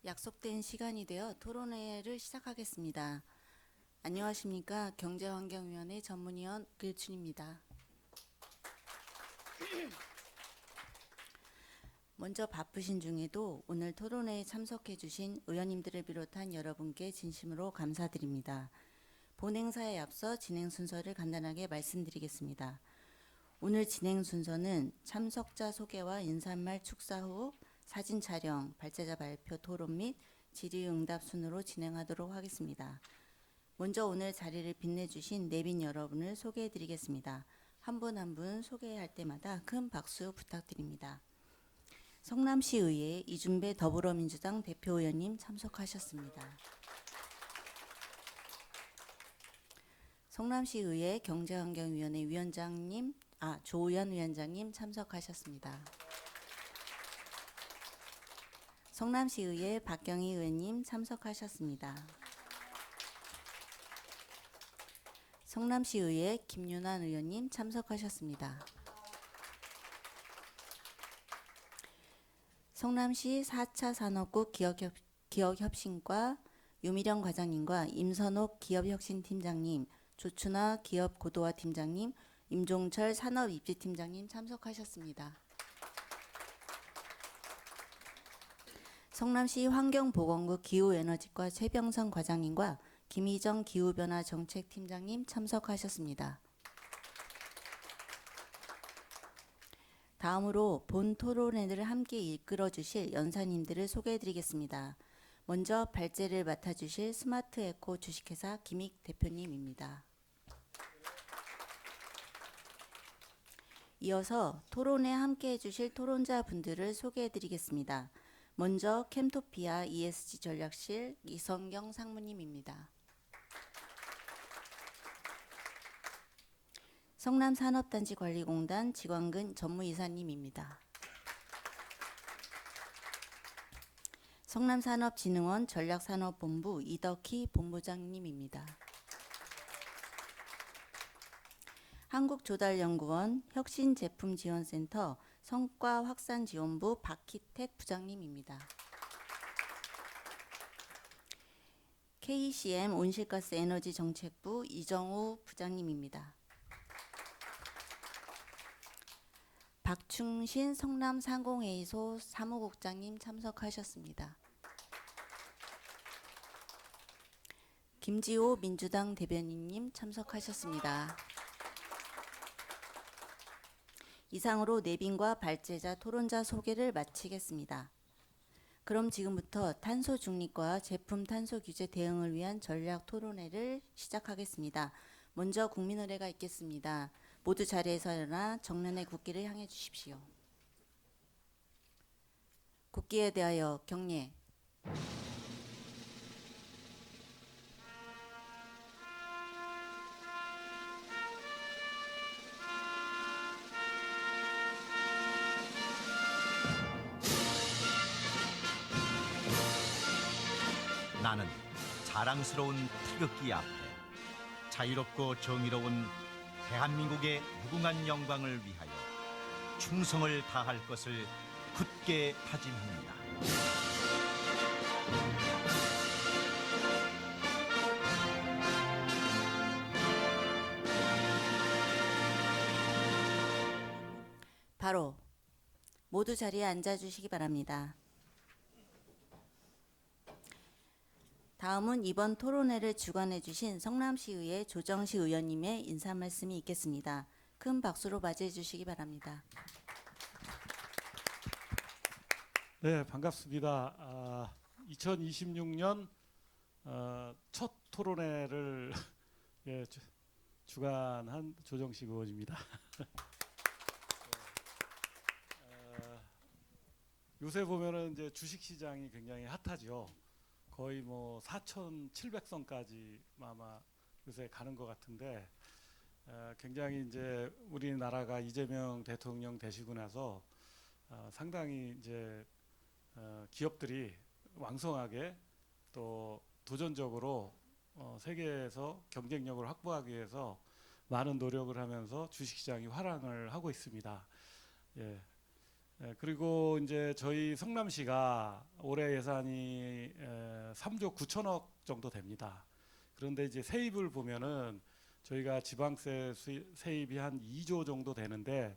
약속된 시간이 되어 토론회를 시작하겠습니다. 안녕하십니까. 경제환경위원회 전문위원 길춘입니다. 먼저 바쁘신 중에도 오늘 토론회에 참석해 주신 의원님들을 비롯한 여러분께 진심으로 감사드립니다. 본 행사에 앞서 진행 순서를 간단하게 말씀드리겠습니다. 오늘 진행 순서는 참석자 소개와 인사말 축사 후 사진 촬영, 발제자 발표 토론 및 질의응답 순으로 진행하도록 하겠습니다. 먼저 오늘 자리를 빛내주신 내빈 여러분을 소개해드리겠습니다. 한 분 한 분 소개할 때마다 큰 박수 부탁드립니다. 성남시의회 이준배 더불어민주당 대표의원님 참석하셨습니다. 성남시의회 경제환경위원회 위원장님, 조의원 위원장님 참석하셨습니다. 성남시의회 박경희 의원님 참석하셨습니다. 성남시의회 김윤환 의원님 참석하셨습니다. 성남시 4차 산업국 기업혁신과 유미령 과장님과 임선옥 기업혁신팀장님, 조춘하 기업고도화 팀장님, 임종철 산업입지팀장님 참석하셨습니다. 성남시 환경보건국 기후에너지과 최병선 과장님과 김희정 기후변화정책팀장님 참석하셨습니다. 다음으로 본 토론회를 함께 이끌어 주실 연사님들을 소개해드리겠습니다. 먼저 발제를 맡아주실 스마트에코 주식회사 김익 대표님입니다. 이어서 토론에 함께해 주실 토론자 분들을 소개해드리겠습니다. 먼저 캠토피아 ESG 전략실 이성경 상무님입니다. 성남산업단지관리공단 지광근 전무이사님입니다. 성남산업진흥원 전략산업본부 이덕희 본부장님입니다. 한국조달연구원 혁신제품지원센터 성과확산지원부 박희택 부장님입니다. KCM 온실가스 에너지 정책부 이정우 부장님입니다. 박충신 성남상공회의소 사무국장님 참석하셨습니다. 김지호 민주당 대변인님 참석하셨습니다. 이상으로 내빈과 발제자 토론자 소개를 마치겠습니다. 그럼 지금부터 탄소 중립과 제품 탄소 규제 대응을 위한 전략 토론회를 시작하겠습니다. 먼저 국민의례가 있겠습니다. 모두 자리에서 일어나 정면의 국기를 향해 주십시오. 국기에 대하여 경례. 나는 자랑스러운 태극기 앞에 자유롭고 정의로운 대한민국의 무궁한 영광을 위하여 충성을 다할 것을 굳게 다짐합니다. 바로 모두 자리에 앉아주시기 바랍니다. 다음은 이번 토론회를 주관해 주신 성남시의회 조정식 의원님의 인사 말씀이 있겠습니다. 큰 박수로 맞이해 주시기 바랍니다. 네, 반갑습니다. 2026년 첫 토론회를 예, 주관한 조정식 의원입니다. 요새 보면은 이제 주식시장이 굉장히 핫하죠. 거의 뭐 4,700선까지 아마 요새 가는 것 같은데 굉장히 이제 우리나라가 이재명 대통령 되시고 나서 상당히 이제 기업들이 왕성하게 또 도전적으로 세계에서 경쟁력을 확보하기 위해서 많은 노력을 하면서 주식시장이 활황을 하고 있습니다. 예. 그리고 이제 저희 성남시가 올해 예산이 3조 9천억 정도 됩니다. 그런데 이제 세입을 보면은 저희가 지방세 세입이 한 2조 정도 되는데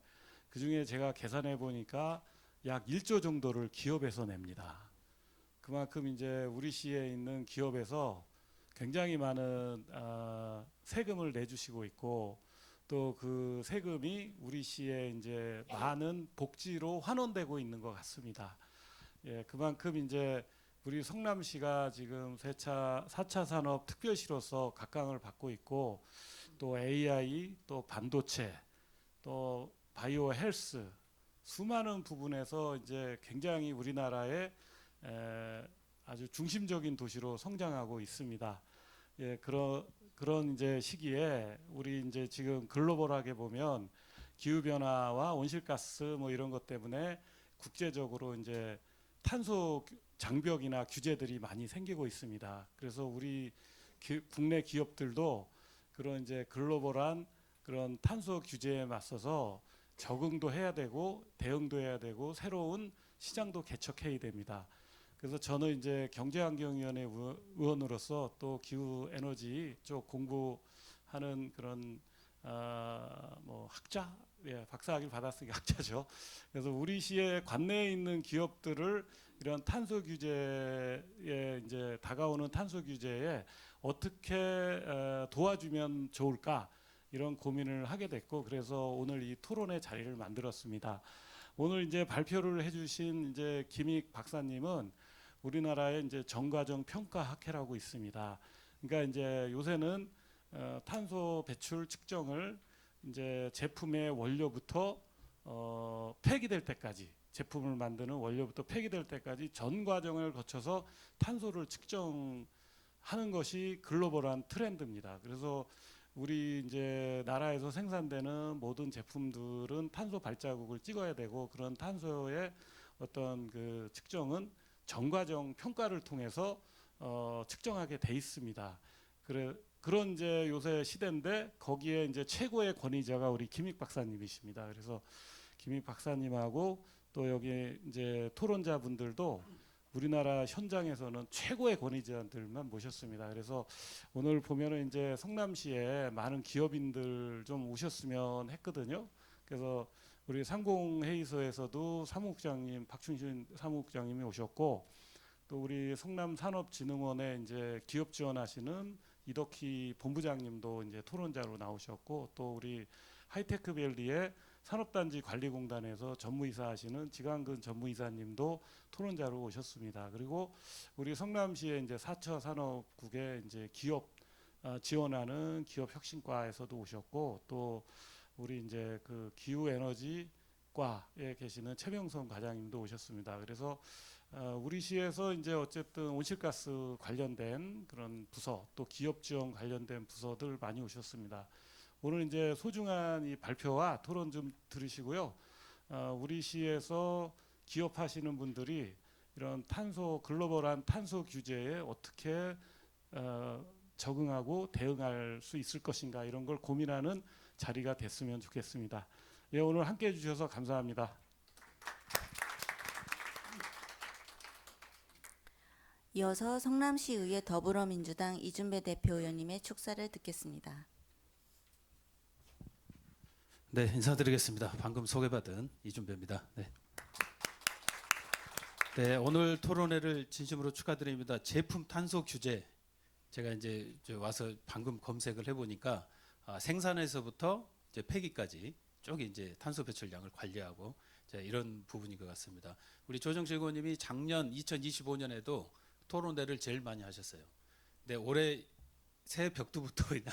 그 중에 제가 계산해 보니까 약 1조 정도를 기업에서 냅니다. 그만큼 이제 우리 시에 있는 기업에서 굉장히 많은 세금을 내주시고 있고 또 그 세금이 우리 시에 이제 많은 복지로 환원되고 있는 것 같습니다. 예, 그만큼 이제 우리 성남시가 지금 4차 산업 특별시로서 각광을 받고 있고 또 AI, 또 반도체, 또 바이오 헬스 수많은 부분에서 이제 굉장히 우리나라의 아주 중심적인 도시로 성장하고 있습니다. 예, 그런 이제 시기에 우리 이제 지금 글로벌하게 보면 기후 변화와 온실가스 뭐 이런 것 때문에 국제적으로 이제 탄소 장벽이나 규제들이 많이 생기고 있습니다. 그래서 우리 국내 기업들도 그런 이제 글로벌한 그런 탄소 규제에 맞서서 적응도 해야 되고 대응도 해야 되고 새로운 시장도 개척해야 됩니다. 그래서 저는 이제 경제환경위원회 의원으로서 또 기후 에너지 쪽 공부하는 그런 뭐 학자, 예, 박사학위를 받았으니까 학자죠. 그래서 우리 시의 관내에 있는 기업들을 이런 탄소 규제에 이제 다가오는 탄소 규제에 어떻게 도와주면 좋을까 이런 고민을 하게 됐고 그래서 오늘 이 토론의 자리를 만들었습니다. 오늘 이제 발표를 해주신 이제 김익 박사님은 우리나라의 이제 정과정 평가학회라고 있습니다. 그러니까 이제 요새는 탄소 배출 측정을 이제 제품의 원료부터 폐기될 때까지 제품을 만드는 원료부터 폐기될 때까지 전 과정을 거쳐서 탄소를 측정하는 것이 글로벌한 트렌드입니다. 그래서 우리 이제 나라에서 생산되는 모든 제품들은 탄소 발자국을 찍어야 되고 그런 탄소의 어떤 그 측정은 전과정 평가를 통해서 측정하게 돼 있습니다. 그런 이제 요새 시대인데 거기에 이제 최고의 권위자가 우리 김익 박사님이십니다. 그래서 김익 박사님하고 또 여기 이제 토론자분들도 우리나라 현장에서는 최고의 권위자들만 모셨습니다. 그래서 오늘 보면은 이제 성남시에 많은 기업인들 좀 오셨으면 했거든요. 그래서 우리 상공회의소에서도 사무국장님 박춘신 사무국장님이 오셨고 또 우리 성남산업진흥원에 이제 기업 지원하시는 이덕희 본부장님도 이제 토론자로 나오셨고 또 우리 하이테크밸리의 산업단지 관리공단에서 전무이사 하시는 지강근 전무이사님도 토론자로 오셨습니다. 그리고 우리 성남시의 이제 4차 산업국에 이제 기업 지원하는 기업혁신과에서도 오셨고 또 우리 이제 그 기후에너지과에 계시는 최명선 과장님도 오셨습니다. 그래서 우리 시에서 이제 어쨌든 온실가스 관련된 그런 부서 또 기업 지원 관련된 부서들 많이 오셨습니다. 오늘 이제 소중한 이 발표와 토론 좀 들으시고요. 우리 시에서 기업하시는 분들이 이런 글로벌한 탄소 규제에 어떻게 적응하고 대응할 수 있을 것인가 이런 걸 고민하는 자리가 됐으면 좋겠습니다. 예, 오늘 함께해 주셔서 감사합니다. 이어서 성남시의회 더불어민주당 이준배 대표의원님의 축사를 듣겠습니다. 네, 인사드리겠습니다. 방금 소개받은 이준배입니다. 네. 네, 오늘 토론회를 진심으로 축하드립니다. 제품 탄소 규제 제가 이제 와서 방금 검색을 해보니까 생산에서부터 이제 폐기까지 쭉 이제 탄소 배출량을 관리하고 이런 부분인 것 같습니다. 우리 조정실 의원님이 작년 2025년에도 토론회를 제일 많이 하셨어요. 근데 올해 새해 벽두부터 그냥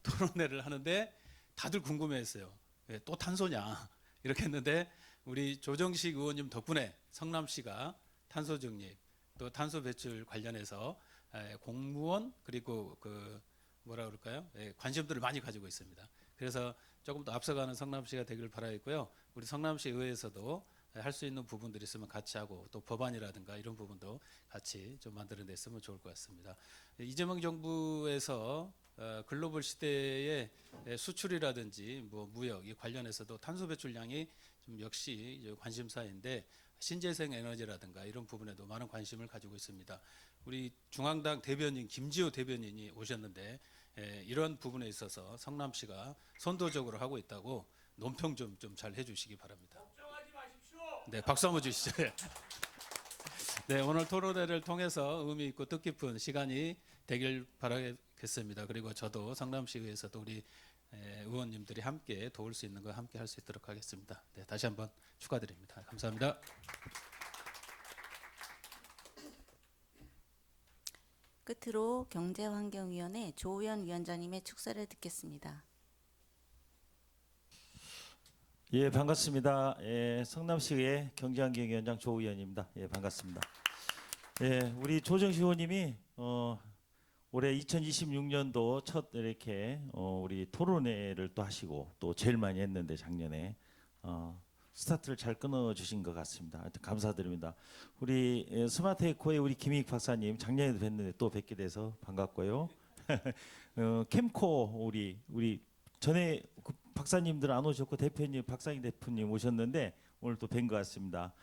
토론회를 하는데 다들 궁금해했어요. 왜 또 탄소냐 이렇게 했는데 우리 조정식 의원님 덕분에 성남시가 탄소 중립 또 탄소 배출 관련해서 공무원 그리고 그 뭐라 그럴까요? 관심들을 많이 가지고 있습니다. 그래서 조금 더 앞서가는 성남시가 되길 바라겠고요. 우리 성남시 의회에서도 할 수 있는 부분들이 있으면 같이 하고 또 법안이라든가 이런 부분도 같이 좀 만들어냈으면 좋을 것 같습니다. 이재명 정부에서 글로벌 시대의 수출이라든지 뭐 무역 이 관련해서도 탄소 배출량이 좀 역시 이제 관심사인데 신재생 에너지라든가 이런 부분에도 많은 관심을 가지고 있습니다. 우리 중앙당 대변인 김지호 대변인이 오셨는데 이런 부분에 있어서 성남시가 선도적으로 하고 있다고 논평 좀 잘 해주시기 바랍니다. 걱정하지 마십시오. 네, 박수 한번 주시죠. 네, 오늘 토론회를 통해서 의미 있고 뜻깊은 시간이 되길 바라겠습니다. 그리고 저도 성남시의회에서도 우리 의원님들이 함께 도울 수 있는 거 함께 할 수 있도록 하겠습니다. 네, 다시 한번 축하드립니다. 감사합니다. 끝으로 경제환경위원회 조우현 위원장님의 축사를 듣겠습니다. 예, 반갑습니다. 예, 성남시의 경제환경위원장 조우현입니다. 예, 반갑습니다. 예, 우리 조정식 의원님이 올해 2026년도 첫 이렇게 우리 토론회를 또 하시고 또 제일 많이 했는데 작년에 스타트를 잘 끊어 주신 것 같습니다. 하여튼 감사드립니다. 우리 스마트 에코의 우리 김익 박사님 작년에도 뵀는데 또 뵙게 돼서 반갑고요. 캠코 우리 전에 그 박사님들 안 오셨고 대표님 박상희 대표님 오셨는데 오늘 또 뵌 것 같습니다.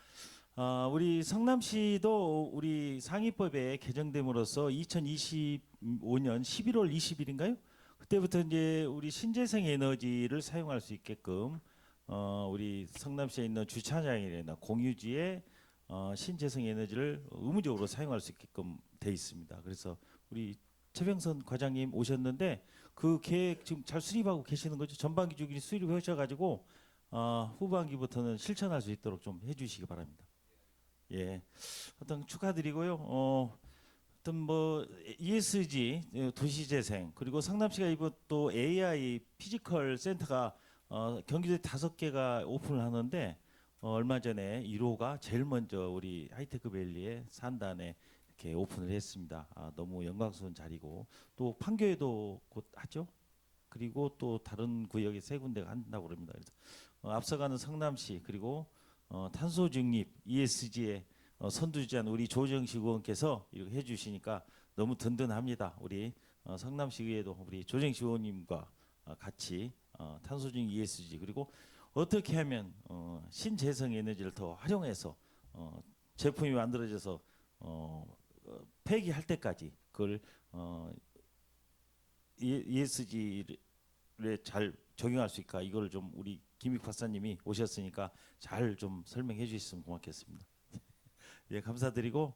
우리 성남시도 우리 상위법에 개정됨으로써 2025년 11월 20일인가요? 그때부터 이제 우리 신재생 에너지를 사용할 수 있게끔 우리 성남시에 있는 주차장이나 공유지에 신재생 에너지를 의무적으로 사용할 수 있게끔 돼 있습니다. 그래서 우리 최병선 과장님 오셨는데 그 계획 지금 잘 수립하고 계시는 거죠? 전반기 주기를 수립하셔가지고 후반기부터는 실천할 수 있도록 좀 해주시기 바랍니다. 예, 어떤 축하드리고요. 어떤 뭐 ESG 도시재생 그리고 성남시가 이번 또 AI 피지컬 센터가 경기도에 5개가 오픈을 하는데 얼마 전에 1호가 제일 먼저 우리 하이테크밸리의 산단에 이렇게 오픈을 했습니다. 너무 영광스러운 자리고 또 판교에도 곧 하죠. 그리고 또 다른 구역에 3군데가 한다고 그럽니다. 그래서 앞서가는 성남시 그리고 탄소 중립 ESG에 선두주자한 우리 조정식 의원께서 이렇게 해주시니까 너무 든든합니다. 우리 성남시 의회도 우리 조정식 의원님과 같이 탄소 중립 ESG 그리고 어떻게 하면 신재생 에너지를 더 활용해서 제품이 만들어져서 폐기할 때까지 그걸 ESG를 잘 적용할 수 있을까 이걸 좀 우리 김익 박사님이 오셨으니까 잘 좀 설명해 주셨으면 고맙겠습니다. 예, 감사드리고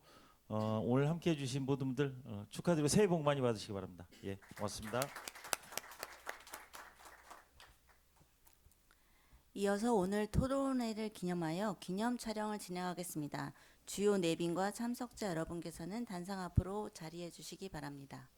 오늘 함께해 주신 모든 분들 축하드리고 새해 복 많이 받으시기 바랍니다. 예, 고맙습니다. 이어서 오늘 토론회를 기념하여 기념 촬영을 진행하겠습니다. 주요 내빈과 참석자 여러분께서는 단상 앞으로 자리해 주시기 바랍니다.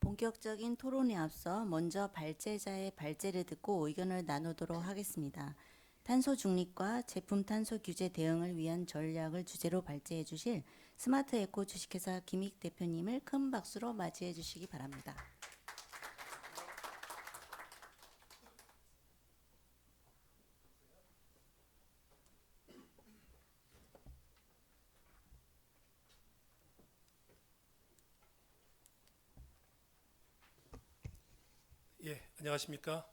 본격적인 토론에 앞서 먼저 발제자의 발제를 듣고 의견을 나누도록 하겠습니다. 탄소 중립과 제품 탄소 규제 대응을 위한 전략을 주제로 발제해 주실 스마트 에코 주식회사 김익 대표님을 큰 박수로 맞이해 주시기 바랍니다. 예, 안녕하십니까.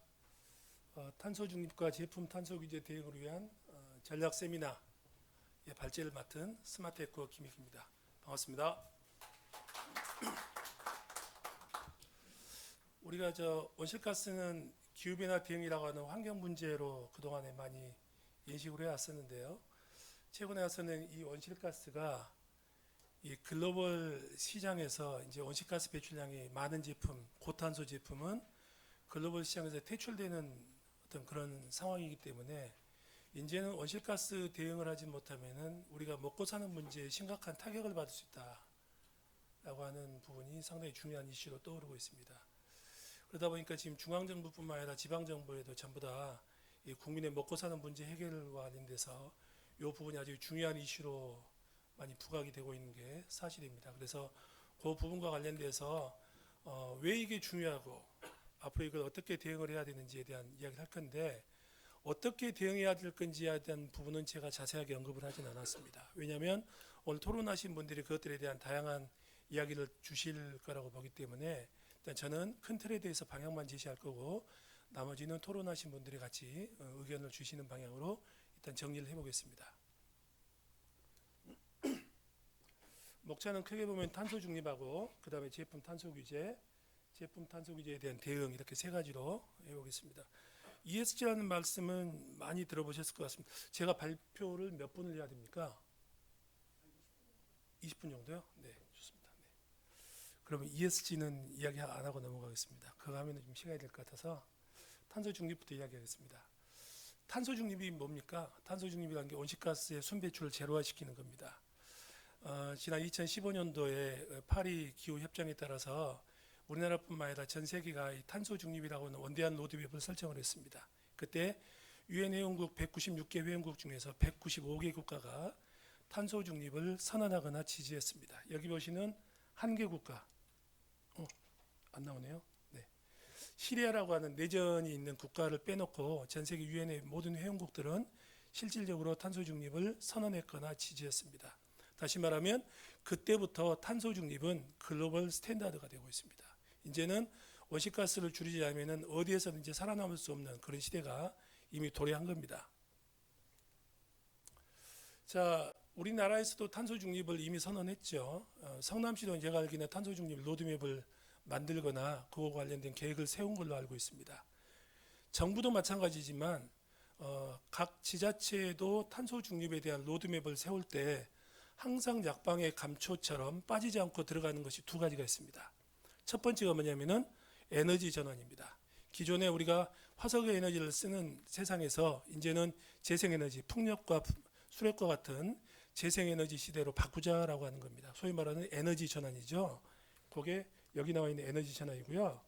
탄소 중립과 제품 탄소 규제 대응을 위한 전략 세미나 발제를 맡은 스마트에코 김익입니다. 반갑습니다. 우리가 온실가스는 기후변화 대응이라고 하는 환경 문제로 그동안에 많이 인식을 해왔었는데요. 최근에 와서는 이 온실가스가 이 글로벌 시장에서 이제 온실가스 배출량이 많은 제품, 고탄소 제품은 글로벌 시장에서 퇴출되는 어떤 그런 상황이기 때문에 이제는 온실가스 대응을 하지 못하면은 우리가 먹고 사는 문제에 심각한 타격을 받을 수 있다라고 하는 부분이 상당히 중요한 이슈로 떠오르고 있습니다. 그러다 보니까 지금 중앙정부뿐만 아니라 지방정부에도 전부 다 이 국민의 먹고 사는 문제 해결과 관련돼서 이 부분이 아주 중요한 이슈로 많이 부각이 되고 있는 게 사실입니다. 그래서 그 부분과 관련돼서 왜 이게 중요하고 앞으로 이걸 어떻게 대응을 해야 되는지에 대한 이야기를 할 건데, 어떻게 대응해야 될 건지에 대한 부분은 제가 자세하게 언급을 하진 않았습니다. 왜냐하면 오늘 토론하신 분들이 그것들에 대한 다양한 이야기를 주실 거라고 보기 때문에 일단 저는 큰 틀에 대해서 방향만 제시할 거고, 나머지는 토론하신 분들이 같이 의견을 주시는 방향으로 일단 정리를 해보겠습니다. 목차는 크게 보면 탄소 중립하고 그 다음에 제품 탄소 규제에 대한 대응, 이렇게 세 가지로 해보겠습니다. ESG라는 말씀은 많이 들어보셨을 것 같습니다. 제가 발표를 몇 분을 해야 됩니까? 20분 정도요? 네, 좋습니다. 네. 그러면 ESG는 이야기 안 하고 넘어가겠습니다. 그거 하면 좀 시간이 될 것 같아서 탄소 중립부터 이야기하겠습니다. 탄소 중립이 뭡니까? 탄소 중립이라는 게 온실가스의 순배출을 제로화시키는 겁니다. 지난 2015년도에 파리 기후협정에 따라서 우리나라뿐만 아니라 전 세계가 이 탄소 중립이라고 하는 원대한 로드맵을 설정을 했습니다. 그때 유엔 회원국 196개 회원국 중에서 195개 국가가 탄소 중립을 선언하거나 지지했습니다. 여기 보시는 한 개 국가, 안 나오네요. 네. 시리아라고 하는 내전이 있는 국가를 빼놓고 전 세계 유엔의 모든 회원국들은 실질적으로 탄소 중립을 선언했거나 지지했습니다. 다시 말하면 그때부터 탄소 중립은 글로벌 스탠다드가 되고 있습니다. 이제는 온실가스를 줄이지 않으면 어디에서든지 살아남을 수 없는 그런 시대가 이미 도래한 겁니다. 자, 우리나라에서도 탄소 중립을 이미 선언했죠. 성남시도 제가 알기는 탄소 중립 로드맵을 만들거나 그와 관련된 계획을 세운 걸로 알고 있습니다. 정부도 마찬가지지만 각 지자체도 탄소 중립에 대한 로드맵을 세울 때 항상 약방의 감초처럼 빠지지 않고 들어가는 것이 두 가지가 있습니다. 첫 번째가 뭐냐면은 에너지 전환입니다. 기존에 우리가 화석의 에너지를 쓰는 세상에서 이제는 재생에너지, 풍력과 수력과 같은 재생에너지 시대로 바꾸자라고 하는 겁니다. 소위 말하는 에너지 전환이죠. 그게 여기 나와 있는 에너지 전환이고요.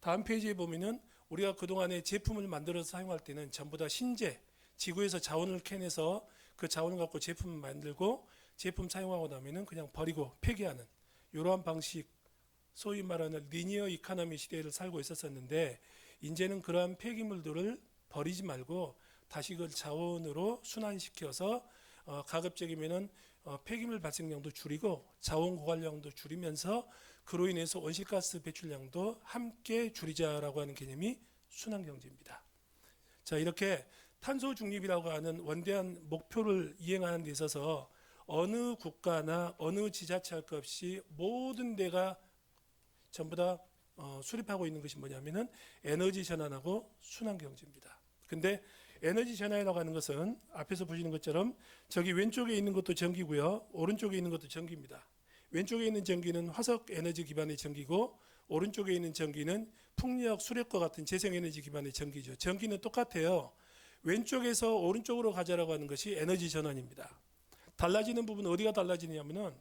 다음 페이지에 보면은 우리가 그동안에 제품을 만들어서 사용할 때는 전부 다 신재, 지구에서 자원을 캐내서 그 자원을 갖고 제품을 만들고 제품 사용하고 나면은 그냥 버리고 폐기하는 이러한 방식, 소위 말하는 리니어 이코노미 시대를 살고 있었는데, 이제는 그러한 폐기물들을 버리지 말고 다시 그 자원으로 순환시켜서 가급적이면은 폐기물 발생량도 줄이고 자원 고갈량도 줄이면서 그로 인해서 온실가스 배출량도 함께 줄이자라고 하는 개념이 순환경제입니다. 자, 이렇게 탄소 중립이라고 하는 원대한 목표를 이행하는 데 있어서 어느 국가나 어느 지자체 할 것 없이 모든 데가 전부 다 수립하고 있는 것이 뭐냐면은 에너지 전환하고 순환 경제입니다. 근데 에너지 전환이라고 하는 것은 앞에서 보시는 것처럼 저기 왼쪽에 있는 것도 전기고요, 오른쪽에 있는 것도 전기입니다. 왼쪽에 있는 전기는 화석 에너지 기반의 전기고, 오른쪽에 있는 전기는 풍력, 수력과 같은 재생 에너지 기반의 전기죠. 전기는 똑같아요. 왼쪽에서 오른쪽으로 가자라고 하는 것이 에너지 전환입니다. 달라지는 부분 어디가 달라지냐면은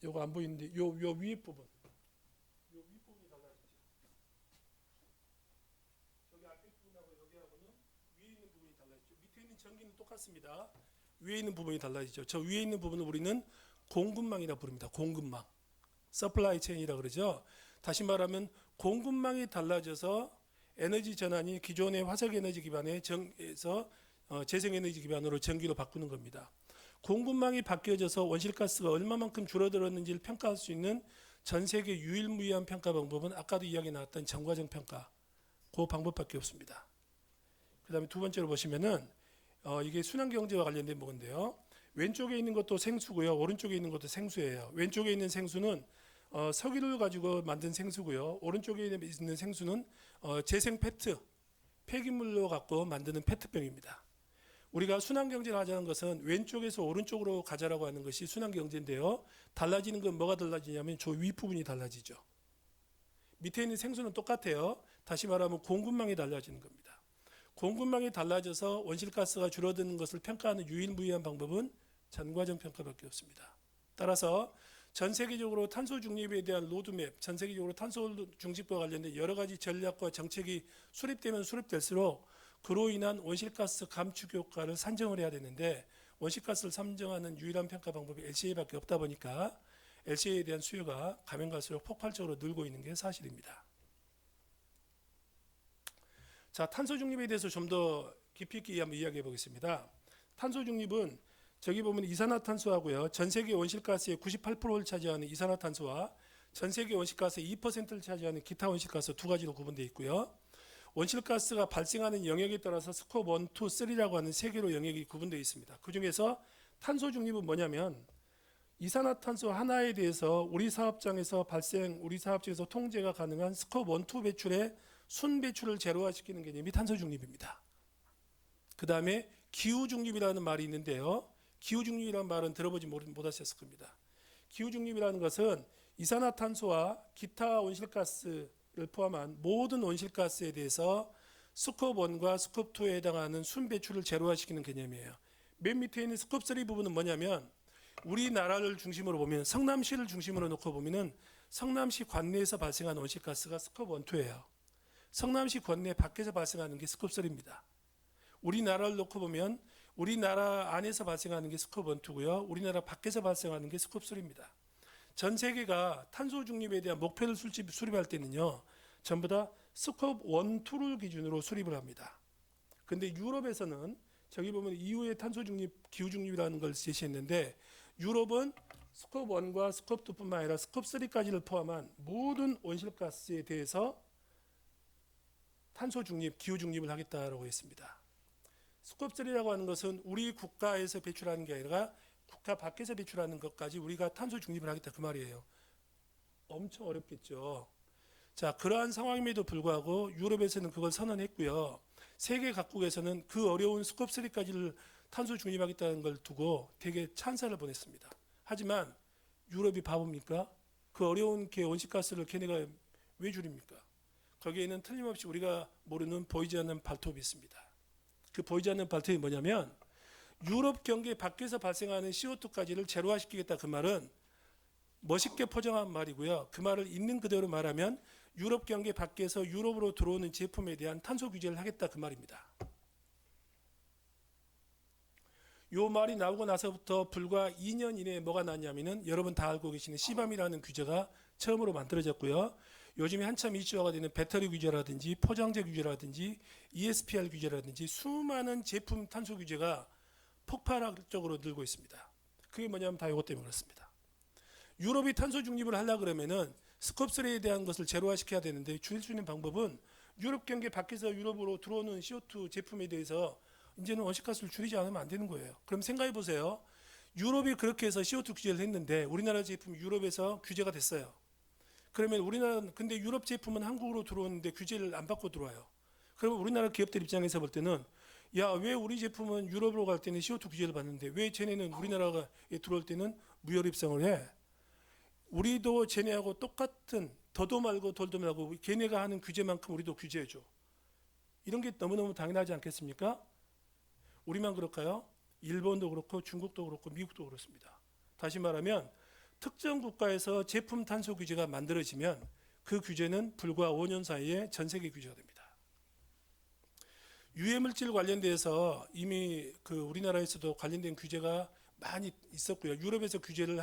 요거 안 보이는데 요 위에 부분. 요 윗부분이 달라지죠. 저기 앞에 부분하고 여기하고는 위에 있는 부분이 달라지죠. 밑에 있는 전기는 똑같습니다. 위에 있는 부분이 달라지죠. 저 위에 있는 부분을 우리는 공급망이라 부릅니다. 공급망. 서플라이 체인이라 그러죠. 다시 말하면 공급망이 달라져서 에너지 전환이 기존의 화석 에너지 기반의 재생 에너지 기반으로 전기로 바꾸는 겁니다. 공급망이 바뀌어져서 온실가스가 얼마만큼 줄어들었는지를 평가할 수 있는 전 세계 유일무이한 평가 방법은 아까도 이야기 나왔던 정과정 평가, 그 방법밖에 없습니다. 그다음에 두 번째로 보시면은 이게 순환경제와 관련된 부분인데요. 왼쪽에 있는 것도 생수고요, 오른쪽에 있는 것도 생수예요. 왼쪽에 있는 생수는 석유를 가지고 만든 생수고요, 오른쪽에 있는 생수는 재생 페트, 폐기물로 갖고 만드는 페트병입니다. 우리가 순환경제를 하자는 것은 왼쪽에서 오른쪽으로 가자라고 하는 것이 순환경제인데요. 달라지는 건 뭐가 달라지냐면 저 윗부분이 달라지죠. 밑에 있는 생수는 똑같아요. 다시 말하면 공급망이 달라지는 겁니다. 공급망이 달라져서 온실가스가 줄어드는 것을 평가하는 유일무이한 방법은 전과정 평가밖에 없습니다. 따라서 전 세계적으로 탄소 중립에 대한 로드맵, 전 세계적으로 탄소 중립과 관련된 여러 가지 전략과 정책이 수립되면 수립될수록 그로 인한 온실가스 감축 효과를 산정을 해야 되는데, 온실가스를 산정하는 유일한 평가 방법이 LCA밖에 없다 보니까 LCA에 대한 수요가 가면 갈수록 폭발적으로 늘고 있는 게 사실입니다. 자, 탄소 중립에 대해서 좀 더 깊이 있게 한번 이야기해 보겠습니다. 탄소 중립은 저기 보면 이산화탄소하고요, 전 세계 온실가스의 98%를 차지하는 이산화탄소와 전 세계 온실가스의 2%를 차지하는 기타 온실가스 두 가지로 구분되어 있고요. 온실가스가 발생하는 영역에 따라서 스코프 1, 2, 3라고 하는 세 개로 영역이 구분되어 있습니다. 그 중에서 탄소 중립은 뭐냐면 이산화탄소 하나에 대해서 우리 사업장에서 통제가 가능한 스코프 1, 2 배출의 순 배출을 제로화시키는 개념이 탄소 중립입니다. 그 다음에 기후 중립이라는 말이 있는데요. 기후 중립이라는 말은 들어보지 못하셨을 겁니다. 기후 중립이라는 것은 이산화탄소와 기타 온실가스를 포함한 모든 온실가스에 대해서 스코프 1과 스코프 2에 해당하는 순 배출을 제로화시키는 개념이에요. 맨 밑에 있는 스코프 3 부분은 뭐냐면 우리나라를 중심으로 보면 성남시를 중심으로 놓고 보면은 성남시 관내에서 발생하는 온실가스가 스코프 1, 2예요. 성남시 관내 밖에서 발생하는 게 스코프 3입니다. 우리나라를 놓고 보면 우리나라 안에서 발생하는 게 스코프 1, 2고요. 우리나라 밖에서 발생하는 게 스코프 3입니다. 전 세계가 탄소 중립에 대한 목표를 수립할 때는요, 전부 다 스코프 1, 2를 기준으로 수립을 합니다. 근데 유럽에서는 저기 보면 EU의 탄소 중립, 기후 중립이라는 걸 제시했는데, 유럽은 스코프 1과 스코프 2뿐만 아니라 스코프 3까지를 포함한 모든 온실가스에 대해서 탄소 중립, 기후 중립을 하겠다라고 했습니다. 스코프 3라고 하는 것은 우리 국가에서 배출하는 게 아니라 국가 밖에서 배출하는 것까지 우리가 탄소 중립을 하겠다, 그 말이에요. 엄청 어렵겠죠. 자, 그러한 상황임에도 불구하고 유럽에서는 그걸 선언했고요. 세계 각국에서는 그 어려운 스코프 3까지를 탄소 중립하겠다는 걸 두고 되게 찬사를 보냈습니다. 하지만 유럽이 바보입니까? 그 어려운 온실가스를 걔네가 왜 줄입니까? 거기에는 틀림없이 우리가 모르는 보이지 않는 발톱이 있습니다. 그 보이지 않는 발톱이 뭐냐면 유럽 경계 밖에서 발생하는 CO2까지를 제로화시키겠다, 그 말은 멋있게 포장한 말이고요. 그 말을 있는 그대로 말하면 유럽 경계 밖에서 유럽으로 들어오는 제품에 대한 탄소 규제를 하겠다, 그 말입니다. 요 말이 나오고 나서부터 불과 2년 이내에 뭐가 났냐면은 여러분 다 알고 계시는 CBAM이라는 규제가 처음으로 만들어졌고요. 요즘에 한참 이슈화가 되는 배터리 규제라든지 포장재 규제라든지 ESPR 규제라든지 수많은 제품 탄소 규제가 폭발적으로 늘고 있습니다. 그게 뭐냐면 다 이것 때문에 그렇습니다. 유럽이 탄소 중립을 하려 그러면은 스코프 3에 대한 것을 제로화시켜야 되는데, 줄일 수 있는 방법은 유럽 경계 밖에서 유럽으로 들어오는 CO2 제품에 대해서 이제는 온실가스를 줄이지 않으면 안 되는 거예요. 그럼 생각해 보세요. 유럽이 그렇게 해서 CO2 규제를 했는데 우리나라 제품 유럽에서 규제가 됐어요. 그러면 우리나라는, 근데 유럽 제품은 한국으로 들어오는데 규제를 안 받고 들어와요. 그러면 우리나라 기업들 입장에서 볼 때는, 야, 왜 우리 제품은 유럽으로 갈 때는 CO2 규제를 받는데 왜 쟤네는 우리나라에 들어올 때는 무혈 입성을 해? 우리도 쟤네하고 똑같은, 더도 말고 덜도 말고 걔네가 하는 규제만큼 우리도 규제해줘. 이런 게 너무너무 당연하지 않겠습니까? 우리만 그럴까요? 일본도 그렇고 중국도 그렇고 미국도 그렇습니다. 다시 말하면 특정 국가에서 제품 탄소 규제가 만들어지면 그 규제는 불과 5년 사이에 전 세계 규제가 됩니다. 유해물질 관련돼서 이미 우리나라에서도 관련된 규제가 많이 있었고요. 유럽에서 규제를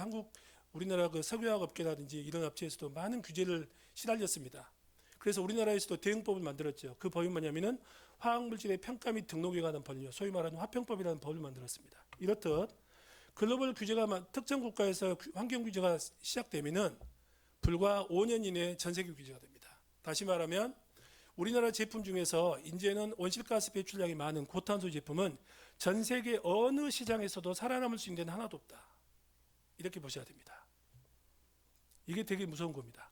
우리나라 석유화학 업계라든지 이런 업체에서도 많은 규제를 시달렸습니다. 그래서 우리나라에서도 대응법을 만들었죠. 그 법이 뭐냐면은 화학물질의 평가 및 등록에 관한 법이요, 소위 말하는 화평법이라는 법을 만들었습니다. 이렇듯 글로벌 규제가 특정 국가에서 환경 규제가 시작되면은 불과 5년 이내 전 세계 규제가 됩니다. 다시 말하면 우리나라 제품 중에서 이제는 온실가스 배출량이 많은 고탄소 제품은 전 세계 어느 시장에서도 살아남을 수 있는 데는 하나도 없다. 이렇게 보셔야 됩니다. 이게 되게 무서운 겁니다.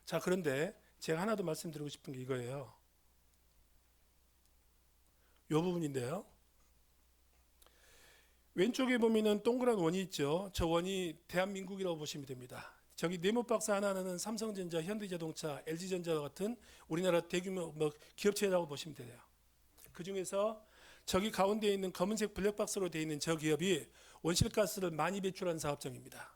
자, 그런데 제가 하나 더 말씀드리고 싶은 게 이거예요. 이 부분인데요. 왼쪽에 보면은 동그란 원이 있죠. 저 원이 대한민국이라고 보시면 됩니다. 저기 네모 박스 하나는 삼성전자, 현대자동차, LG전자와 같은 우리나라 대규모 기업체라고 보시면 돼요. 그 중에서 저기 가운데 있는 검은색 블랙박스로 되어 있는 저 기업이 온실가스를 많이 배출한 사업장입니다.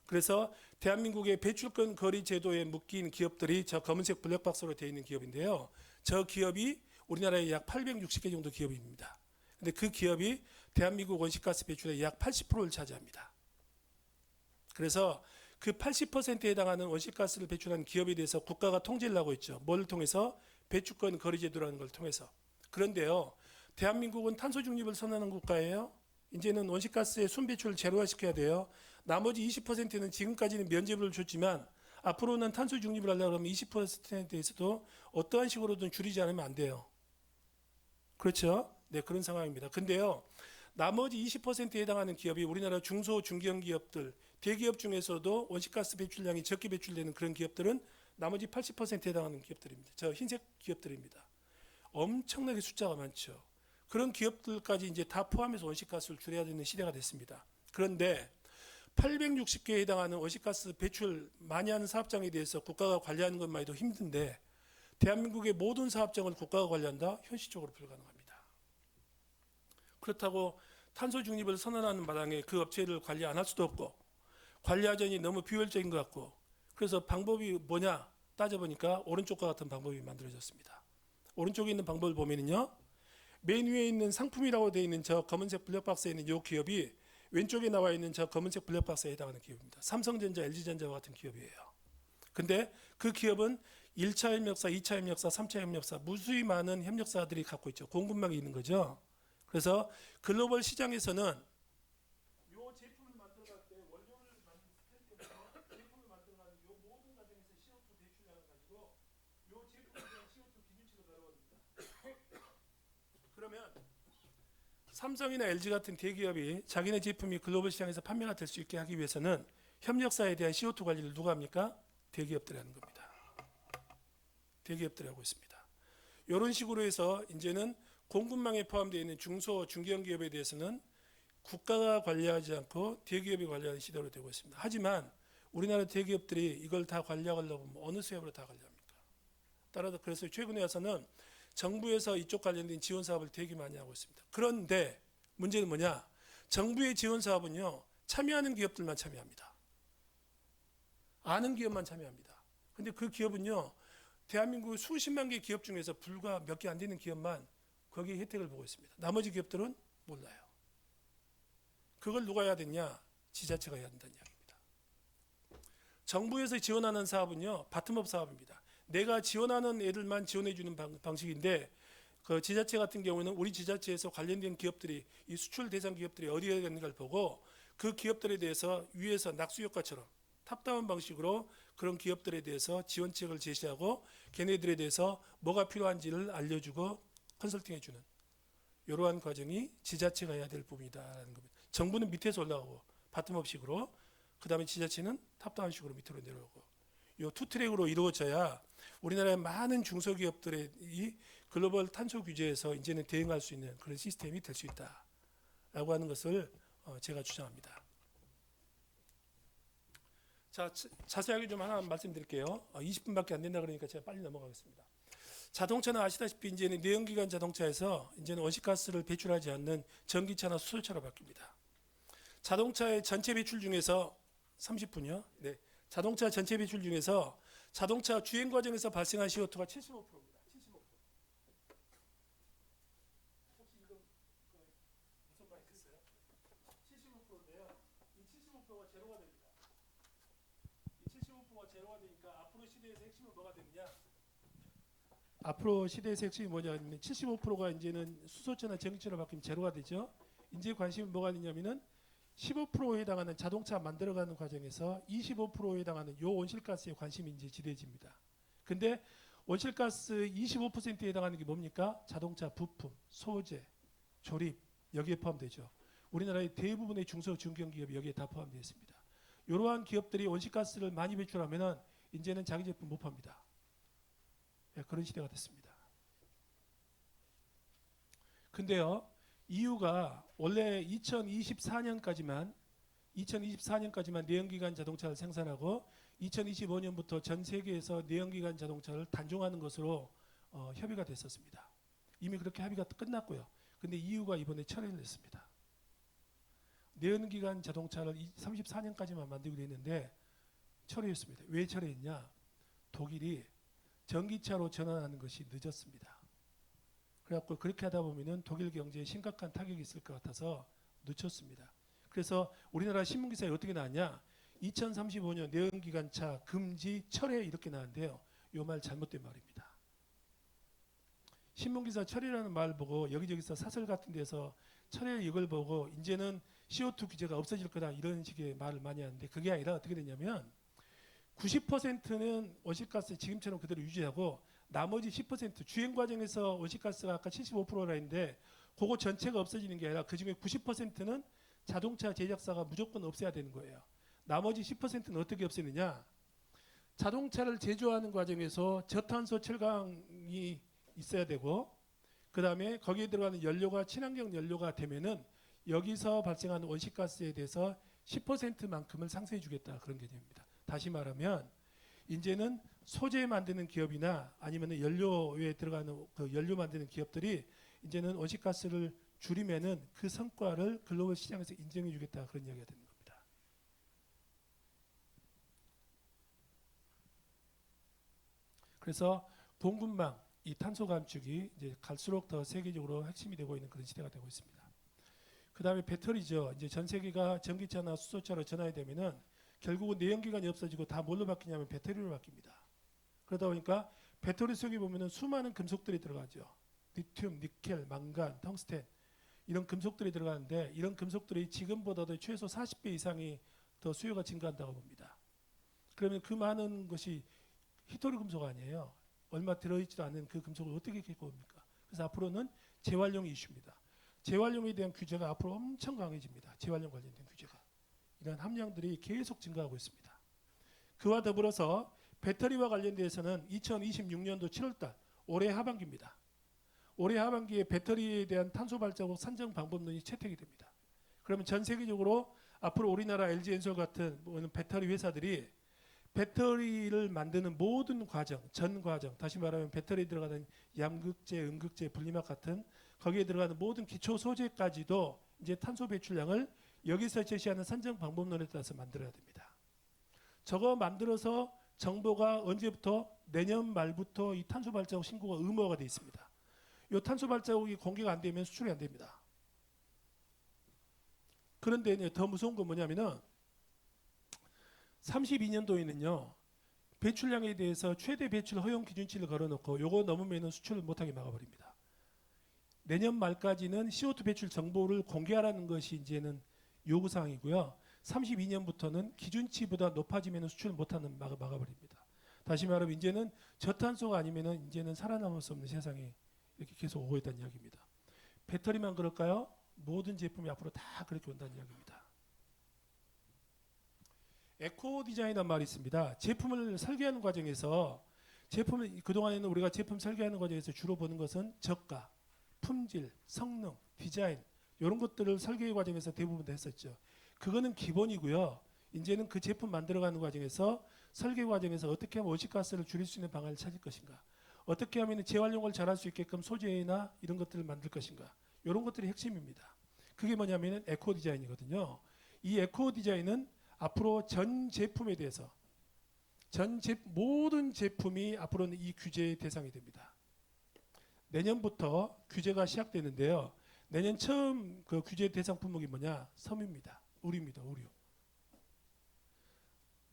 그래서 대한민국의 배출권 거리 제도에 묶인 기업들이 저 검은색 블랙박스로 되어 있는 기업인데요. 저 기업이 우리나라에 약 860개 정도 기업입니다. 근데 그 기업이 대한민국 온실가스 배출의 약 80%를 차지합니다. 그래서 그 80%에 해당하는 온실가스를 배출한 기업에 대해서 국가가 통제를 하고 있죠. 뭘 통해서? 배출권 거리 제도라는 걸 통해서. 그런데요, 대한민국은 탄소 중립을 선언하는 국가예요. 이제는 온실가스의 순배출을 제로화시켜야 돼요. 나머지 20%는 지금까지는 면제부를 줬지만 앞으로는 탄소 중립을 하려고 하면 20%에 대해서도 어떠한 식으로든 줄이지 않으면 안 돼요. 그렇죠? 네, 그런 상황입니다. 근데요, 나머지 20%에 해당하는 기업이 우리나라 중소 중견기업들, 대기업 중에서도 온실가스 배출량이 적게 배출되는 그런 기업들은 나머지 80%에 해당하는 기업들입니다. 저 흰색 기업들입니다. 엄청나게 숫자가 많죠. 그런 기업들까지 이제 다 포함해서 온실가스를 줄여야 되는 시대가 됐습니다. 그런데 860개에 해당하는 온실가스 배출 많이 하는 사업장에 대해서 국가가 관리하는 것만 해도 힘든데 대한민국의 모든 사업장을 국가가 관리한다? 현실적으로 불가능합니다. 그렇다고 탄소 중립을 선언하는 마당에 그 업체를 관리 안 할 수도 없고 관리하자니 너무 비효율적인 것 같고 그래서 방법이 뭐냐 따져보니까 오른쪽과 같은 방법이 만들어졌습니다. 오른쪽에 있는 방법을 보면요. 맨 위에 있는 상품이라고 되어 있는 저 검은색 블랙박스에 있는 이 기업이 왼쪽에 나와 있는 저 검은색 블랙박스에 해당하는 기업입니다. 삼성전자, LG전자와 같은 기업이에요. 근데 그 기업은 1차 협력사, 2차 협력사, 3차 협력사 무수히 많은 협력사들이 갖고 있죠. 공급망이 있는 거죠. 그래서 글로벌 시장에서는 이 제품을 만들어갈 때 원료를 만들 때부터 제품을 만들어가는 이 모든 과정에서 CO2 배출량을 가지고 이 제품에 대한 CO2 기준치를 가져옵니다. 그러면 삼성이나 LG 같은 대기업이 자기네 제품이 글로벌 시장에서 판매가 될 수 있게 하기 위해서는 협력사에 대한 CO2 관리를 누가 합니까? 대기업들이 하는 겁니다. 대기업들이 하고 있습니다. 이런 식으로 해서 이제는 공급망에 포함되어 있는 중소, 중견 기업에 대해서는 국가가 관리하지 않고 대기업이 관리하는 시대로 되고 있습니다. 하지만 우리나라 대기업들이 이걸 다 관리하려고 하면 어느 수협으로 다 관리합니까? 따라서 그래서 최근에 와서는 정부에서 이쪽 관련된 지원 사업을 되게 많이 하고 있습니다. 그런데 문제는 뭐냐? 정부의 지원 사업은요, 참여하는 기업들만 참여합니다. 아는 기업만 참여합니다. 근데 그 기업은요, 대한민국 수십만 개 기업 중에서 불과 몇 개 안 되는 기업만 거기에 혜택을 보고 있습니다. 나머지 기업들은 몰라요. 그걸 누가 해야 되냐? 지자체가 해야 된다는 이야기입니다. 정부에서 지원하는 사업은요, 바텀업 사업입니다. 내가 지원하는 애들만 지원해 주는 방식인데 그 지자체 같은 경우는 우리 지자체에서 관련된 기업들이 이 수출 대상 기업들이 어디에 있는가를 보고 그 기업들에 대해서 위에서 낙수효과처럼 탑다운 방식으로 그런 기업들에 대해서 지원책을 제시하고 걔네들에 대해서 뭐가 필요한지를 알려주고 컨설팅해주는 이러한 과정이 지자체가 해야 될 부분이다라는 겁니다. 정부는 밑에서 올라가고 바텀업식으로 그 다음에 지자체는 탑다운식으로 밑으로 내려오고 이 투 트랙으로 이루어져야 우리나라의 많은 중소기업들의 이 글로벌 탄소 규제에서 이제는 대응할 수 있는 그런 시스템이 될 수 있다라고 하는 것을 제가 주장합니다. 자, 자세하게 좀 하나 말씀드릴게요. 20분밖에 안 된다 그러니까 제가 빨리 넘어가겠습니다. 자동차는 아시다시피 이제는 내연기관 자동차에서 이제는 온실가스를 배출하지 않는 전기차나 수소차로 바뀝니다. 자동차의 전체 배출 중에서 30분이요. 네. 자동차 전체 배출 중에서 자동차 주행 과정에서 발생한 CO2가 75%입니다. 75%. 혹시 이거 무슨 말 있겠어요? 75%인데요. 이 75%가 제로가 됩니다. 이 75%가 제로가 되니까 앞으로 시대에서 핵심은 뭐가 되느냐? 앞으로 시대에서 핵심이 뭐냐면 75%가 이제는 수소차나 전기차로 바뀌면 제로가 되죠. 이제 관심은 뭐가 되냐면은 15%에 해당하는 자동차 만들어가는 과정에서 25%에 해당하는 요 온실가스의 관심이 이제 지대집니다. 근데 온실가스 25%에 해당하는 게 뭡니까? 자동차 부품, 소재, 조립 여기에 포함되죠. 우리나라의 대부분의 중소 중견기업이 여기에 다 포함되어 있습니다. 이러한 기업들이 온실가스를 많이 배출하면은 이제는 자기 제품 못 팝니다. 예, 그런 시대가 됐습니다. 근데요, EU가 원래 2024년까지만 내연기관 자동차를 생산하고 2025년부터 전 세계에서 내연기관 자동차를 단종하는 것으로 협의가 됐었습니다. 이미 그렇게 합의가 끝났고요. 근데 EU가 이번에 철회를 했습니다. 내연기관 자동차를 34년까지만 만들기로 했는데 철회했습니다. 왜 철회했냐? 독일이 전기차로 전환하는 것이 늦었습니다. 그래갖고 그렇게 하다 보면은 독일 경제에 심각한 타격이 있을 것 같아서 늦췄습니다. 그래서 우리나라 신문기사에 어떻게 나왔냐? 2035년 내연기관차 금지 철회 이렇게 나왔는데요. 이 말 잘못된 말입니다. 신문기사 철회라는 말 보고 여기저기서 사설 같은 데서 철회 이걸 보고 이제는 CO2 규제가 없어질 거다 이런 식의 말을 많이 하는데 그게 아니라 어떻게 되냐면 90%는 온실가스 지금처럼 그대로 유지하고 나머지 10% 주행 과정에서 온실가스가 아까 75%라 했는데 그거 전체가 없어지는 게 아니라 그중에 90%는 자동차 제작사가 무조건 없애야 되는 거예요. 나머지 10%는 어떻게 없애느냐? 자동차를 제조하는 과정에서 저탄소 철강이 있어야 되고 그 다음에 거기에 들어가는 연료가 친환경 연료가 되면은 여기서 발생하는 온실가스에 대해서 10%만큼을 상쇄해 주겠다 그런 개념입니다. 다시 말하면 이제는 소재 만드는 기업이나 아니면 연료에 들어가는 그 연료 만드는 기업들이 이제는 온실가스를 줄이면은 그 성과를 글로벌 시장에서 인정해 주겠다 그런 이야기가 되는 겁니다. 그래서 공급망 이 탄소 감축이 이제 갈수록 더 세계적으로 핵심이 되고 있는 그런 시대가 되고 있습니다. 그 다음에 배터리죠. 이제 전 세계가 전기차나 수소차로 전환이 되면은 결국은 내연기관이 없어지고 다 뭘로 바뀌냐면 배터리로 바뀝니다. 그러다 보니까 배터리 속에 보면은 수많은 금속들이 들어가죠. 리튬, 니켈, 망간, 텅스텐 이런 금속들이 들어가는데 이런 금속들이 지금보다도 최소 40배 이상이 더 수요가 증가한다고 봅니다. 그러면 그 많은 것이 히토리 금속 아니에요. 얼마 들어있지도 않은 그 금속을 어떻게 갖고 옵니까? 그래서 앞으로는 재활용 이슈입니다. 재활용에 대한 규제가 앞으로 엄청 강해집니다. 재활용 관련된 규제가. 이런 함량들이 계속 증가하고 있습니다. 그와 더불어서 배터리와 관련돼서는 2026년도 7월달 올해 하반기입니다. 올해 하반기에 배터리에 대한 탄소 발자국 산정 방법론이 채택이 됩니다. 그러면 전 세계적으로 앞으로 우리나라 LG엔솔 같은 배터리 회사들이 배터리를 만드는 모든 과정, 전 과정, 다시 말하면 배터리에 들어가는 양극재, 음극재, 분리막 같은 거기에 들어가는 모든 기초 소재까지도 이제 탄소 배출량을 여기서 제시하는 산정 방법론에 따라서 만들어야 됩니다. 저거 만들어서 정부가 언제부터 내년 말부터 이 탄소 발자국 신고가 의무화가 되어 있습니다. 이 탄소 발자국이 공개가 안 되면 수출이 안 됩니다. 그런데 더 무서운 건 뭐냐면은 32년도에는요 배출량에 대해서 최대 배출 허용 기준치를 걸어놓고 요거 넘으면 수출을 못하게 막아버립니다. 내년 말까지는 CO2 배출 정보를 공개하라는 것이 이제는 요구사항이고요. 32년부터는 기준치보다 높아지면 수출을 못하는 막아버립니다. 다시 말하면 이제는 저탄소가 아니면은 이제는 살아남을 수 없는 세상이 이렇게 계속 오고 있다는 이야기입니다. 배터리만 그럴까요? 모든 제품이 앞으로 다 그렇게 온다는 이야기입니다. 에코 디자인이라는 말이 있습니다. 제품을 설계하는 과정에서 제품을 그동안에는 우리가 제품 설계하는 과정에서 주로 보는 것은 저가, 품질, 성능, 디자인 이런 것들을 설계 과정에서 대부분 다 했었죠. 그거는 기본이고요. 이제는 그 제품 만들어가는 과정에서 설계 과정에서 어떻게 하면 온실가스를 줄일 수 있는 방안을 찾을 것인가, 어떻게 하면 재활용을 잘할 수 있게끔 소재나 이런 것들을 만들 것인가, 이런 것들이 핵심입니다. 그게 뭐냐면 에코 디자인이거든요. 이 에코 디자인은 앞으로 전 제품에 대해서 모든 제품이 앞으로는 이 규제의 대상이 됩니다. 내년부터 규제가 시작되는데요. 내년 처음 그 규제 대상 품목이 뭐냐? 섬유입니다. 의류입니다. 의류.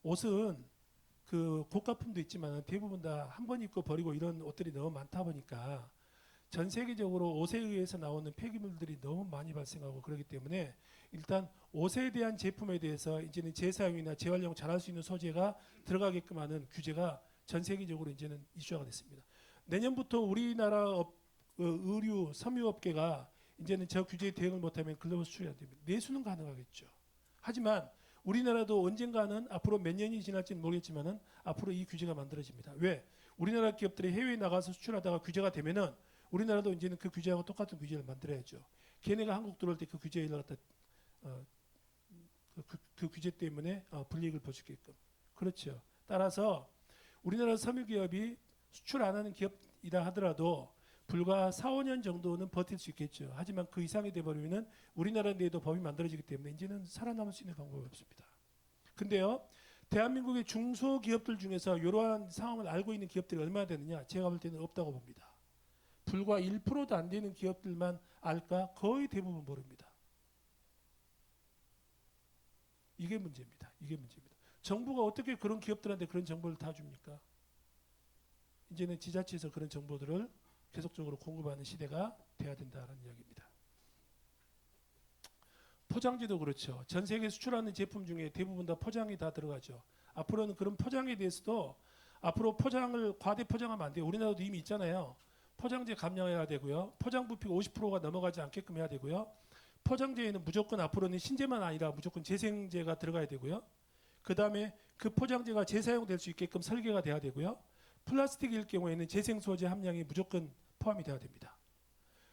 옷은 그 고가품도 있지만 대부분 다 한 번 입고 버리고 이런 옷들이 너무 많다 보니까 전 세계적으로 옷에 의해서 나오는 폐기물들이 너무 많이 발생하고 그렇기 때문에 일단 옷에 대한 제품에 대해서 이제는 재사용이나 재활용 잘할 수 있는 소재가 들어가게끔 하는 규제가 전 세계적으로 이제는 이슈화가 됐습니다. 내년부터 우리나라 의류 섬유업계가 이제는 저 규제에 대응을 못하면 글로벌 수출이 안 됩니다. 내수는 가능하겠죠. 하지만 우리나라도 언젠가는 앞으로 몇 년이 지날지는 모르겠지만은 앞으로 이 규제가 만들어집니다. 왜? 우리나라 기업들이 해외에 나가서 수출하다가 규제가 되면은 우리나라도 이제는 그 규제하고 똑같은 규제를 만들어야죠. 걔네가 한국 들어올 때 그 규제를 갖다 그 규제 때문에 불이익을 볼 수 있게끔. 그렇죠. 따라서 우리나라 섬유 기업이 수출 안 하는 기업이라 하더라도 불과 4, 5년 정도는 버틸 수 있겠죠. 하지만 그 이상이 돼버리면은 우리나라 내에도 법이 만들어지기 때문에 이제는 살아남을 수 있는 방법이 없습니다. 근데요, 대한민국의 중소기업들 중에서 이러한 상황을 알고 있는 기업들이 얼마나 되느냐? 제가 볼 때는 없다고 봅니다. 불과 1%도 안 되는 기업들만 알까? 거의 대부분 모릅니다. 이게 문제입니다. 이게 문제입니다. 정부가 어떻게 그런 기업들한테 그런 정보를 다 줍니까? 이제는 지자체에서 그런 정보들을 계속적으로 공급하는 시대가 돼야 된다는 이야기입니다. 포장지도 그렇죠. 전 세계 수출하는 제품 중에 대부분 다 포장이 다 들어가죠. 앞으로는 그런 포장에 대해서도 앞으로 포장을 과대 포장하면 안 돼요. 우리나라도 이미 있잖아요. 포장재 감량해야 되고요. 포장 부피가 50%가 넘어가지 않게끔 해야 되고요. 포장재에는 무조건 앞으로는 신재만 아니라 무조건 재생재가 들어가야 되고요. 그 다음에 그 포장재가 재사용될 수 있게끔 설계가 돼야 되고요. 플라스틱일 경우에는 재생 소재 함량이 무조건 포함이 돼야 됩니다.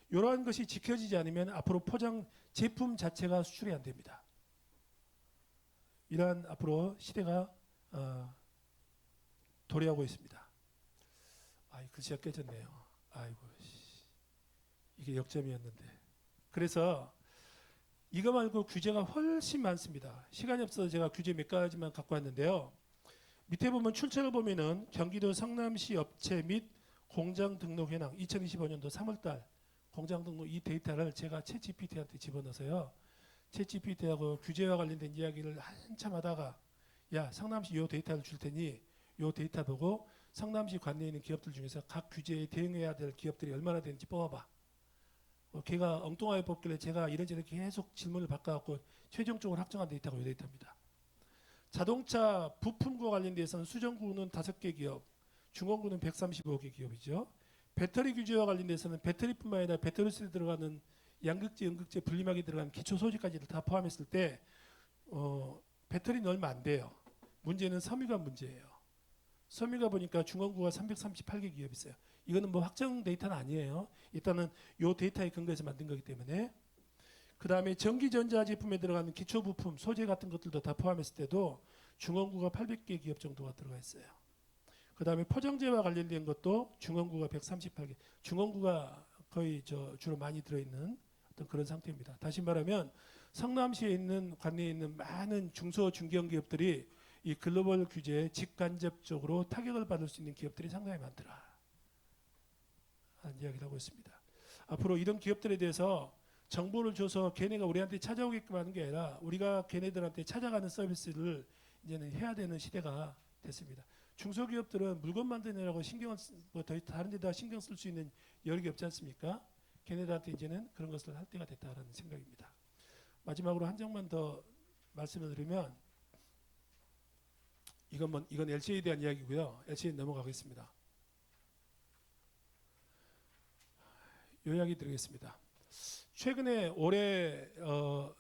이러한 것이 지켜지지 않으면 앞으로 포장 제품 자체가 수출이 안 됩니다. 이러한 앞으로 시대가 도래하고 있습니다. 글씨가 깨졌네요. 아이고, 이게 역점이었는데. 그래서 이거 말고 규제가 훨씬 많습니다. 시간이 없어서 제가 규제 몇 가지만 갖고 왔는데요. 밑에 보면 출처를 보면은 경기도 성남시 업체 및 공장 등록 현황 2025년도 3월달 공장 등록 이 데이터를 제가 챗GPT한테 집어넣어서요. 챗GPT하고 규제와 관련된 이야기를 한참 하다가 야, 성남시 요 데이터를 줄 테니 요 데이터 보고 성남시 관내에 있는 기업들 중에서 각 규제에 대응해야 될 기업들이 얼마나 되는지 뽑아봐. 걔가 엉뚱하게 뽑길래 제가 이런저런 계속 질문을 바꿔갖고 최종적으로 확정한 데이터가 이 데이터입니다. 자동차 부품과 관련돼서는 수정구는 5개 기업, 중원구는 135개 기업이죠. 배터리 규제와 관련돼서는 배터리뿐만 아니라 배터리 속에 들어가는 양극재, 음극재, 분리막이 들어가는 기초 소재까지를 다 포함했을 때 배터리는 얼마 안 돼요. 문제는 섬유가 문제예요. 섬유가 보니까 중원구가 338개 기업이 있어요. 이거는 뭐 확정 데이터는 아니에요. 일단은 요 데이터에 근거해서 만든 거기 때문에. 그 다음에 전기전자 제품에 들어가는 기초 부품, 소재 같은 것들도 다 포함했을 때도 중원구가 800개 기업 정도가 들어가 있어요. 그 다음에 포장재와 관련된 것도 중원구가 138개. 중원구가 거의 주로 많이 들어있는 어떤 그런 상태입니다. 다시 말하면 성남시에 있는 관내에 있는 많은 중소 중견 기업들이 이 글로벌 규제에 직간접적으로 타격을 받을 수 있는 기업들이 상당히 많더라 하는 이야기를 하고 있습니다. 앞으로 이런 기업들에 대해서 정보를 줘서 걔네가 우리한테 찾아오게끔 하는 게 아니라 우리가 걔네들한테 찾아가는 서비스를 이제는 해야 되는 시대가 됐습니다. 중소기업들은 물건 만드느라고 신경을 다른 데다 신경 쓸 수 있는 여력이 없지 않습니까? 걔네들한테 이제는 그런 것을 할 때가 됐다라는 생각입니다. 마지막으로 한 장만 더 말씀을 드리면 이건 LCA에 대한 이야기고요. LCA 넘어가겠습니다. 요 이야기 드리겠습니다. 최근에 올해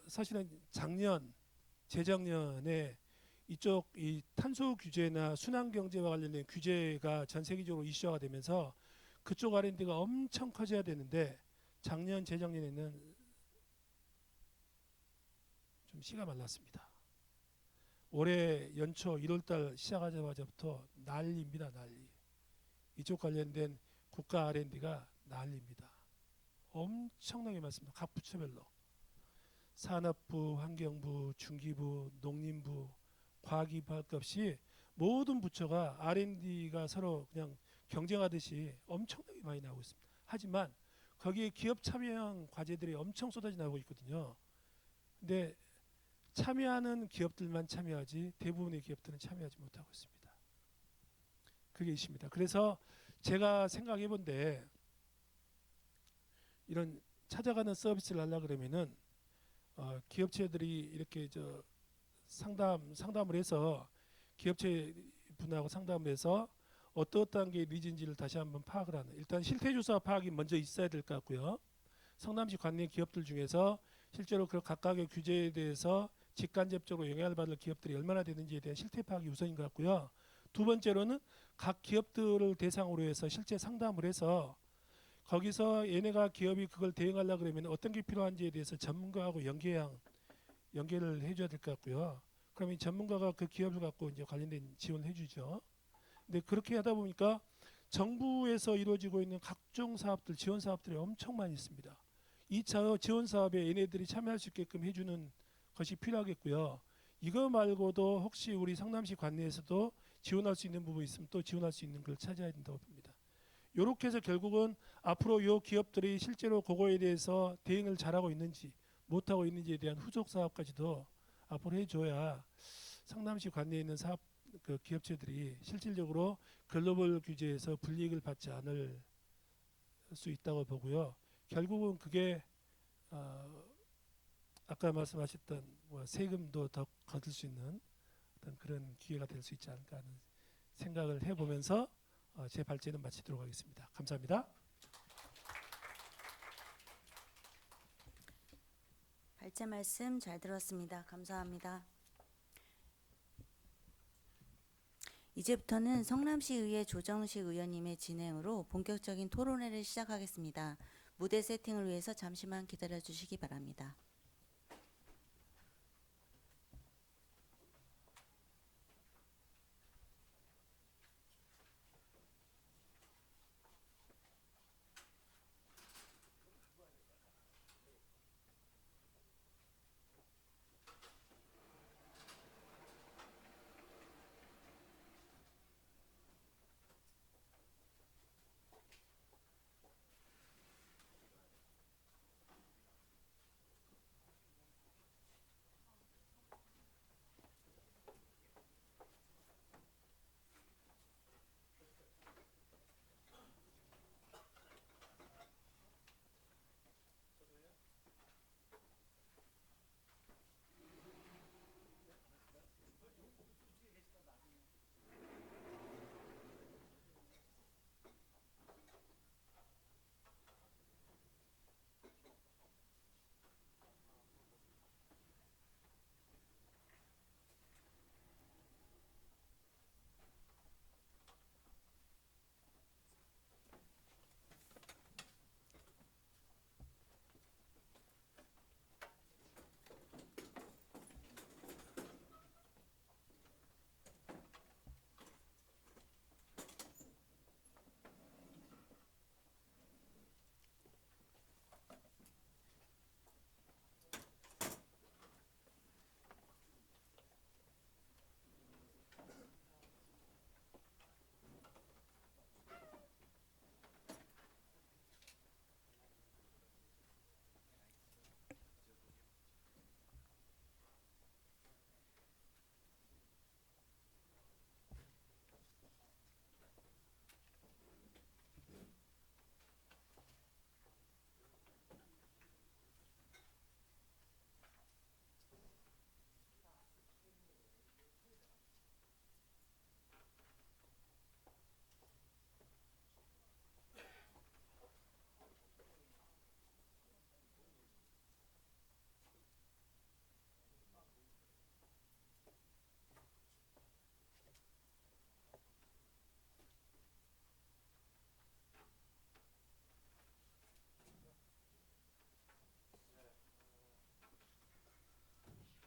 사실은 작년, 재작년에 이쪽 이 탄소 규제나 순환 경제와 관련된 규제가 전 세계적으로 이슈화가 되면서 그쪽 R&D가 엄청 커져야 되는데 작년, 재작년에는 좀 씨가 말랐습니다. 올해 연초 1월달 시작하자마자부터 난리입니다. 난리. 이쪽 관련된 국가 R&D가 난리입니다. 엄청나게 많습니다. 각 부처별로. 산업부, 환경부, 중기부, 농림부, 과기부 할 것 없이 모든 부처가 R&D가 서로 그냥 경쟁하듯이 엄청나게 많이 나오고 있습니다. 하지만 거기에 기업 참여형 과제들이 엄청 쏟아져 나오고 있거든요. 근데 참여하는 기업들만 참여하지 대부분의 기업들은 참여하지 못하고 있습니다. 그게 이슈입니다. 그래서 제가 생각해 본데 이런 찾아가는 서비스를 하려 그러면은 기업체들이 이렇게 상담을 해서 기업체 분하고 상담을 해서 어떠한 게 니즈인지를 다시 한번 파악을 하는, 일단 실태조사 파악이 먼저 있어야 될 것 같고요. 성남시 관내 기업들 중에서 실제로 그 각각의 규제에 대해서 직간접적으로 영향을 받을 기업들이 얼마나 되는지에 대한 실태 파악이 우선인 것 같고요. 두 번째로는 각 기업들을 대상으로 해서 실제 상담을 해서 거기서 얘네가 기업이 그걸 대응하려고 그러면 어떤 게 필요한지에 대해서 전문가하고 연계를 해줘야 될 것 같고요. 그러면 전문가가 그 기업을 갖고 이제 관련된 지원을 해주죠. 근데 그렇게 하다 보니까 정부에서 이루어지고 있는 각종 사업들, 지원 사업들이 엄청 많이 있습니다. 이 지원 사업에 얘네들이 참여할 수 있게끔 해주는 것이 필요하겠고요. 이거 말고도 혹시 우리 성남시 관내에서도 지원할 수 있는 부분이 있으면 또 지원할 수 있는 걸 찾아야 된다고 봅니다. 이렇게 해서 결국은 앞으로 이 기업들이 실제로 그거에 대해서 대응을 잘하고 있는지 못하고 있는지에 대한 후속 사업까지도 앞으로 해줘야 성남시 관내에 있는 사업 그 기업체들이 실질적으로 글로벌 규제에서 불이익을 받지 않을 수 있다고 보고요. 결국은 그게 아까 말씀하셨던 세금도 더 거둘 수 있는 어떤 그런 기회가 될 수 있지 않을까 하는 생각을 해보면서 제 발제는 마치도록 하겠습니다. 감사합니다. 발제 말씀 잘 들었습니다. 감사합니다. 이제부터는 성남시의회 조정식 의원님의 진행으로 본격적인 토론회를 시작하겠습니다. 무대 세팅을 위해서 잠시만 기다려 주시기 바랍니다.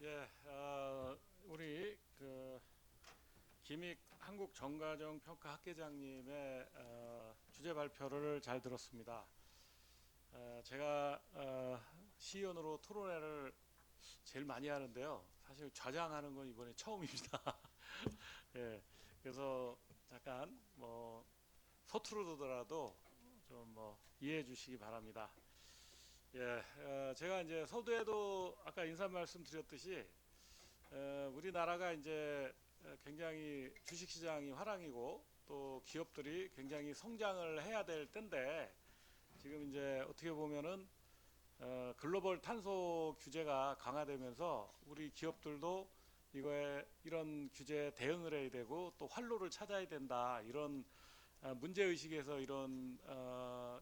예, 우리 그 김익 한국정가정평가학회장님의 주제 발표를 잘 들었습니다. 제가 시의원으로 토론회를 제일 많이 하는데요. 사실 좌장하는 건 이번에 처음입니다. 예, 그래서 잠깐 서투르더라도 좀 이해해 주시기 바랍니다. 예, 제가 이제 서두에도 아까 인사 말씀드렸듯이 우리나라가 이제 굉장히 주식시장이 화랑이고 또 기업들이 굉장히 성장을 해야 될 때인데 지금 이제 어떻게 보면은 글로벌 탄소 규제가 강화되면서 우리 기업들도 이거에 이런 규제에 대응을 해야 되고 또 활로를 찾아야 된다, 이런 문제 의식에서 이런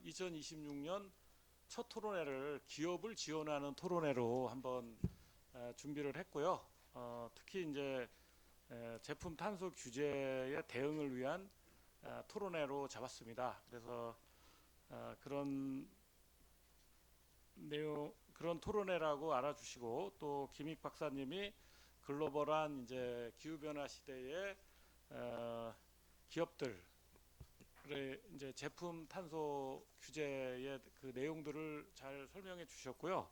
2026년 첫 토론회를 기업을 지원하는 토론회로 한번 준비를 했고요. 특히 이제 제품 탄소 규제에 대응을 위한 토론회로 잡았습니다. 그래서 그런 내용, 그런 토론회라고 알아주시고, 또 김익 박사님이 글로벌한 이제 기후 변화 시대에 기업들의 이제 제품 탄소 규제의 그 내용들을 잘 설명해 주셨고요.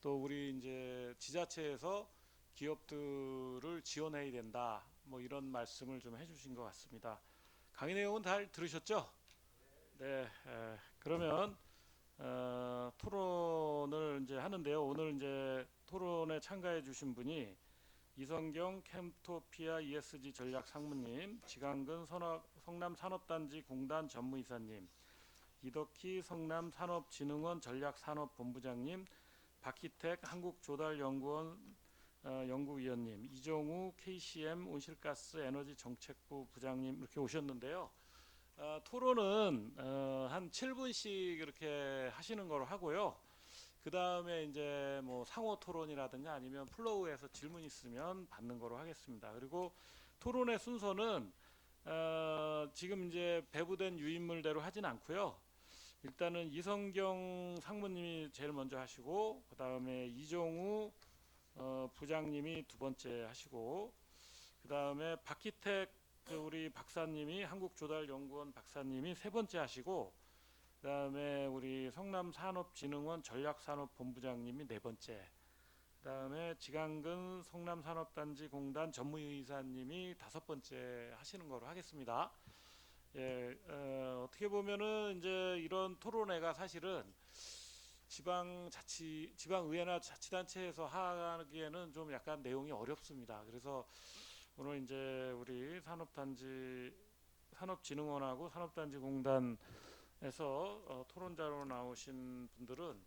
또 우리 이제 지자체에서 기업들을 지원해야 된다, 뭐 이런 말씀을 좀 해주신 것 같습니다. 강의 내용은 잘 들으셨죠? 네. 그러면 토론을 이제 하는데요. 오늘 이제 토론에 참가해 주신 분이 이성경 캠토피아 ESG 전략 상무님, 지강근 성남산업단지 공단 전무이사님, 이덕희 성남산업진흥원 전략산업본부장님, 박희택 한국조달연구원 연구위원님, 이종우 KCM 온실가스 에너지정책부 부장님 이렇게 오셨는데요. 토론은 한 7분씩 이렇게 하시는 걸로 하고요. 그 다음에 이제 뭐 상호 토론이라든가 아니면 플로우에서 질문 있으면 받는 거로 하겠습니다. 그리고 토론의 순서는 지금 이제 배부된 유인물대로 하진 않고요. 일단은 이성경 상무님이 제일 먼저 하시고, 그 다음에 이종우 부장님이 두 번째 하시고, 그 다음에 박희택 우리 박사님이 한국조달연구원 박사님이 세 번째 하시고, 그 다음에 우리 성남산업진흥원 전략산업본부장님이 네 번째, 그 다음에 지강근 성남산업단지 공단 전무이사님이 다섯 번째 하시는 거로 하겠습니다. 예, 어떻게 보면은 이제 이런 토론회가 사실은 지방의회나 자치단체에서 하기에는 좀 약간 내용이 어렵습니다. 그래서 오늘 이제 우리 산업진흥원하고 산업단지 공단에서 토론자로 나오신 분들은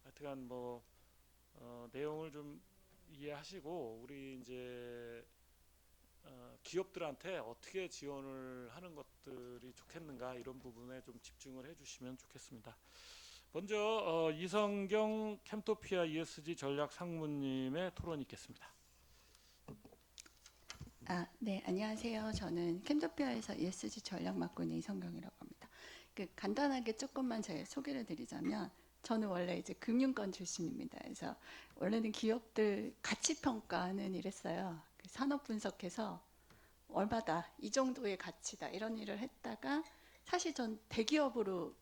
하여튼간 뭐 내용을 좀 이해하시고, 우리 이제 기업들한테 어떻게 지원을 하는 것들이 좋겠는가, 이런 부분에 좀 집중을 해주시면 좋겠습니다. 먼저 이성경 캠토피아 ESG 전략 상무님의 토론이 있겠습니다. 네, 안녕하세요. 저는 캠토피아에서 ESG 전략 맡고 있는 이성경이라고 합니다. 간단하게 조금만 제 소개를 드리자면, 저는 원래 이제 금융권 출신입니다. 그래서 원래는 기업들 가치 평가하는 일 했어요. 산업 분석해서 얼마다, 이 정도의 가치다, 이런 일을 했다가, 사실 전 대기업으로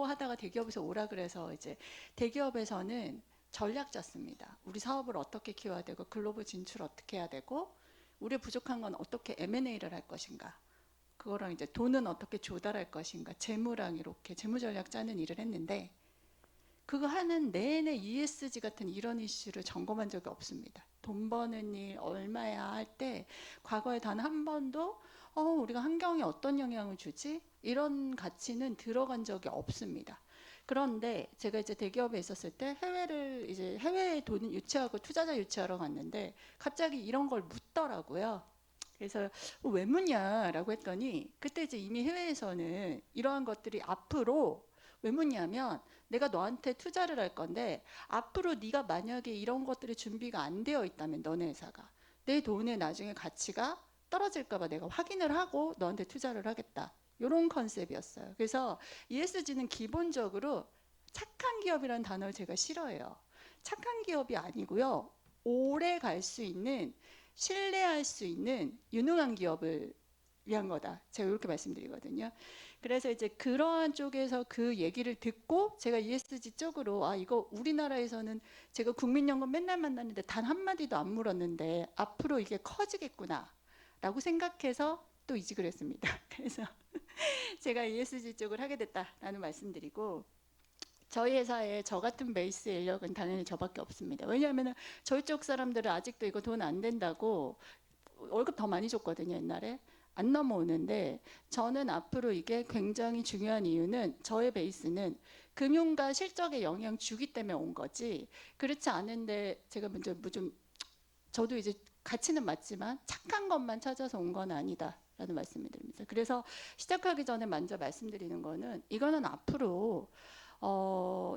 하다가 대기업에서 오라 그래서 이제 대기업에서는 전략 짰습니다. 우리 사업을 어떻게 키워야 되고, 글로벌 진출 어떻게 해야 되고, 우리 부족한 건 어떻게 M&A를 할 것인가, 그거랑 이제 돈은 어떻게 조달할 것인가, 재무랑 이렇게 재무 전략 짜는 일을 했는데, 그거 하는 내내 ESG 같은 이런 이슈를 점검한 적이 없습니다. 돈 버는 일 얼마야 할 때 과거에 단 한 번도 우리가 환경에 어떤 영향을 주지, 이런 가치는 들어간 적이 없습니다. 그런데 제가 이제 대기업에 있었을 때 해외에 돈 유치하고 투자자 유치하러 갔는데 갑자기 이런 걸 묻더라고요. 그래서 왜 묻냐라고 했더니, 그때 이제 이미 해외에서는 이러한 것들이 앞으로, 왜 묻냐면 내가 너한테 투자를 할 건데 앞으로 네가 만약에 이런 것들이 준비가 안 되어 있다면, 너네 회사가 내 돈의 나중에 가치가 떨어질까 봐 내가 확인을 하고 너한테 투자를 하겠다, 이런 컨셉이었어요. 그래서 ESG는 기본적으로 착한 기업이라는 단어를 제가 싫어해요. 착한 기업이 아니고요, 오래 갈 수 있는, 신뢰할 수 있는 유능한 기업을 위한 거다, 제가 이렇게 말씀드리거든요. 그래서 이제 그러한 쪽에서 그 얘기를 듣고 제가 ESG 쪽으로, 이거 우리나라에서는 제가 국민연금 맨날 만났는데 단 한마디도 안 물었는데 앞으로 이게 커지겠구나 라고 생각해서 또 이직을 했습니다. 그래서 제가 ESG 쪽을 하게 됐다라는 말씀드리고, 저희 회사에 저 같은 베이스 인력은 당연히 저밖에 없습니다. 왜냐하면 저희 쪽 사람들은 아직도 이거 돈 안 된다고 월급 더 많이 줬거든요, 옛날에. 안 넘어오는데 저는 앞으로 이게 굉장히 중요한 이유는 저의 베이스는 금융과 실적에 영향 주기 때문에 온 거지 그렇지 않은데 제가 먼저 좀 저도 이제 가치는 맞지만 착한 것만 찾아서 온 건 아니다라는 말씀을 드립니다. 그래서 시작하기 전에 먼저 말씀드리는 거는 이거는 앞으로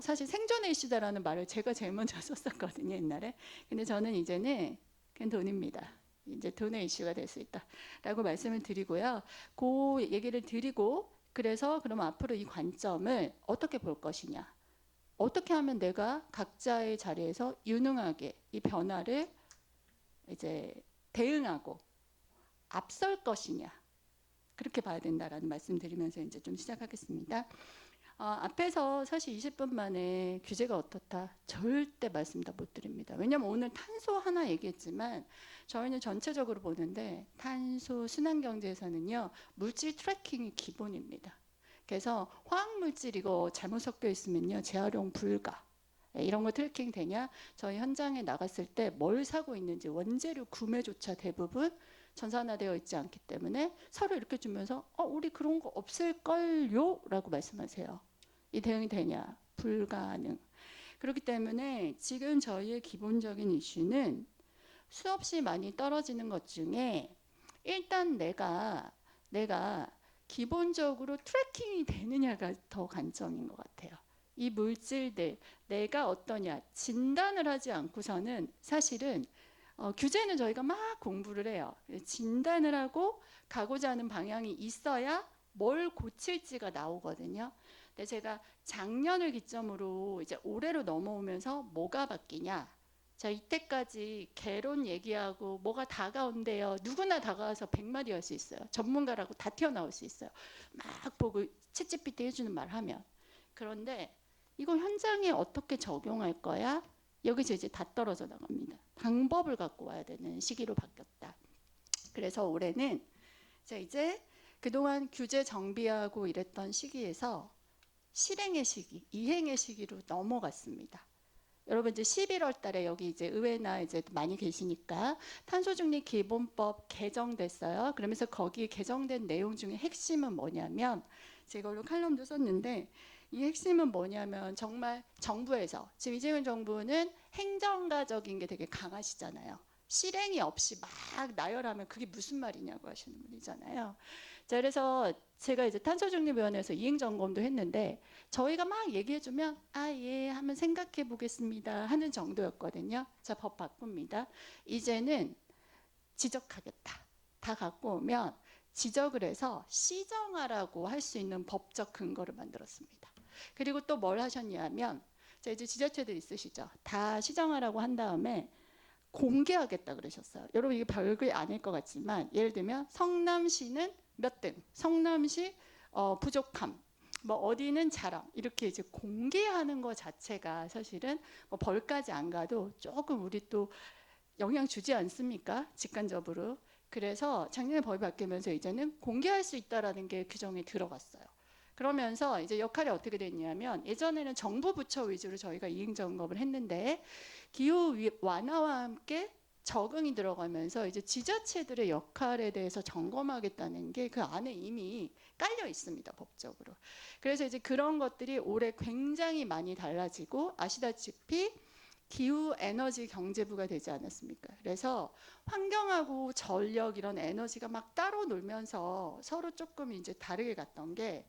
사실 생존의 이슈다라는 말을 제가 제일 먼저 썼었거든요 옛날에. 근데 저는 이제는 그냥 돈입니다. 이제 돈의 이슈가 될 수 있다라고 말씀을 드리고요. 그 얘기를 드리고 그래서 그럼 앞으로 이 관점을 어떻게 볼 것이냐, 어떻게 하면 내가 각자의 자리에서 유능하게 이 변화를 이제 대응하고 앞설 것이냐 그렇게 봐야 된다라는 말씀드리면서 이제 좀 시작하겠습니다. 앞에서 사실 20분 만에 규제가 어떻다 절대 말씀 다 못 드립니다. 왜냐하면 오늘 탄소 하나 얘기했지만 저희는 전체적으로 보는데 탄소 순환경제에서는요 물질 트래킹이 기본입니다. 그래서 화학물질 이거 잘못 섞여 있으면요 재활용 불가. 이런 거 트래킹 되냐? 저희 현장에 나갔을 때 뭘 사고 있는지 원재료 구매조차 대부분 전산화되어 있지 않기 때문에 서로 이렇게 주면서 우리 그런 거 없을걸요? 라고 말씀하세요. 이 대응이 되냐? 불가능. 그렇기 때문에 지금 저희의 기본적인 이슈는 수없이 많이 떨어지는 것 중에 일단 내가 기본적으로 트래킹이 되느냐가 더 관점인 것 같아요. 이 물질들 내가 어떠냐 진단을 하지 않고서는 사실은 규제는 저희가 막 공부를 해요. 진단을 하고 가고자 하는 방향이 있어야 뭘 고칠지가 나오거든요. 근데 제가 작년을 기점으로 이제 올해로 넘어오면서 뭐가 바뀌냐. 자, 이때까지 개론 얘기하고 뭐가 다가온대요. 누구나 다가와서 100마디 할 수 있어요. 전문가라고 다 튀어나올 수 있어요. 막 보고 챗GPT 해주는 말 하면. 그런데 이거 현장에 어떻게 적용할 거야? 여기서 이제 다 떨어져 나갑니다. 방법을 갖고 와야 되는 시기로 바뀌었다. 그래서 올해는 이제 그동안 규제 정비하고 이랬던 시기에서 실행의 시기, 이행의 시기로 넘어갔습니다. 여러분 이제 11월 달에 여기 이제 의회나 이제 많이 계시니까 탄소중립 기본법 개정됐어요. 그러면서 거기 개정된 내용 중에 핵심은 뭐냐면 제가 이걸로 칼럼도 썼는데 이 핵심은 뭐냐면 정말 정부에서 지금 이재명 정부는 행정가적인 게 되게 강하시잖아요. 실행이 없이 막 나열하면 그게 무슨 말이냐고 하시는 분이잖아요. 자, 그래서 제가 이제 탄소중립위원회에서 이행점검도 했는데 저희가 막 얘기해주면 예 하면 생각해 보겠습니다 하는 정도였거든요. 자, 법 바꿉니다. 이제는 지적하겠다. 다 갖고 오면 지적을 해서 시정하라고 할 수 있는 법적 근거를 만들었습니다. 그리고 또 뭘 하셨냐면 자, 이제 지자체들 있으시죠. 다 시정하라고 한 다음에 공개하겠다 그러셨어요. 여러분 이게 별게 아닐 것 같지만 예를 들면 성남시는 몇 등, 성남시 부족함, 뭐 어디는 자랑 이렇게 이제 공개하는 것 자체가 사실은 뭐 벌까지 안 가도 조금 우리 또 영향 주지 않습니까? 직관적으로. 그래서 작년에 법이 바뀌면서 이제는 공개할 수 있다라는 게 규정에 들어갔어요. 그러면서 이제 역할이 어떻게 됐냐면 예전에는 정부 부처 위주로 저희가 이행 점검을 했는데 기후 완화와 함께 적응이 들어가면서 이제 지자체들의 역할에 대해서 점검하겠다는 게 그 안에 이미 깔려 있습니다, 법적으로. 그래서 이제 그런 것들이 올해 굉장히 많이 달라지고 아시다시피 기후 에너지 경제부가 되지 않았습니까? 그래서 환경하고 전력 이런 에너지가 막 따로 놀면서 서로 조금 이제 다르게 갔던 게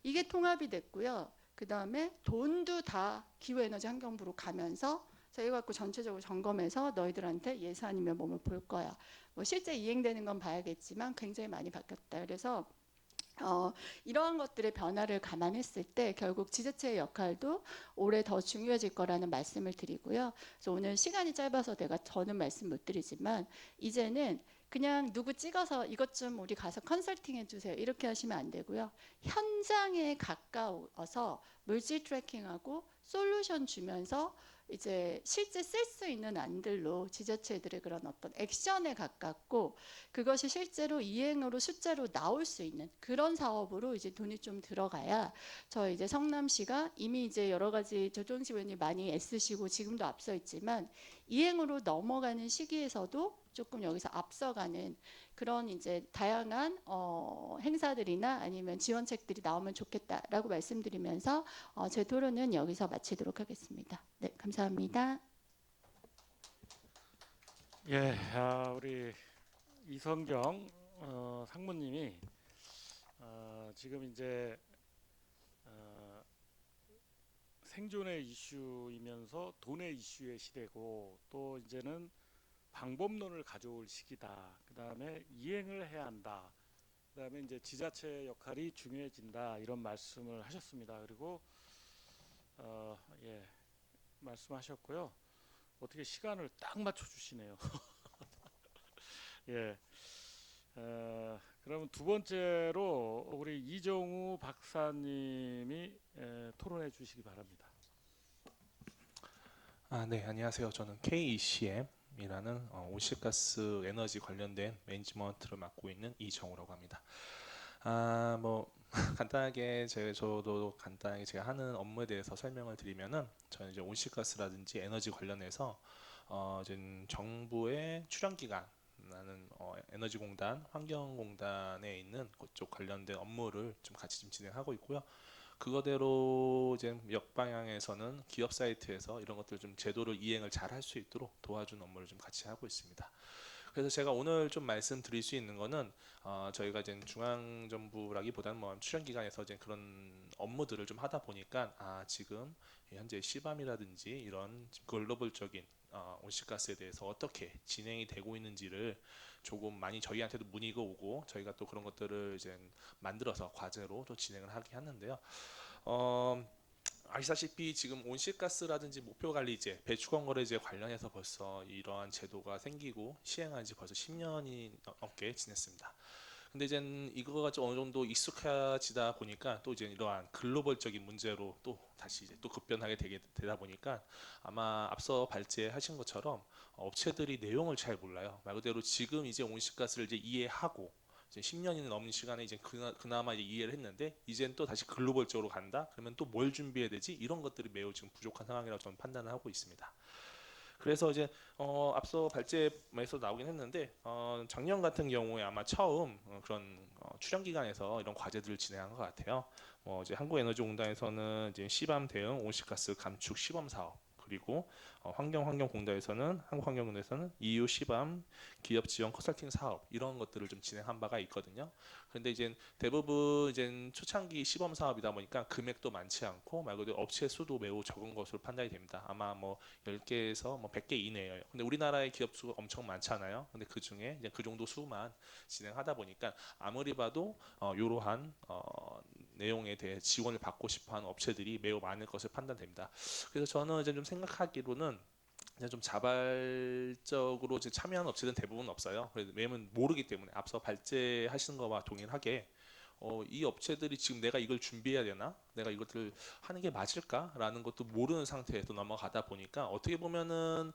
이게 통합이 됐고요. 그 다음에 돈도 다 기후에너지 환경부로 가면서 저희가 갖고 전체적으로 점검해서 너희들한테 예산이면 뭐뭐 볼 거야. 뭐 실제 이행되는 건 봐야겠지만 굉장히 많이 바뀌었다. 그래서 이러한 것들의 변화를 감안했을 때 결국 지자체의 역할도 올해 더 중요해질 거라는 말씀을 드리고요. 그래서 오늘 시간이 짧아서 내가 저는 말씀 못 드리지만 이제는 그냥 누구 찍어서 이것 좀 우리 가서 컨설팅 해주세요 이렇게 하시면 안 되고요. 현장에 가까워서 물질 트래킹하고 솔루션 주면서 이제 실제 쓸 수 있는 안들로 지자체들의 그런 어떤 액션에 가깝고 그것이 실제로 이행으로 숫자로 나올 수 있는 그런 사업으로 이제 돈이 좀 들어가야 저 이제 성남시가 이미 이제 여러 가지 조정식 의원님 많이 애쓰시고 지금도 앞서 있지만 이행으로 넘어가는 시기에서도 조금 여기서 앞서가는 그런 이제 다양한 행사들이나 아니면 지원책들이 나오면 좋겠다라고 말씀드리면서 제 토론은 여기서 마치도록 하겠습니다. 네, 감사합니다. 예, 우리 이성경 상무님이 지금 이제 생존의 이슈이면서 돈의 이슈의 시대고 또 이제는 방법론을 가져올 시기다. 그다음에 이행을 해야 한다. 그다음에 이제 지자체 역할이 중요해진다 이런 말씀을 하셨습니다. 그리고 예, 말씀하셨고요. 어떻게 시간을 딱 맞춰 주시네요. 예. 그러면 두 번째로 우리 이정우 박사님이 토론해 주시기 바랍니다. 네, 안녕하세요. 저는 KECM이라는 온실가스 에너지 관련된 매니지먼트를 맡고 있는 이정우라고 합니다. 뭐 간단하게 저도 간단하게 제가 하는 업무에 대해서 설명을 드리면은 저는 이제 온실가스라든지 에너지 관련해서 이제 정부의 출연기관 나는 에너지공단, 환경공단에 있는 그쪽 관련된 업무를 좀 같이 좀 진행하고 있고요. 그거대로 이제 역방향에서는 기업 사이트에서 이런 것들 좀 제도를 이행을 잘 할 수 있도록 도와주는 업무를 좀 같이 하고 있습니다. 그래서 제가 오늘 좀 말씀드릴 수 있는 거는 저희가 이제 중앙정부라기보다는 뭐 출연기관에서 이제 그런 업무들을 좀 하다 보니까 지금 현재 시밤이라든지 이런 글로벌적인 온실가스에 대해서 어떻게 진행이 되고 있는지를 조금 많이 저희한테도 문의가 오고 저희가 또 그런 것들을 이제 만들어서 과제로 또 진행을 하게 하는데요. 아시다시피 지금 온실가스라든지 목표관리제, 배출권거래제 관련해서 벌써 이러한 제도가 생기고 시행한 지 벌써 10년이 넘게 지냈습니다. 근데 이제 이거가 좀 어느 정도 익숙해지다 보니까 또 이제 이러한 글로벌적인 문제로 또 다시 이제 또 급변하게 되다 보니까 아마 앞서 발제하신 것처럼 업체들이 내용을 잘 몰라요. 말 그대로 지금 이제 온실가스를 이제 이해하고 이제 10년이 넘는 시간에 이제 그나마 이제 이해를 했는데 이제는 또 다시 글로벌적으로 간다. 그러면 또 뭘 준비해야 되지? 이런 것들이 매우 지금 부족한 상황이라고 저는 판단을 하고 있습니다. 그래서 이제 앞서 발제에서 나오긴 했는데 작년 같은 경우에 아마 처음 그런 출연기관에서 이런 과제들을 진행한 것 같아요. 이제 한국에너지공단에서는 이제 시밤 대응 온실가스 감축 시범 사업 그리고 환경공단에서는 한국환경공단에서는 EU 시밤 기업 지원 컨설팅 사업 이런 것들을 좀 진행한 바가 있거든요. 그런데 이제 대부분 이제 초창기 시범 사업이다 보니까 금액도 많지 않고 말 그대로 업체 수도 매우 적은 것으로 판단이 됩니다. 아마 뭐 10개에서 뭐 100개 이내예요. 근데 우리나라의 기업 수가 엄청 많잖아요. 근데 그 중에 이제 그 정도 수만 진행하다 보니까 아무리 봐도 이러한 내용에 대해 지원을 받고 싶어하는 업체들이 매우 많을 것을 판단됩니다. 그래서 저는 이제 좀 생각하기로는 그냥 좀 자발적으로 이제 참여하는 업체들은 대부분 없어요. 왜냐면 모르기 때문에 앞서 발제하시는 거와 동일하게 이 업체들이 지금 내가 이걸 준비해야 되나? 내가 이것들을 하는 게 맞을까?라는 것도 모르는 상태에서 넘어가다 보니까 어떻게 보면은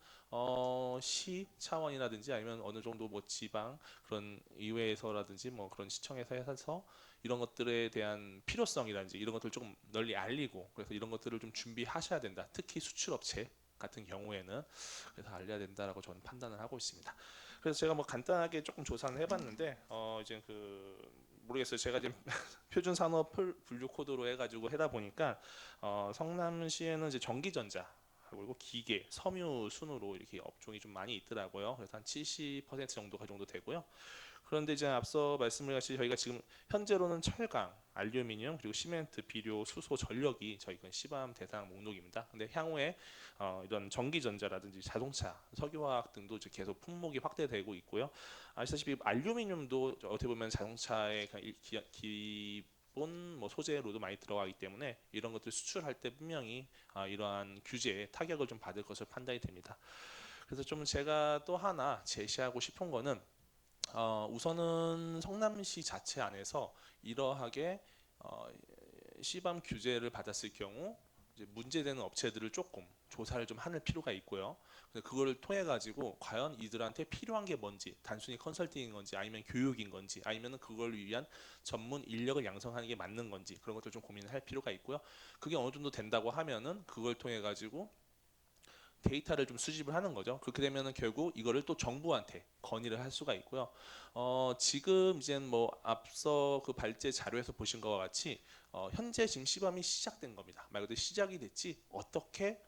시 차원이라든지 아니면 어느 정도 뭐 지방 그런 의회에서라든지 뭐 그런 시청에서 해서 이런 것들에 대한 필요성이라든지 이런 것들을 조금 널리 알리고 그래서 이런 것들을 좀 준비하셔야 된다. 특히 수출업체 같은 경우에는 그래서 알려야 된다라고 저는 판단을 하고 있습니다. 그래서 제가 뭐 간단하게 조금 조사를 해봤는데 이제 모르겠어요. 제가 지금 표준 산업 분류 코드로 해가지고 하다 보니까 성남시에는 이제 전기전자 그리고 기계, 섬유 순으로 이렇게 업종이 좀 많이 있더라고요. 그래서 한 70% 정도가 정도 되고요. 그런데 이제 앞서 말씀을 하신 저희가 지금 현재로는 철강, 알루미늄 그리고 시멘트, 비료, 수소, 전력이 저희가 시밤 대상 목록입니다. 근데 향후에 이런 전기전자라든지 자동차, 석유화학 등도 이제 계속 품목이 확대되고 있고요. 아시다시피 알루미늄도 어떻게 보면 자동차의 기본 뭐 소재로도 많이 들어가기 때문에 이런 것들 수출할 때 분명히 이러한 규제에 타격을 좀 받을 것을 판단이 됩니다. 그래서 좀 제가 또 하나 제시하고 싶은 거는 우선은 성남시 자체 안에서 이러하게 시밤 규제를 받았을 경우 이제 문제되는 업체들을 조금 조사를 좀 하는 필요가 있고요. 그걸 통해 가지고 과연 이들한테 필요한 게 뭔지, 단순히 컨설팅인 건지, 아니면 교육인 건지, 아니면 그걸 위한 전문 인력을 양성하는 게 맞는 건지 그런 것들 좀 고민을 할 필요가 있고요. 그게 어느 정도 된다고 하면은 그걸 통해 가지고 데이터를 좀 수집을 하는 거죠. 그렇게 되면은 결국 이거를 또 정부한테 건의를 할 수가 있고요. 지금 이제 뭐 앞서 그 발제 자료에서 보신 것과 같이 현재 지금 시범이 시작된 겁니다. 말 그대로 시작이 됐지 어떻게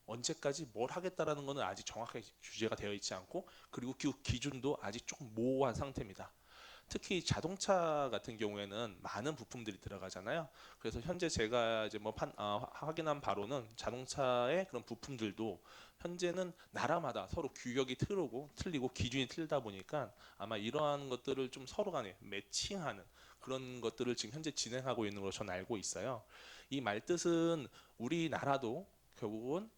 언제까지 뭘 하겠다라는 것은 아직 정확하게 규제가 되어 있지 않고, 그리고 그 기준도 아직 조금 모호한 상태입니다. 특히 자동차 같은 경우에는 많은 부품들이 들어가잖아요. 그래서 현재 제가 이제 뭐 확인한 바로는 자동차의 그런 부품들도 현재는 나라마다 서로 규격이 틀리고 기준이 틀리다 보니까 아마 이러한 것들을 좀 서로 간에 매칭하는 그런 것들을 지금 현재 진행하고 있는 걸로 저는 알고 있어요. 이 말뜻은 우리나라도 결국은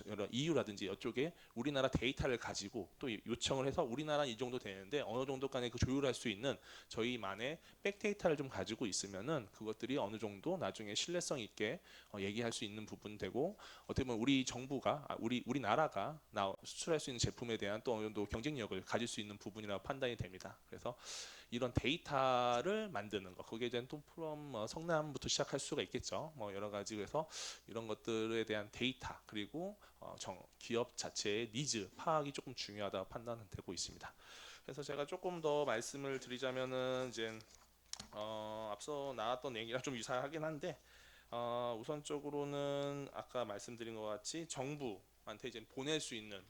이런 EU라든지 이쪽에 우리나라 데이터를 가지고 또 요청을 해서 우리나라는 이 정도 되는데 어느 정도까지 그 조율할 수 있는 저희만의 백데이터를 좀 가지고 있으면은 그것들이 어느 정도 나중에 신뢰성 있게 얘기할 수 있는 부분 되고, 어떻게 보면 우리 정부가 우리나라가 수출할 수 있는 제품에 대한 또 어느 정도 경쟁력을 가질 수 있는 부분이라고 판단이 됩니다. 그래서 이런 데이터를 만드는 거, 거기에 대한 또 프롬 성남부터 시작할 수가 있겠죠. 뭐 여러 가지. 그래서 이런 것들에 대한 데이터, 그리고 기업 자체의 니즈 파악이 조금 중요하다고 판단되고 있습니다. 그래서 제가 조금 더 말씀을 드리자면은 이제 앞서 나왔던 얘기랑 좀 유사하긴 한데, 우선적으로는 아까 말씀드린 것 같이 정부한테 이제 보낼 수 있는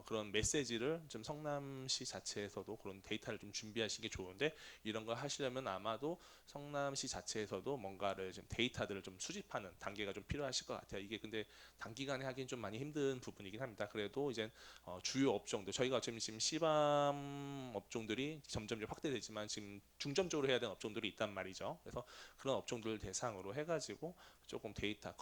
그런 메시지를 좀 성남시 자체에서도 그런 데이터를 좀 준비하시는 게 좋은데, 이런 걸 하시려면 아마도 성남시 자체에서도 뭔가를 좀 데이터들을 좀 수집하는 단계가 좀 필요하실 것 같아요. 이게 근데 단기간에 하긴 좀 많이 힘든 부분이긴 합니다. 그래도 이제 주요 업종들, 저희가 어차피 지금 시범 업종들이 점점 확대되지만 지금 중점적으로 해야 되는 업종들이 있단 말이죠. 그래서 그런 업종들을 대상으로 해가지고 조금 데이터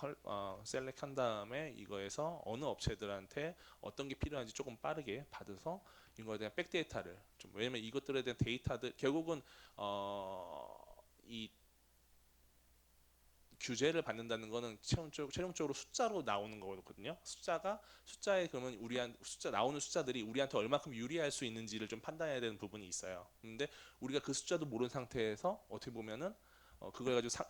셀렉한 다음에 이거에서 어느 업체들한테 어떤 게 필요한지 조금 빠르게 받아서 이거에 대한 백데이터를 좀, 왜냐면 이것들에 대한 데이터들 결국은 이 규제를 받는다는 거는 최종적으로 숫자로 나오는 거거든요. 숫자에 그러면 나오는 숫자들이 우리한테 얼마큼 유리할 수 있는지를 좀 판단해야 되는 부분이 있어요. 근데 우리가 그 숫자도 모르는 상태에서 어떻게 보면은 그걸 가지고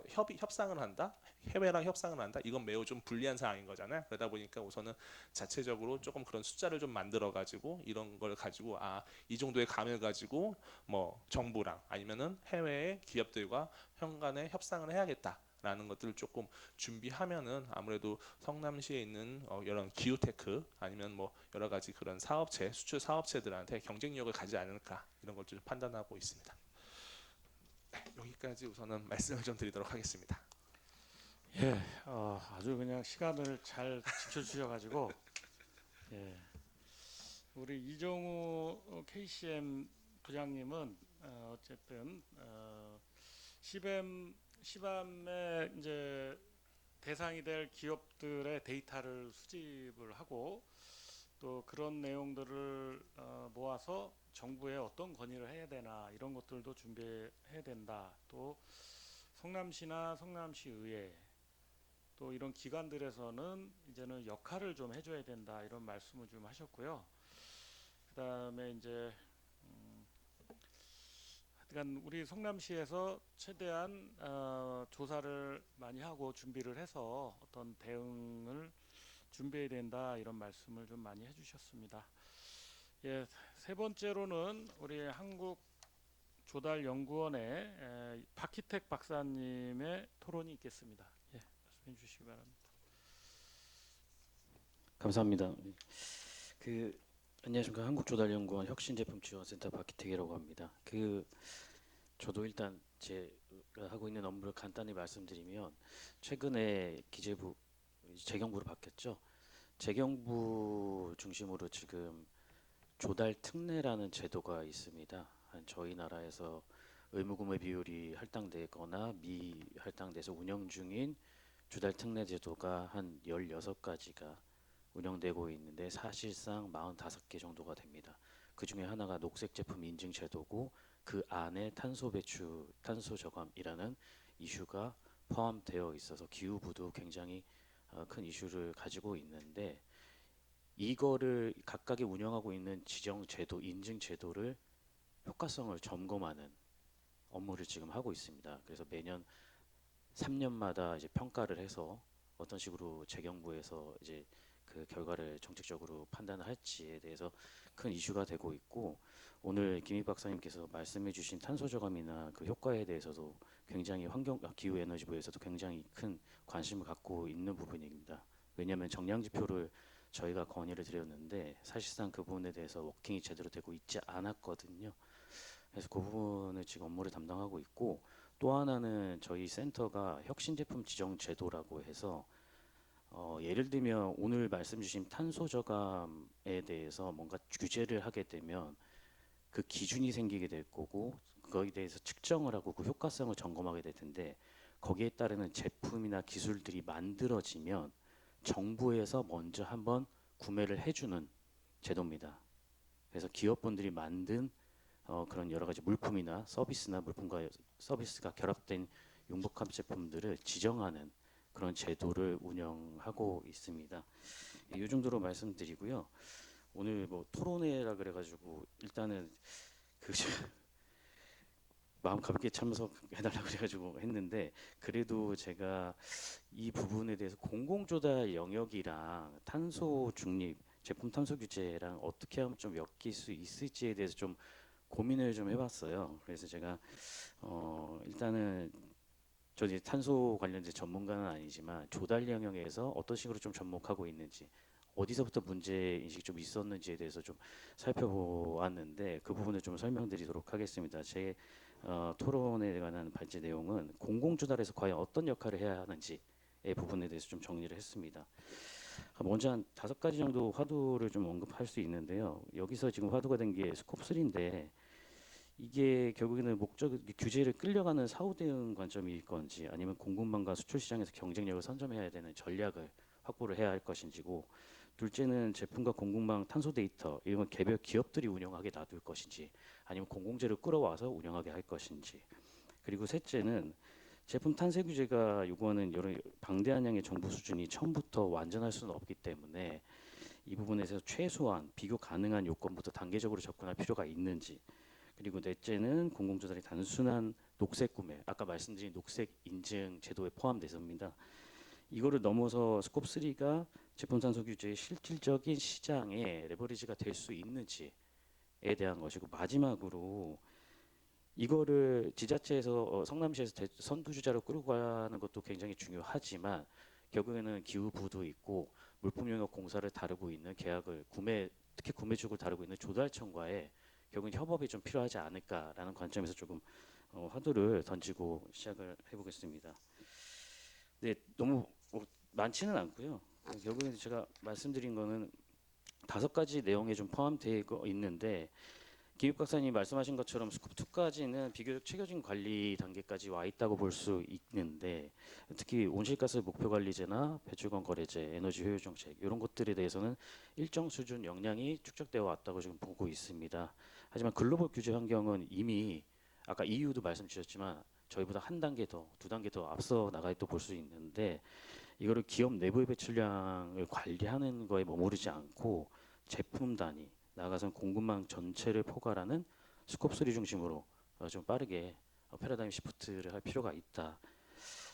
협상을 한다, 해외랑 협상을 한다, 이건 매우 좀 불리한 상황인 거잖아요. 그러다 보니까 우선은 자체적으로 조금 그런 숫자를 좀 만들어 가지고 이런 걸 가지고 이 정도의 감을 가지고 뭐 정부랑 아니면은 해외의 기업들과 현간에 협상을 해야겠다라는 것들을 조금 준비하면은 아무래도 성남시에 있는 이런 기후테크 아니면 뭐 여러 가지 그런 사업체, 수출 사업체들한테 경쟁력을 가지지 않을까, 이런 걸 좀 판단하고 있습니다. 여기까지 우선은 말씀을 좀 드리도록 하겠습니다. 예, 아주 그냥 시간을 잘 지켜주셔가지고 예, 우리 이정우 KCM 부장님은 어쨌든 시범에 이제 대상이 될 기업들의 데이터를 수집을 하고 또 그런 내용들을 모아서 정부에 어떤 건의를 해야 되나 이런 것들도 준비해야 된다. 또 성남시나 성남시의회 또 이런 기관들에서는 이제는 역할을 좀 해줘야 된다, 이런 말씀을 좀 하셨고요. 그다음에 이제 하여간 우리 성남시에서 최대한 조사를 많이 하고 준비를 해서 어떤 대응을 준비해야 된다, 이런 말씀을 좀 많이 해주셨습니다. 예, 세 번째로는 우리 한국조달연구원의 박희택 박사님의 토론이 있겠습니다. 예, 말씀해 주시기 바랍니다. 감사합니다. 안녕하십니까, 한국조달연구원 혁신제품지원센터 박희택이라고 합니다. 저도 일단 제가 하고 있는 업무를 간단히 말씀드리면, 최근에 기재부 재경부로 바뀌었죠. 재경부 중심으로 지금 조달 특례라는 제도가 있습니다. 저희 나라에서 의무구매 비율이 할당되거나 미할당돼서 운영 중인 조달 특례 제도가 한 16가지가 운영되고 있는데 사실상 45개 정도가 됩니다. 그 중에 하나가 녹색 제품 인증 제도고, 그 안에 탄소 배출, 탄소 저감이라는 이슈가 포함되어 있어서 기후부도 굉장히 큰 이슈를 가지고 있는데, 이거를 각각이 운영하고 있는 지정 제도, 인증 제도를 효과성을 점검하는 업무를 지금 하고 있습니다. 그래서 매년 3년마다 이제 평가를 해서 어떤 식으로 재경부에서 이제 그 결과를 정책적으로 판단을 할지에 대해서 큰 이슈가 되고 있고, 오늘 김익 박사님께서 말씀해주신 탄소 저감이나 그 효과에 대해서도 굉장히 기후에너지부에서도 굉장히 큰 관심을 갖고 있는 부분입니다. 왜냐하면 정량 지표를 저희가 건의를 드렸는데 사실상 그 부분에 대해서 워킹이 제대로 되고 있지 않았거든요. 그래서 그 부분을 지금 업무를 담당하고 있고, 또 하나는 저희 센터가 혁신 제품 지정 제도라고 해서 예를 들면 오늘 말씀 주신 탄소 저감에 대해서 뭔가 규제를 하게 되면 그 기준이 생기게 될 거고, 그거에 대해서 측정을 하고 그 효과성을 점검하게 될 텐데, 거기에 따르는 제품이나 기술들이 만들어지면 정부에서 먼저 한번 구매를 해주는 제도입니다. 그래서 기업분들이 만든 그런 여러 가지 물품이나 서비스나 물품과 서비스가 결합된 융복합 제품들을 지정하는 그런 제도를 운영하고 있습니다. 이 정도로 말씀드리고요. 오늘 뭐 토론회라 그래가지고 일단은 그 마음 가볍게 참석해달라고 그래가지고 했는데, 그래도 제가 이 부분에 대해서 공공조달 영역이랑 탄소 중립, 제품 탄소 규제랑 어떻게 하면 좀 엮일 수 있을지에 대해서 좀 고민을 좀 해봤어요. 그래서 제가 일단은 저 이제 탄소 관련된 전문가는 아니지만 조달 영역에서 어떤 식으로 좀 접목하고 있는지, 어디서부터 문제 인식이 좀 있었는지에 대해서 좀 살펴보았는데, 그 부분을 좀 설명드리도록 하겠습니다. 제 토론에 관한 발제 내용은 공공조달에서 과연 어떤 역할을 해야 하는지의 부분에 대해서 좀 정리를 했습니다. 먼저 한 5가지 정도 화두를 좀 언급할 수 있는데요. 여기서 지금 화두가 된 게 스콥 3인데, 이게 결국에는 규제를 끌려가는 사후 대응 관점일 건지, 아니면 공급망과 수출 시장에서 경쟁력을 선점해야 되는 전략을 확보를 해야 할 것인지고, 둘째는 제품과 공급망 탄소 데이터, 이런 건 개별 기업들이 운영하게 놔둘 것인지, 아니면 공공재를 끌어와서 운영하게 할 것인지, 그리고 셋째는 제품 탄소 규제가 요구하는 여러 방대한 양의 정보 수준이 처음부터 완전할 수는 없기 때문에 이 부분에서 최소한 비교 가능한 요건부터 단계적으로 접근할 필요가 있는지, 그리고 넷째는 공공조달이 단순한 녹색 구매, 아까 말씀드린 녹색 인증 제도에 포함돼서입니다. 이거를 넘어서 스콥 3가 제품 탄소 규제의 실질적인 시장에 레버리지가 될 수 있는지에 대한 것이고, 마지막으로 이거를 지자체에서 성남시에서 선두주자로 끌고 가는 것도 굉장히 중요하지만, 결국에는 기후부도 있고 물품 용역 공사를 다루고 있는 계약을 특히 구매축을 다루고 있는 조달청과의 결국은 협업이 좀 필요하지 않을까라는 관점에서 조금 화두를 던지고 시작을 해보겠습니다. 네, 너무 많지는 않고요. 결국에 제가 말씀드린 거는 5가지 내용에 좀 포함되어 있는데, 김익 박사님 말씀하신 것처럼 스콥 2까지는 비교적 체계적인 관리 단계까지 와 있다고 볼 수 있는데, 특히 온실가스 목표 관리제나 배출권 거래제, 에너지 효율 정책 이런 것들에 대해서는 일정 수준 역량이 축적되어 왔다고 지금 보고 있습니다. 하지만 글로벌 규제 환경은 이미 아까 EU도 말씀 주셨지만 저희보다 한 단계 더, 2단계 더 앞서 나가 있다고 볼 수 있는데, 이거를 기업 내부의 배출량을 관리하는 거에 머무르지 않고 제품 단위, 나아가서는 공급망 전체를 포괄하는 스콥 3 중심으로 좀 빠르게 패러다임 시프트를 할 필요가 있다.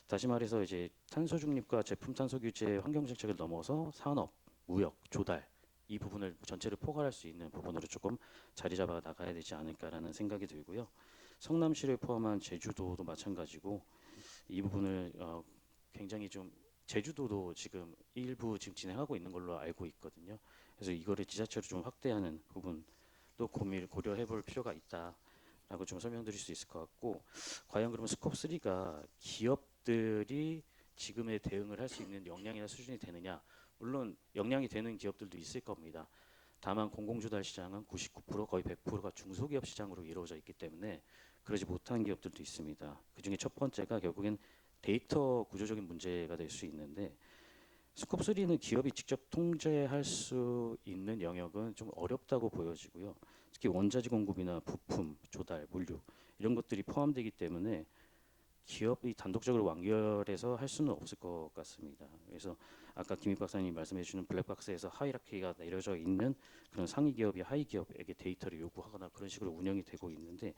다시 말해서 이제 탄소 중립과 제품 탄소 규제 환경 정책을 넘어서 산업, 무역, 조달 이 부분을 전체를 포괄할 수 있는 부분으로 조금 자리 잡아 나가야 되지 않을까라는 생각이 들고요. 성남시를 포함한 제주도도 마찬가지고 이 부분을 굉장히 좀, 제주도도 지금 일부 지금 진행하고 있는 걸로 알고 있거든요. 그래서 이거를 지자체로 좀 확대하는 부분도 고려해 볼 필요가 있다라고 좀 설명드릴 수 있을 것 같고, 과연 그러면 스콥 3가 기업들이 지금의 대응을 할 수 있는 역량이나 수준이 되느냐? 물론 역량이 되는 기업들도 있을 겁니다. 다만 공공조달 시장은 99% 거의 100%가 중소기업 시장으로 이루어져 있기 때문에 그러지 못한 기업들도 있습니다. 그중에 첫 번째가 결국엔 데이터 구조적인 문제가 될 수 있는데, 스콥 3는 기업이 직접 통제할 수 있는 영역은 좀 어렵다고 보여지고요. 특히 원자재 공급이나 부품, 조달, 물류 이런 것들이 포함되기 때문에 기업이 단독적으로 완결해서 할 수는 없을 것 같습니다. 그래서 아까 김익 박사님 말씀해 주시는 블랙박스에서 하이라키가 내려져 있는 그런 상위 기업이 하위 기업에게 데이터를 요구하거나 그런 식으로 운영이 되고 있는데,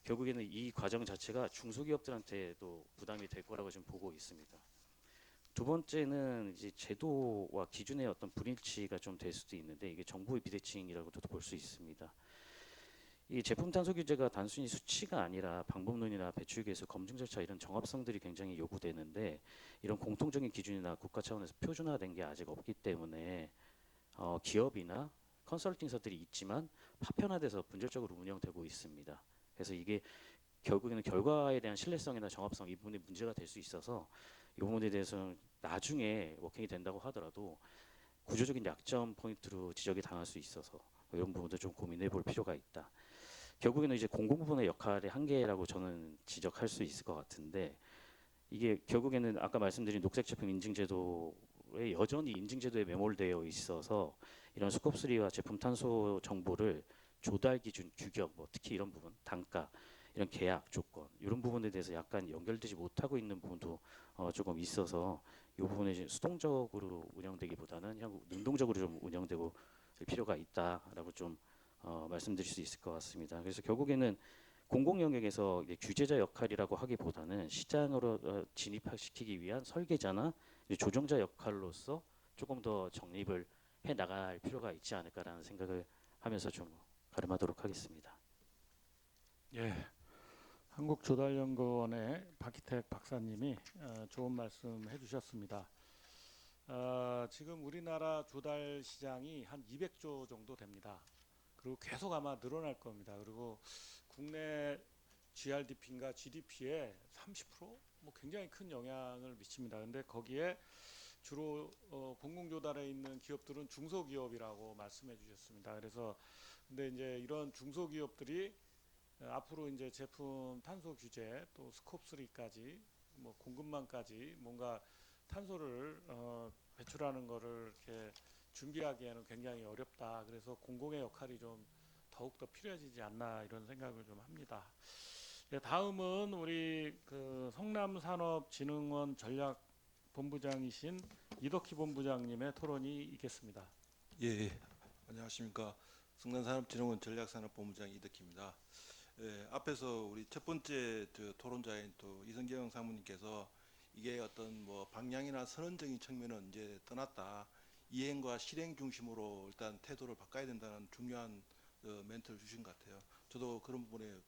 결국에는 이 과정 자체가 중소기업들한테도 부담이 될 거라고 지금 보고 있습니다. 두 번째는 이제 제도와 기준의 어떤 불일치가 좀 될 수도 있는데 이게 정보의 비대칭이라고도 볼 수 있습니다. 이 제품 탄소 규제가 단순히 수치가 아니라 방법론이나 배출 계수, 검증 절차 이런 정합성들이 굉장히 요구되는데 이런 공통적인 기준이나 국가 차원에서 표준화된 게 아직 없기 때문에 기업이나 컨설팅사들이 있지만 파편화돼서 분절적으로 운영되고 있습니다. 그래서 이게 결국에는 결과에 대한 신뢰성이나 정합성 이 부분이 문제가 될 수 있어서 이 부분에 대해서는 나중에 워킹이 된다고 하더라도 구조적인 약점 포인트로 지적이 당할 수 있어서 이런 부분도 좀 고민해 볼 필요가 있다. 결국에는 이제 공공부문의 역할의 한계라고 저는 지적할 수 있을 것 같은데 이게 결국에는 아까 말씀드린 녹색 제품 인증 제도에 여전히 인증 제도에 매몰되어 있어서 이런 스콥3와 제품 탄소 정보를 조달 기준, 규격, 뭐 특히 이런 부분, 단가, 이런 계약 조건 이런 부분에 대해서 약간 연결되지 못하고 있는 부분도 조금 있어서 이 부분에 이제 수동적으로 운영되기보다는 그냥 능동적으로 좀 운영되고 필요가 있다라고 좀 말씀드릴 수 있을 것 같습니다. 그래서 결국에는 공공 영역에서 이제 규제자 역할이라고 하기보다는 시장으로 진입시키기 위한 설계자나 조정자 역할로서 조금 더 정립을 해 나갈 필요가 있지 않을까라는 생각을 하면서 좀 가름하도록 하겠습니다. 예, 한국조달연구원의 박희택 박사님이 좋은 말씀 해주셨습니다. 지금 우리나라 조달 시장이 한 200조 정도 됩니다. 그리고 계속 아마 늘어날 겁니다. 그리고 국내 GRDP인가 GDP에 30%뭐 굉장히 큰 영향을 미칩니다. 근데 거기에 주로 공공조달에 있는 기업들은 중소기업이라고 말씀해 주셨습니다. 그래서 근데 이제 이런 중소기업들이 앞으로 이제 제품 탄소 규제 또 스콥3까지 뭐 공급망까지 뭔가 탄소를 배출하는 거를 이렇게 준비하기에는 굉장히 어렵다. 그래서 공공의 역할이 좀 더욱더 필요해지지 않나 이런 생각을 좀 합니다. 네, 다음은 우리 그 성남산업진흥원 전략본부장이신 이덕희 본부장님의 토론이 있겠습니다. 예, 안녕하십니까. 성남산업진흥원 전략산업본부장 이덕희입니다. 예, 앞에서 우리 첫 번째 토론자인 또 이성경 상무님께서 이게 어떤 뭐 방향이나 선언적인 측면은 이제 떠났다. 이행과 실행 중심으로 일단 태도를 바꿔야 된다는 중요한 멘트를 주신 것 같아요. 저도 그런 부분에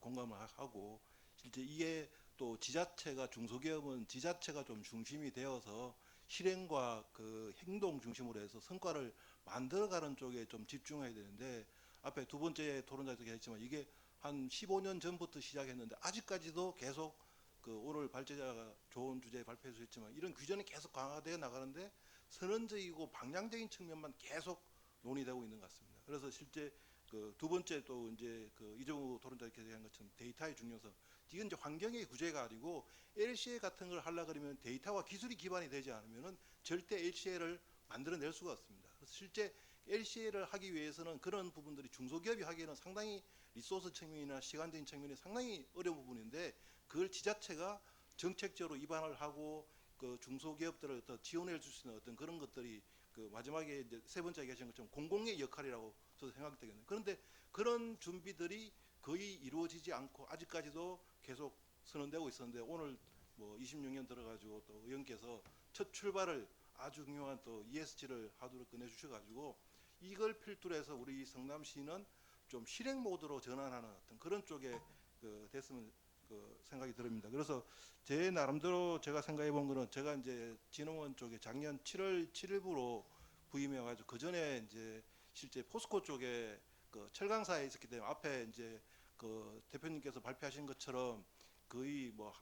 공감을 하고 실제 이게 또 지자체가 중소기업은 지자체가 좀 중심이 되어서 실행과 그 행동 중심으로 해서 성과를 만들어가는 쪽에 좀 집중해야 되는데 앞에 두 번째 토론자에서 얘기했지만 이게 한 15년 전부터 시작했는데 아직까지도 계속 그 오늘 발제자가 좋은 주제 발표해 주셨지만 이런 규제는 계속 강화되어 나가는데 선언적이고 방향적인 측면만 계속 논의되고 있는 것 같습니다. 그래서 실제 그 두 번째 또 이제 그 이종우 토론자께서 얘기한 것처럼 데이터의 중요성 이건 이제 환경의 구제가 아니고 LCA 같은 걸 하려 그러면 데이터와 기술이 기반이 되지 않으면은 절대 LCA를 만들어낼 수가 없습니다. 그래서 실제 LCA를 하기 위해서는 그런 부분들이 중소기업이 하기에는 상당히 리소스 측면이나 시간적인 측면이 상당히 어려운 부분인데 그걸 지자체가 정책적으로 입안을 하고 그 중소기업들을 더 지원해 줄 수 있는 어떤 그런 것들이 그 마지막에 이제 세 번째 얘기하신 것처럼 공공의 역할이라고 저도 생각되거든요. 그런데 그런 준비들이 거의 이루어지지 않고 아직까지도 계속 선언되고 있었는데 오늘 뭐 26년 들어가지고 또 의원께서 첫 출발을 아주 중요한 또 ESG를 하도록 꺼내주셔가지고 이걸 필두로 해서 우리 성남시는 좀 실행 모드로 전환하는 어떤 그런 쪽에 그 됐으면 그 생각이 듭니다. 그래서 제 나름대로 제가 생각해 본 거는 제가 이제 진흥원 쪽에 작년 7월 7일부로 부임해 가지고 그 전에 이제 실제 포스코 쪽에 그 철강사에 있었기 때문에 앞에 이제 그 대표님께서 발표하신 것처럼 거의 뭐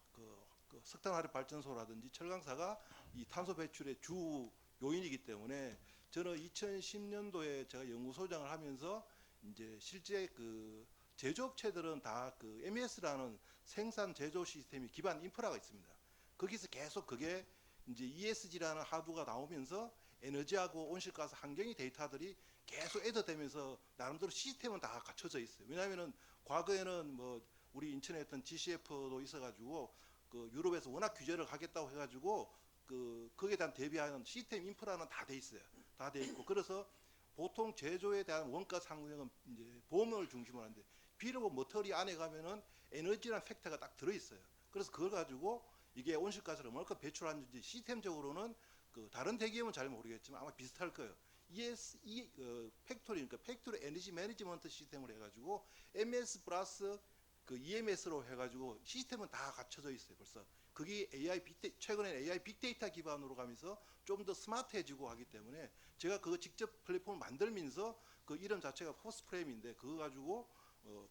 그 석탄 화력 발전소라든지 철강사가 이 탄소 배출의 주 요인이기 때문에 저는 2010년도에 제가 연구소장을 하면서 이제 실제 그 제조업체들은 다 그 MES라는 생산 제조 시스템이 기반 인프라가 있습니다. 거기서 계속 그게 이제 ESG라는 하두가 나오면서 에너지하고 온실가스 환경의 데이터들이 계속 애더되면서 나름대로 시스템은 다 갖춰져 있어요. 왜냐하면은 과거에는 뭐 우리 인천에 했던 GCF도 있어가지고 그 유럽에서 워낙 규제를 하겠다고 해가지고 그 거기에 대한 대비하는 시스템 인프라는 다 돼 있어요. 다 돼 있고 그래서 보통 제조에 대한 원가 상승은 이제 보험을 중심으로 하는데 비료 머터리 안에 가면은 에너지라는 팩터가 딱 들어 있어요. 그래서 그걸 가지고 이게 온실가스를 얼마큼 배출하는지 시스템적으로는 그 다른 대기업은 잘 모르겠지만 아마 비슷할 거예요. 팩토리, 그러니까 팩토리 에너지 매니지먼트 시스템을 해가지고 MS 플러스 그 EMS로 해가지고 시스템은 다 갖춰져 있어요. 벌써 그게 최근에 AI 빅데이터 기반으로 가면서 좀 더 스마트해지고 하기 때문에 제가 그거 직접 플랫폼을 만들면서 그 이름 자체가 포스프레임인데 그거 가지고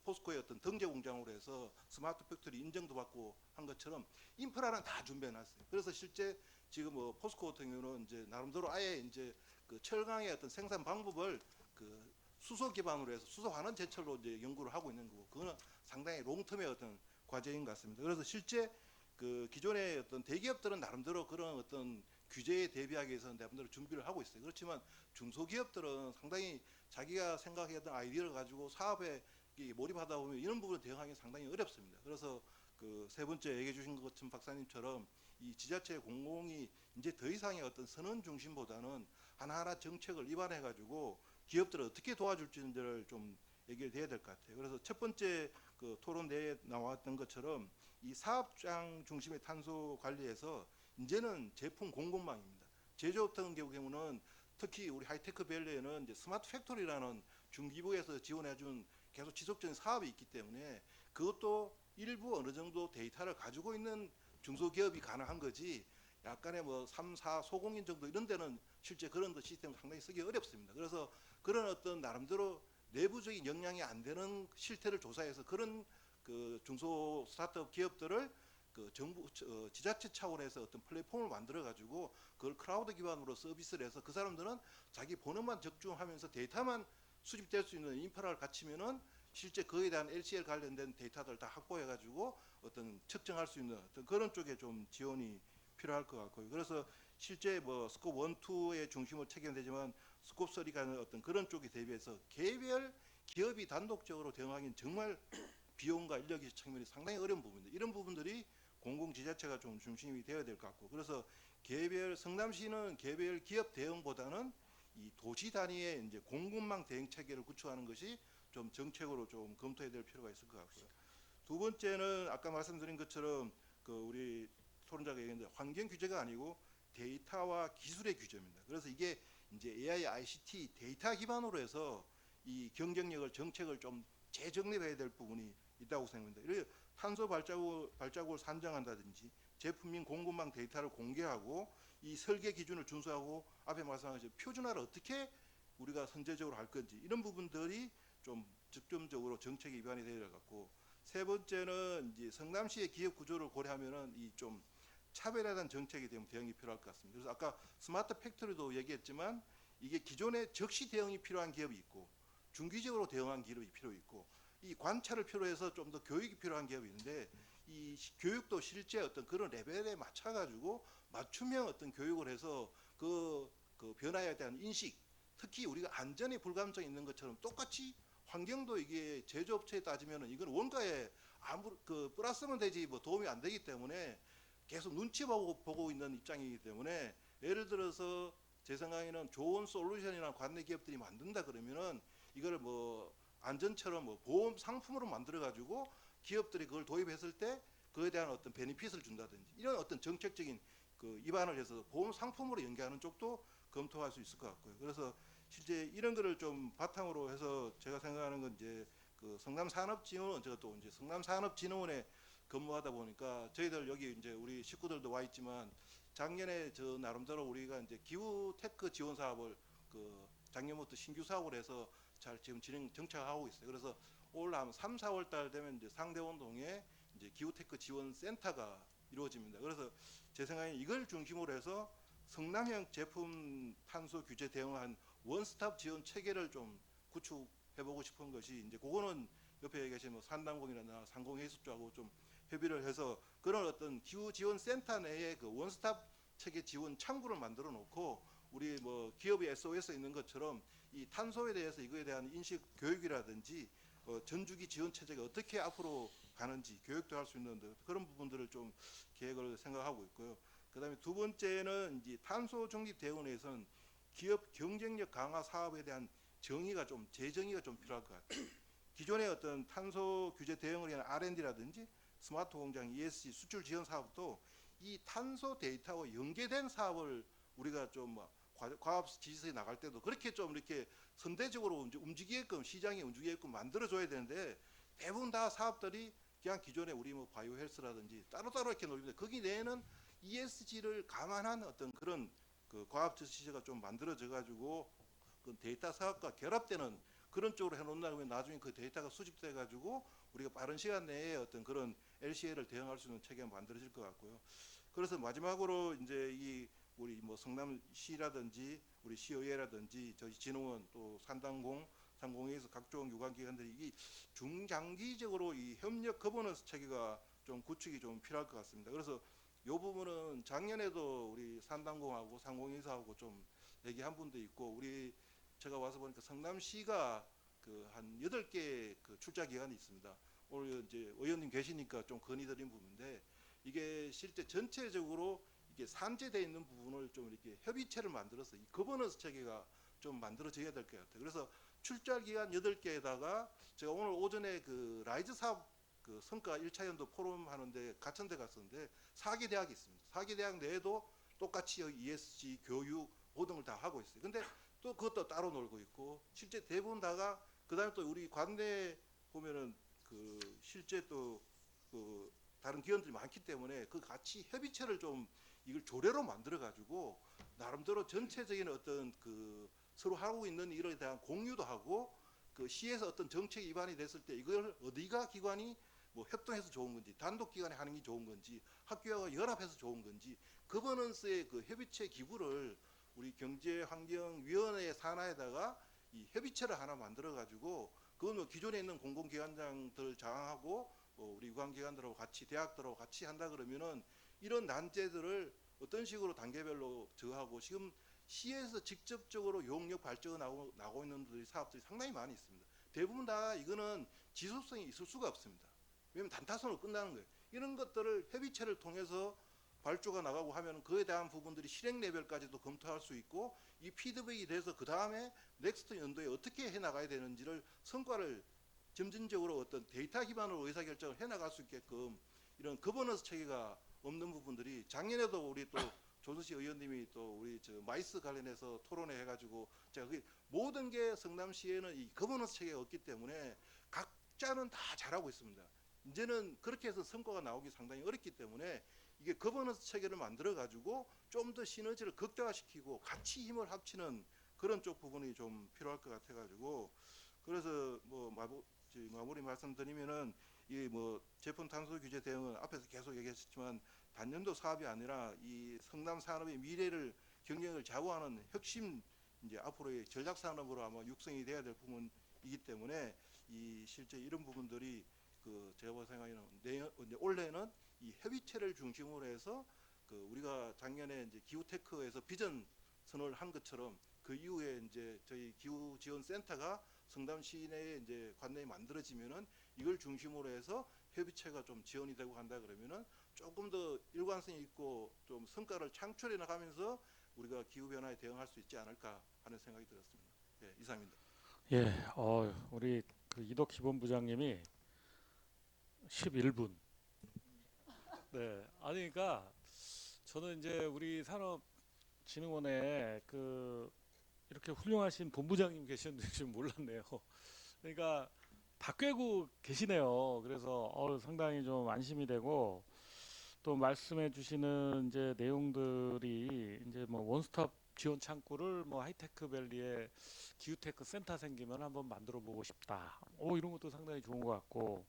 포스코의 어떤 등재 공장으로 해서 스마트 팩토리 인정도 받고 한 것처럼 인프라는 다 준비해놨어요. 그래서 실제 지금 포스코 같은 경우는 이제 나름대로 아예 이제 그 철강의 어떤 생산 방법을 그 수소 기반으로 해서 수소 환원 제철로 이제 연구를 하고 있는 거고 그거는 상당히 롱텀의 어떤 과제인 것 같습니다. 그래서 실제 그 기존의 어떤 대기업들은 나름대로 그런 어떤 규제에 대비하기 위해서 나름대로 준비를 하고 있어요. 그렇지만 중소기업들은 상당히 자기가 생각했던 아이디어를 가지고 사업에 몰입하다 보면 이런 부분을 대응하기 상당히 어렵습니다. 그래서 그 세 번째 얘기해 주신 것처럼 박사님처럼 이 지자체 공공이 이제 더 이상의 어떤 선언 중심보다는 하나하나 정책을 입안해 가지고 기업들을 어떻게 도와줄지를 좀 얘기를 해야 될 것 같아요. 그래서 첫 번째 그 토론 내에 나왔던 것처럼 이 사업장 중심의 탄소 관리에서 이제는 제품 공급망입니다. 제조업 같은 경우는 특히 우리 하이테크 밸리에는 이제 스마트 팩토리라는 중기부에서 지원해준 계속 지속적인 사업이 있기 때문에 그것도 일부 어느 정도 데이터를 가지고 있는 중소기업이 가능한 거지 약간의 뭐 3, 4 소공인 정도 이런 데는 실제 그런 시스템을 상당히 쓰기 어렵습니다. 그래서 그런 어떤 나름대로 내부적인 역량이 안 되는 실태를 조사해서 그런 그 중소 스타트업 기업들을 그 정부 지자체 차원에서 어떤 플랫폼을 만들어 가지고 그걸 크라우드 기반으로 서비스를 해서 그 사람들은 자기 본업만 적중하면서 데이터만 수집될 수 있는 인프라를 갖추면은 실제 그에 대한 LCL 관련된 데이터들 다 확보해 가지고 어떤 측정할 수 있는 어떤 그런 쪽에 좀 지원이 필요할 것 같고요. 그래서 실제 뭐 스콥 1, 2의 중심을 책임되지만 스콥 3가 어떤 그런 쪽에 대비해서 개별 기업이 단독적으로 대응하기는 정말 비용과 인력의 측면이 상당히 어려운 부분입니다. 이런 부분들이 공공지자체가 좀 중심이 되어야 될 것 같고 그래서 성남시는 개별 기업 대응보다는 이 도시 단위의 이제 공급망 대응 체계를 구축하는 것이 좀 정책으로 좀 검토해야 될 필요가 있을 것 같고요. 두 번째는 아까 말씀드린 것처럼 그 우리 토론자가 얘기했는데 환경 규제가 아니고 데이터와 기술의 규제입니다. 그래서 이게 이제 AI, ICT 데이터 기반으로 해서 이 경쟁력을 정책을 좀 재정립해야 될 부분이 있다고 생각합니다. 이렇게 탄소 발자국을 산정한다든지 제품 및 공급망 데이터를 공개하고 이 설계 기준을 준수하고 앞에 말씀하신 표준화를 어떻게 우리가 선제적으로 할 건지 이런 부분들이 좀 적점적으로 정책이 입안이 되어 될 것 같고 세 번째는 이제 성남시의 기업 구조를 고려하면은 이 좀 차별화된 정책이 되면 대응이 필요할 것 같습니다. 그래서 아까 스마트 팩토리도 얘기했지만 이게 기존에 적시 대응이 필요한 기업이 있고 중기적으로 대응한 기업이 필요 있고 이 관찰을 필요해서 좀 더 교육이 필요한 기업이 있는데 이 교육도 실제 어떤 그런 레벨에 맞춰가지고 맞춤형 어떤 교육을 해서 그 변화에 대한 인식 특히 우리가 안전에 불감증이 있는 것처럼 똑같이 환경도 이게 제조업체에 따지면은 이건 원가에 아무 플러스면 되지 뭐 도움이 안 되기 때문에 계속 눈치 보고 있는 입장이기 때문에 예를 들어서 제 생각에는 좋은 솔루션이나 관내 기업들이 만든다 그러면은 이거를 뭐 안전처럼 뭐 보험 상품으로 만들어 가지고 기업들이 그걸 도입했을 때 그에 대한 어떤 베니핏을 준다든지 이런 어떤 정책적인 그 입안을 해서 보험 상품으로 연계하는 쪽도 검토할 수 있을 것 같고요. 그래서 실제 이런 거를 좀 바탕으로 해서 제가 생각하는 건 이제 그 성남산업진흥원 제가 또 이제 성남산업진흥원에 근무하다 보니까 저희들 여기 이제 우리 식구들도 와 있지만 작년에 저 나름대로 우리가 이제 기후 테크 지원 사업을 그 작년부터 신규 사업을 해서 잘 지금 정착하고 있어요. 그래서 올 한 3, 4월 달 되면 이제 상대원동에 이제 기후테크 지원 센터가 이루어집니다. 그래서 제 생각에 이걸 중심으로 해서 성남형 제품 탄소 규제 대응한 원스톱 지원 체계를 좀 구축해보고 싶은 것이 이제 그거는 옆에 계신 뭐 산단공이나 상공해수처하고 좀 협의를 해서 그런 어떤 기후 지원 센터 내에 그 원스톱 체계 지원 창구를 만들어 놓고 우리 뭐 기업이 SOS 있는 것처럼 이 탄소에 대해서 이거에 대한 인식 교육이라든지 전주기 지원 체제가 어떻게 앞으로 가는지 교육도 할 수 있는 그런 부분들을 좀 계획을 생각하고 있고요. 그다음에 두 번째는 이제 탄소 중립 대응에서는 기업 경쟁력 강화 사업에 대한 정의가 좀 재정의가 좀 필요할 것 같아요. 기존의 어떤 탄소 규제 대응을 위한 R&D라든지 스마트 공장, ESG 수출 지원 사업도 이 탄소 데이터와 연계된 사업을 우리가 좀 과업 지지서에 나갈 때도 그렇게 좀 이렇게 선대적으로 움직이게끔 시장에 움직이게끔 만들어줘야 되는데 대부분 다 사업들이 그냥 기존에 우리 뭐 바이오 헬스라든지 따로따로 이렇게 놀리는데 거기 내에는 ESG를 감안한 어떤 그런 그 과업 지시가 좀 만들어져 가지고 그 데이터 사업과 결합되는 그런 쪽으로 해놓는다면 나중에 그 데이터가 수집돼 가지고 우리가 빠른 시간 내에 어떤 그런 LCA를 대응할 수 있는 체계가 만들어질 것 같고요. 그래서 마지막으로 이제 이 우리 뭐 성남시라든지 우리 시의회라든지 저희 진흥원 또 산단공 상공회에서 각종 유관기관들이 이 중장기적으로 이 협력 거버넌스 체계가 좀 구축이 좀 필요할 것 같습니다. 그래서 이 부분은 작년에도 우리 산단공하고 상공회의사하고 좀 얘기한 분도 있고 우리 제가 와서 보니까 성남시가 그 한 8개 그 출자 기관이 있습니다. 오늘 이제 의원님 계시니까 좀 건의드린 부분인데 이게 실제 전체적으로 이게 산재되어 있는 부분을 좀 이렇게 협의체를 만들어서 이 거버넌스 체계가 좀 만들어져야 될 것 같아요. 그래서 출자 기관 8개에다가 제가 오늘 오전에 그 라이즈 사업 그 성과 1차 연도 포럼 하는데 가천대 갔었는데 4개 대학이 있습니다. 4개 대학 내에도 똑같이 ESG 교육 모든 걸 다 하고 있어요. 근데 또 그것도 따로 놀고 있고 실제 대부분 다가 그다음에 또 우리 관내 보면은 그 실제 또 그 다른 기관들이 많기 때문에 그 같이 협의체를 좀 이걸 조례로 만들어 가지고 나름대로 전체적인 어떤 그 서로 하고 있는 일에 대한 공유도 하고 그 시에서 어떤 정책 위반이 됐을 때 이걸 어디가 기관이 뭐 협동해서 좋은 건지 단독 기관이 하는 게 좋은 건지 학교와 연합해서 좋은 건지 거버넌스의 그 협의체 기구를 우리 경제환경위원회 산하에다가 이 협의체를 하나 만들어 가지고 그건 뭐 기존에 있는 공공기관장들 장하고 우리 유관기관들하고 같이 대학들하고 같이 한다 그러면은 이런 난제들을 어떤 식으로 단계별로 저하고 지금 시에서 직접적으로 용역 발전이 나고 있는 사업들이 상당히 많이 있습니다. 대부분 다 이거는 지속성이 있을 수가 없습니다. 왜냐하면 단타선으로 끝나는 거예요. 이런 것들을 협의체를 통해서 발주가 나가고 하면 그에 대한 부분들이 실행 레벨까지도 검토할 수 있고 이 피드백이 돼서 그 다음에 넥스트 연도에 어떻게 해나가야 되는지를 성과를 점진적으로 어떤 데이터 기반으로 의사결정을 해나갈 수 있게끔 이런 거버넌스 체계가 없는 부분들이 작년에도 우리 또 조수시 의원님이 또 우리 저 마이스 관련해서 토론회 해가지고 제가 그 모든 게 성남시에는 이 거버넌스 체계가 없기 때문에 각자는 다 잘하고 있습니다. 이제는 그렇게 해서 성과가 나오기 상당히 어렵기 때문에 이게 거버넌스 체계를 만들어 가지고 좀 더 시너지를 극대화시키고 같이 힘을 합치는 그런 쪽 부분이 좀 필요할 것 같아 가지고 그래서 뭐 마무리 말씀드리면은 이 뭐 제품 탄소 규제 대응은 앞에서 계속 얘기했지만 단년도 사업이 아니라 이 성남 산업의 미래를 경쟁을 좌우하는 핵심 이제 앞으로의 전략 산업으로 아마 육성이 돼야 될 부분이기 때문에 이 실제 이런 부분들이 그 제가 생각에는 올해는 이 협의체를 중심으로 해서 그 우리가 작년에 이제 기후테크에서 비전 선언을 한 것처럼 그 이후에 이제 저희 기후 지원 센터가 성남 시내에 이제 관내에 만들어지면은 이걸 중심으로 해서 협의체가 좀 지원이 되고 한다 그러면은 조금 더 일관성 있고 좀 성과를 창출해 나가면서 우리가 기후 변화에 대응할 수 있지 않을까 하는 생각이 들었습니다. 예, 이상입니다. 예, 우리 그 이덕 기본부장님이 11분. 네, 아니 그러니까 저는 이제 우리 산업진흥원에 그 이렇게 훌륭하신 본부장님 계셨는지 지금 몰랐네요. 그러니까 다 꿰고 계시네요. 그래서 상당히 좀 안심이 되고 또 말씀해 주시는 이제 내용들이 이제 뭐 원스톱 지원 창구를 뭐 하이테크밸리에 기후테크 센터 생기면 한번 만들어 보고 싶다. 이런 것도 상당히 좋은 것 같고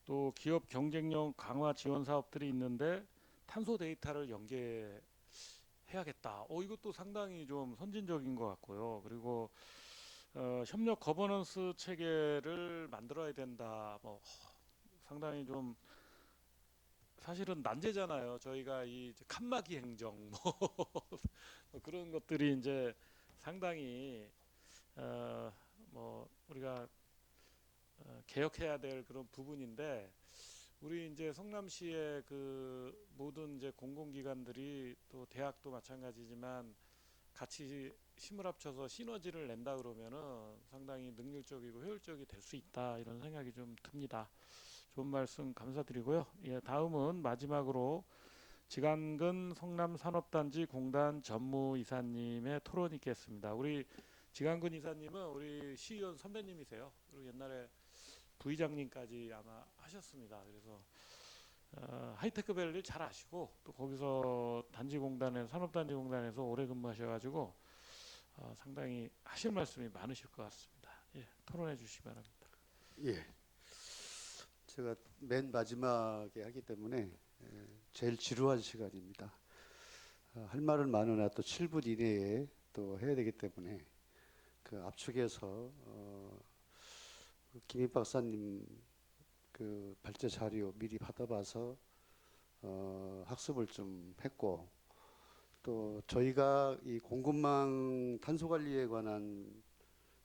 또 기업 경쟁력 강화 지원 사업들이 있는데 탄소 데이터를 연계해야겠다. 이것도 상당히 좀 선진적인 것 같고요. 그리고 협력 거버넌스 체계를 만들어야 된다. 뭐 상당히 좀 사실은 난제잖아요. 저희가 이 칸막이 행정 뭐 그런 것들이 이제 상당히 뭐 우리가 개혁해야 될 그런 부분인데 우리 이제 성남시의 그 모든 이제 공공기관들이 또 대학도 마찬가지지만 같이 힘을 합쳐서 시너지를 낸다 그러면은 상당히 능률적이고 효율적이 될 수 있다 이런 생각이 좀 듭니다. 좋은 말씀 감사드리고요. 예, 다음은 마지막으로 지강근 성남산업단지 공단 전무이사님의 토론이 있겠습니다. 우리 지강근 이사님은 우리 시의원 선배님이세요. 그리고 옛날에 부의장님까지 아마 하셨습니다. 그래서 하이테크밸리 잘 아시고 또 거기서 단지공단에 산업단지공단에서 오래 근무하셔가지고 상당히 하실 말씀이 많으실 것 같습니다. 예, 토론해 주시기 바랍니다. 예, 제가 맨 마지막에 하기 때문에 제일 지루한 시간입니다. 할 말은 많으나 또 7분 이내에 또 해야 되기 때문에 그 압축해서 김희 박사님 그 발제 자료 미리 받아봐서 학습을 좀 했고, 또 저희가 이 공급망 탄소 관리에 관한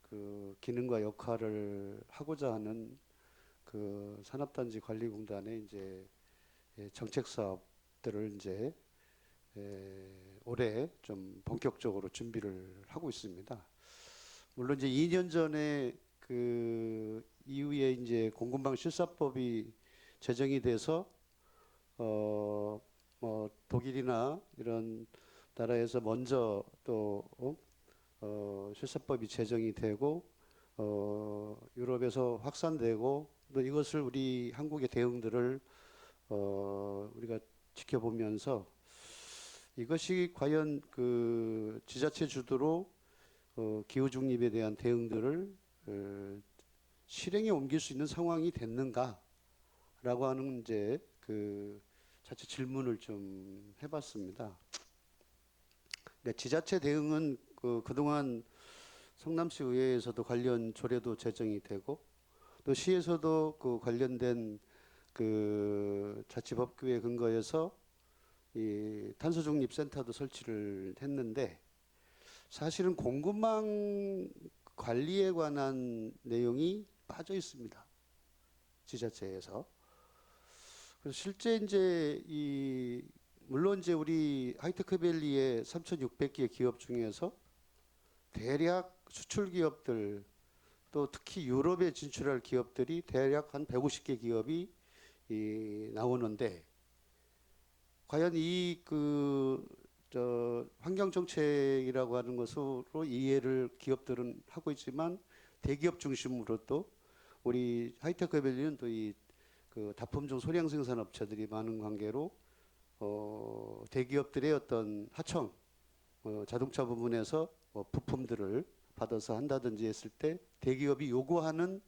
그 기능과 역할을 하고자 하는 그 산업단지 관리공단의 이제 정책 사업들을 이제 올해 좀 본격적으로 준비를 하고 있습니다. 물론 이제 2년 전에 그 이후에 이제 공급망 실사법이 제정이 돼서 뭐 독일이나 이런 나라에서 먼저 또 실사법이 제정이 되고 유럽에서 확산되고 또 이것을 우리 한국의 대응들을 우리가 지켜보면서 이것이 과연 그 지자체 주도로 기후 중립에 대한 대응들을 실행에 옮길 수 있는 상황이 됐는가라고 하는 이제 그 자체 질문을 좀 해봤습니다. 네, 지자체 대응은 그동안 성남시 의회에서도 관련 조례도 제정이 되고 또 시에서도 그 관련된 그 자치법규에 근거해서 이 탄소중립센터도 설치를 했는데 사실은 공급망 관리에 관한 내용이 빠져 있습니다. 지자체에서. 그래서 실제 이제 물론 이제 우리 하이테크밸리의 3,600개 기업 중에서 대략 수출 기업들 또 특히 유럽에 진출할 기업들이 대략 한 150개 기업이 나오는데 과연 환경 정책이라고 하는 것으로 이해를 기업들은 하고 있지만 대기업 중심으로 또 우리 하이테크밸리는 또 그 다품종 소량 생산 업체들이 많은 관계로 대기업들의 어떤 하청 자동차 부분에서 부품들을 받아서 한다든지 했을 때 대기업이 요구하는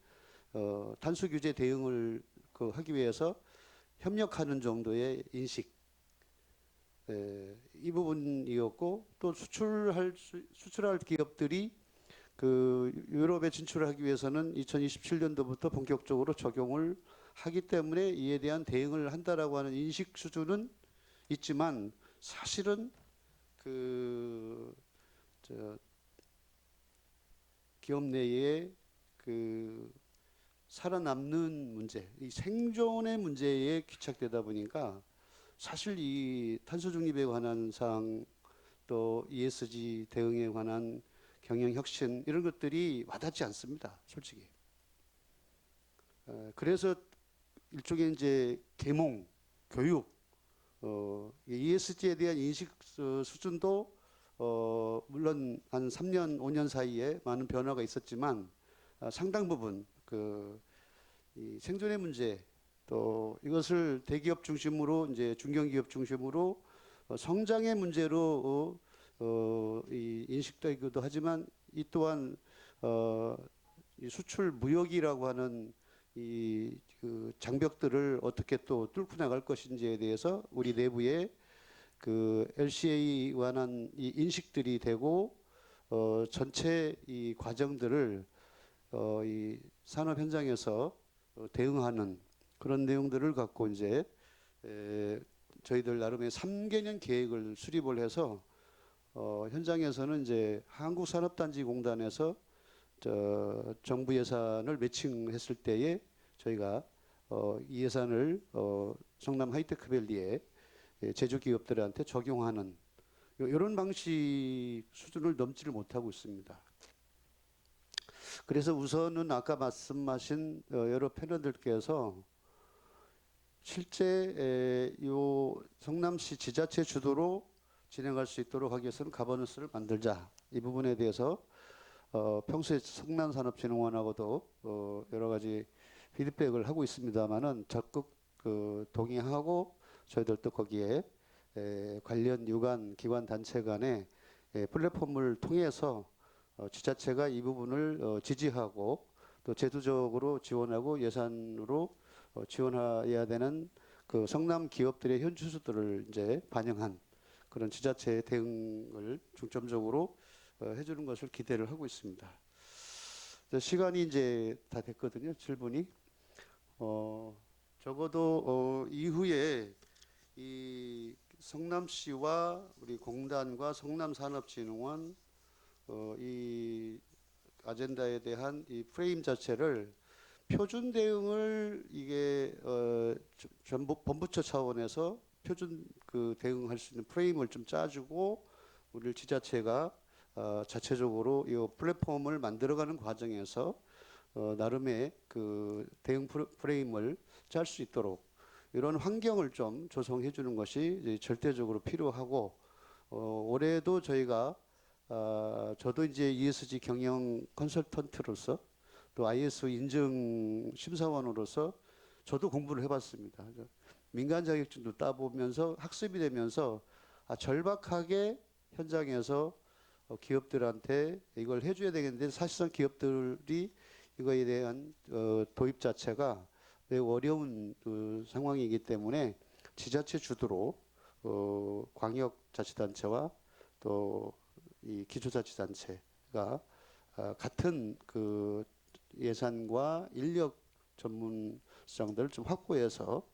탄소 규제 대응을 하기 위해서 협력하는 정도의 인식 이 부분이었고 또 수출할 기업들이 그 유럽에 진출하기 위해서는 2027년도부터 본격적으로 적용을 하기 때문에 이에 대한 대응을 한다라고 하는 인식 수준은 있지만 사실은 기업 내에 살아남는 문제, 이 생존의 문제에 귀착되다 보니까 사실 이 탄소 중립에 관한 사항 또 ESG 대응에 관한 경영 혁신 이런 것들이 와닿지 않습니다, 솔직히. 그래서 일종의 이제 계몽, 교육, ESG에 대한 인식 수준도 물론 한 3년, 5년 사이에 많은 변화가 있었지만 상당 부분 이 생존의 문제 또 이것을 대기업 중심으로 이제 중견기업 중심으로 성장의 문제로 인식되기도 하지만 이 또한 이 수출 무역이라고 하는 그 장벽들을 어떻게 또 뚫고 나갈 것인지에 대해서 우리 내부에 그 LCA에 관한 이 인식들이 되고 전체 이 과정들을 이 산업 현장에서 대응하는 그런 내용들을 갖고 이제 저희들 나름의 3개년 계획을 수립을 해서 현장에서는 이제 한국산업단지공단에서 정부 예산을 매칭했을 때에 저희가 이 예산을 성남 하이테크밸리에 제조 기업들한테 적용하는 이런 방식 수준을 넘지를 못하고 있습니다. 그래서 우선은 아까 말씀하신 여러 패널들께서 실제 요 성남시 지자체 주도로 진행할 수 있도록 하기 위해서는 가버넌스를 만들자. 이 부분에 대해서 평소에 성남산업진흥원하고도 여러 가지 피드백을 하고 있습니다만은 적극 동의하고 저희들도 거기에 관련 유관 기관 단체 간의 플랫폼을 통해서 지자체가 이 부분을 지지하고 또 제도적으로 지원하고 예산으로 지원해야 되는 그 성남 기업들의 현주소들을 이제 반영한 그런 지자체의 대응을 중점적으로 해주는 것을 기대를 하고 있습니다. 시간이 이제 다 됐거든요. 7분이. 적어도 이후에 이 성남시와 우리 공단과 성남산업진흥원 이 아젠다에 대한 이 프레임 자체를 표준 대응을 이게 전부 본부처 차원에서 표준 대응할 수 있는 프레임을 좀 짜주고 우리 지자체가 자체적으로 이 플랫폼을 만들어가는 과정에서 나름의 대응 프레임을 짤 수 있도록 이런 환경을 좀 조성해 주는 것이 절대적으로 필요하고 올해도 저희가 저도 이제 ESG 경영 컨설턴트로서 또 ISO 인증 심사원으로서 저도 공부를 해봤습니다. 민간 자격증도 따보면서 학습이 되면서 절박하게 현장에서 기업들한테 이걸 해줘야 되겠는데 사실상 기업들이 이거에 대한 도입 자체가 매우 어려운 상황이기 때문에 지자체 주도로 광역자치단체와 또 이 기초자치단체가 같은 예산과 인력 전문성들을 좀 확보해서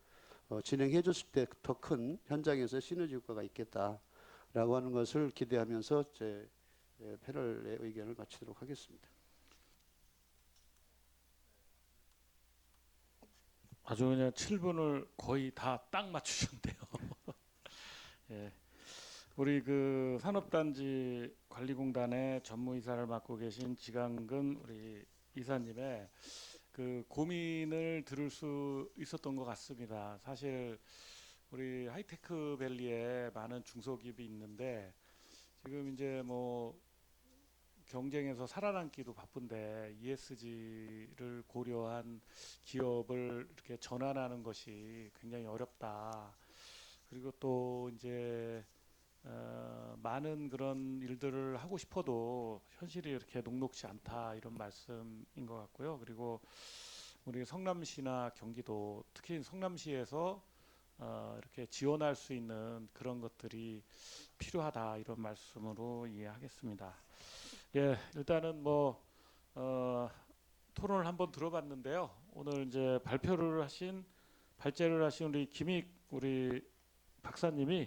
진행해 줬을 때 더 큰 현장에서 시너지 효과가 있겠다라고 하는 것을 기대하면서 제 패널의 의견을 마치도록 하겠습니다. 아주 그냥 7분을 거의 다 딱 맞추셨는데요. 예. 우리 산업단지 관리공단의 전무이사를 맡고 계신 지강근 우리 이사님의 고민을 들을 수 있었던 것 같습니다. 사실 우리 하이테크밸리에 많은 중소기업이 있는데 지금 이제 뭐 경쟁에서 살아남기도 바쁜데 ESG를 고려한 기업을 이렇게 전환하는 것이 굉장히 어렵다. 그리고 또 이제 많은 그런 일들을 하고 싶어도 현실이 이렇게 녹록지 않다 이런 말씀인 것 같고요. 그리고 우리 성남시나 경기도 특히 성남시에서 이렇게 지원할 수 있는 그런 것들이 필요하다 이런 말씀으로 이해하겠습니다. 예, 일단은 토론을 한번 들어봤는데요. 오늘 이제 발제를 하신 우리 김익 우리 박사님이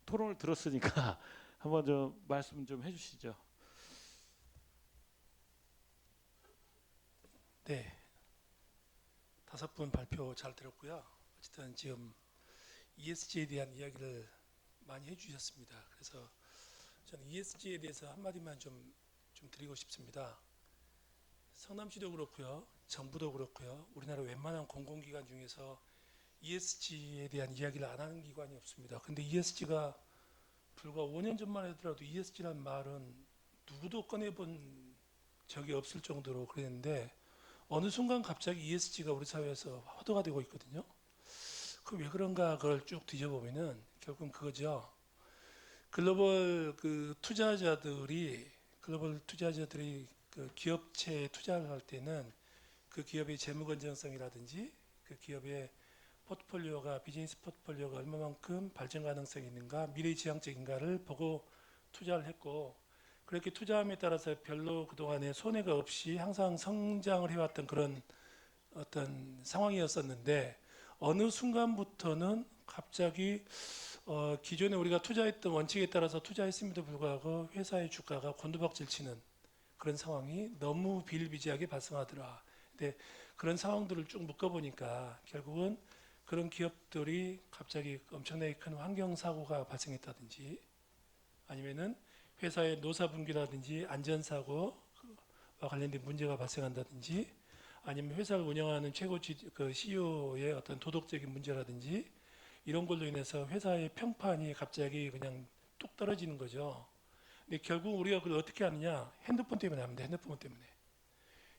토론을 들었으니까 한번 좀 말씀 좀 해주시죠. 네, 5분 발표 잘 들었고요. 어쨌든 지금 ESG에 대한 이야기를 많이 해주셨습니다. 그래서 저는 ESG에 대해서 한마디만 좀 드리고 싶습니다. 성남시도 그렇고요, 정부도 그렇고요, 우리나라 웬만한 공공기관 중에서 ESG에 대한 이야기를 안 하는 기관이 없습니다. 근데 ESG가 불과 5년 전만 하더라도 ESG란 말은 누구도 꺼내본 적이 없을 정도로 그랬는데 어느 순간 갑자기 ESG가 우리 사회에서 화두가 되고 있거든요. 그 왜 그런가 그걸 쭉 뒤져보면은 결국은 그거죠. 글로벌 투자자들이 기업체에 투자를 할 때는 그 기업의 재무 건전성이라든지 그 기업의 비즈니스 포트폴리오가 얼마만큼 발전 가능성이 있는가, 미래 지향적인가를 보고 투자를 했고, 그렇게 투자함에 따라서 별로 그동안에 손해가 없이 항상 성장을 해왔던 그런 어떤 상황이었었는데 어느 순간부터는 갑자기 기존에 우리가 투자했던 원칙에 따라서 투자했음에도 불구하고 회사의 주가가 곤두박질 치는 그런 상황이 너무 비일비재하게 발생하더라. 근데 그런 상황들을 쭉 묶어보니까 결국은 그런 기업들이 갑자기 엄청나게 큰 환경사고가 발생했다든지 아니면은 회사의 노사분기라든지 안전사고와 관련된 문제가 발생한다든지 아니면 회사를 운영하는 그 CEO의 어떤 도덕적인 문제라든지 이런 걸로 인해서 회사의 평판이 갑자기 그냥 뚝 떨어지는 거죠. 근데 결국 우리가 그걸 어떻게 하느냐? 핸드폰 때문에 합니다. 핸드폰 때문에.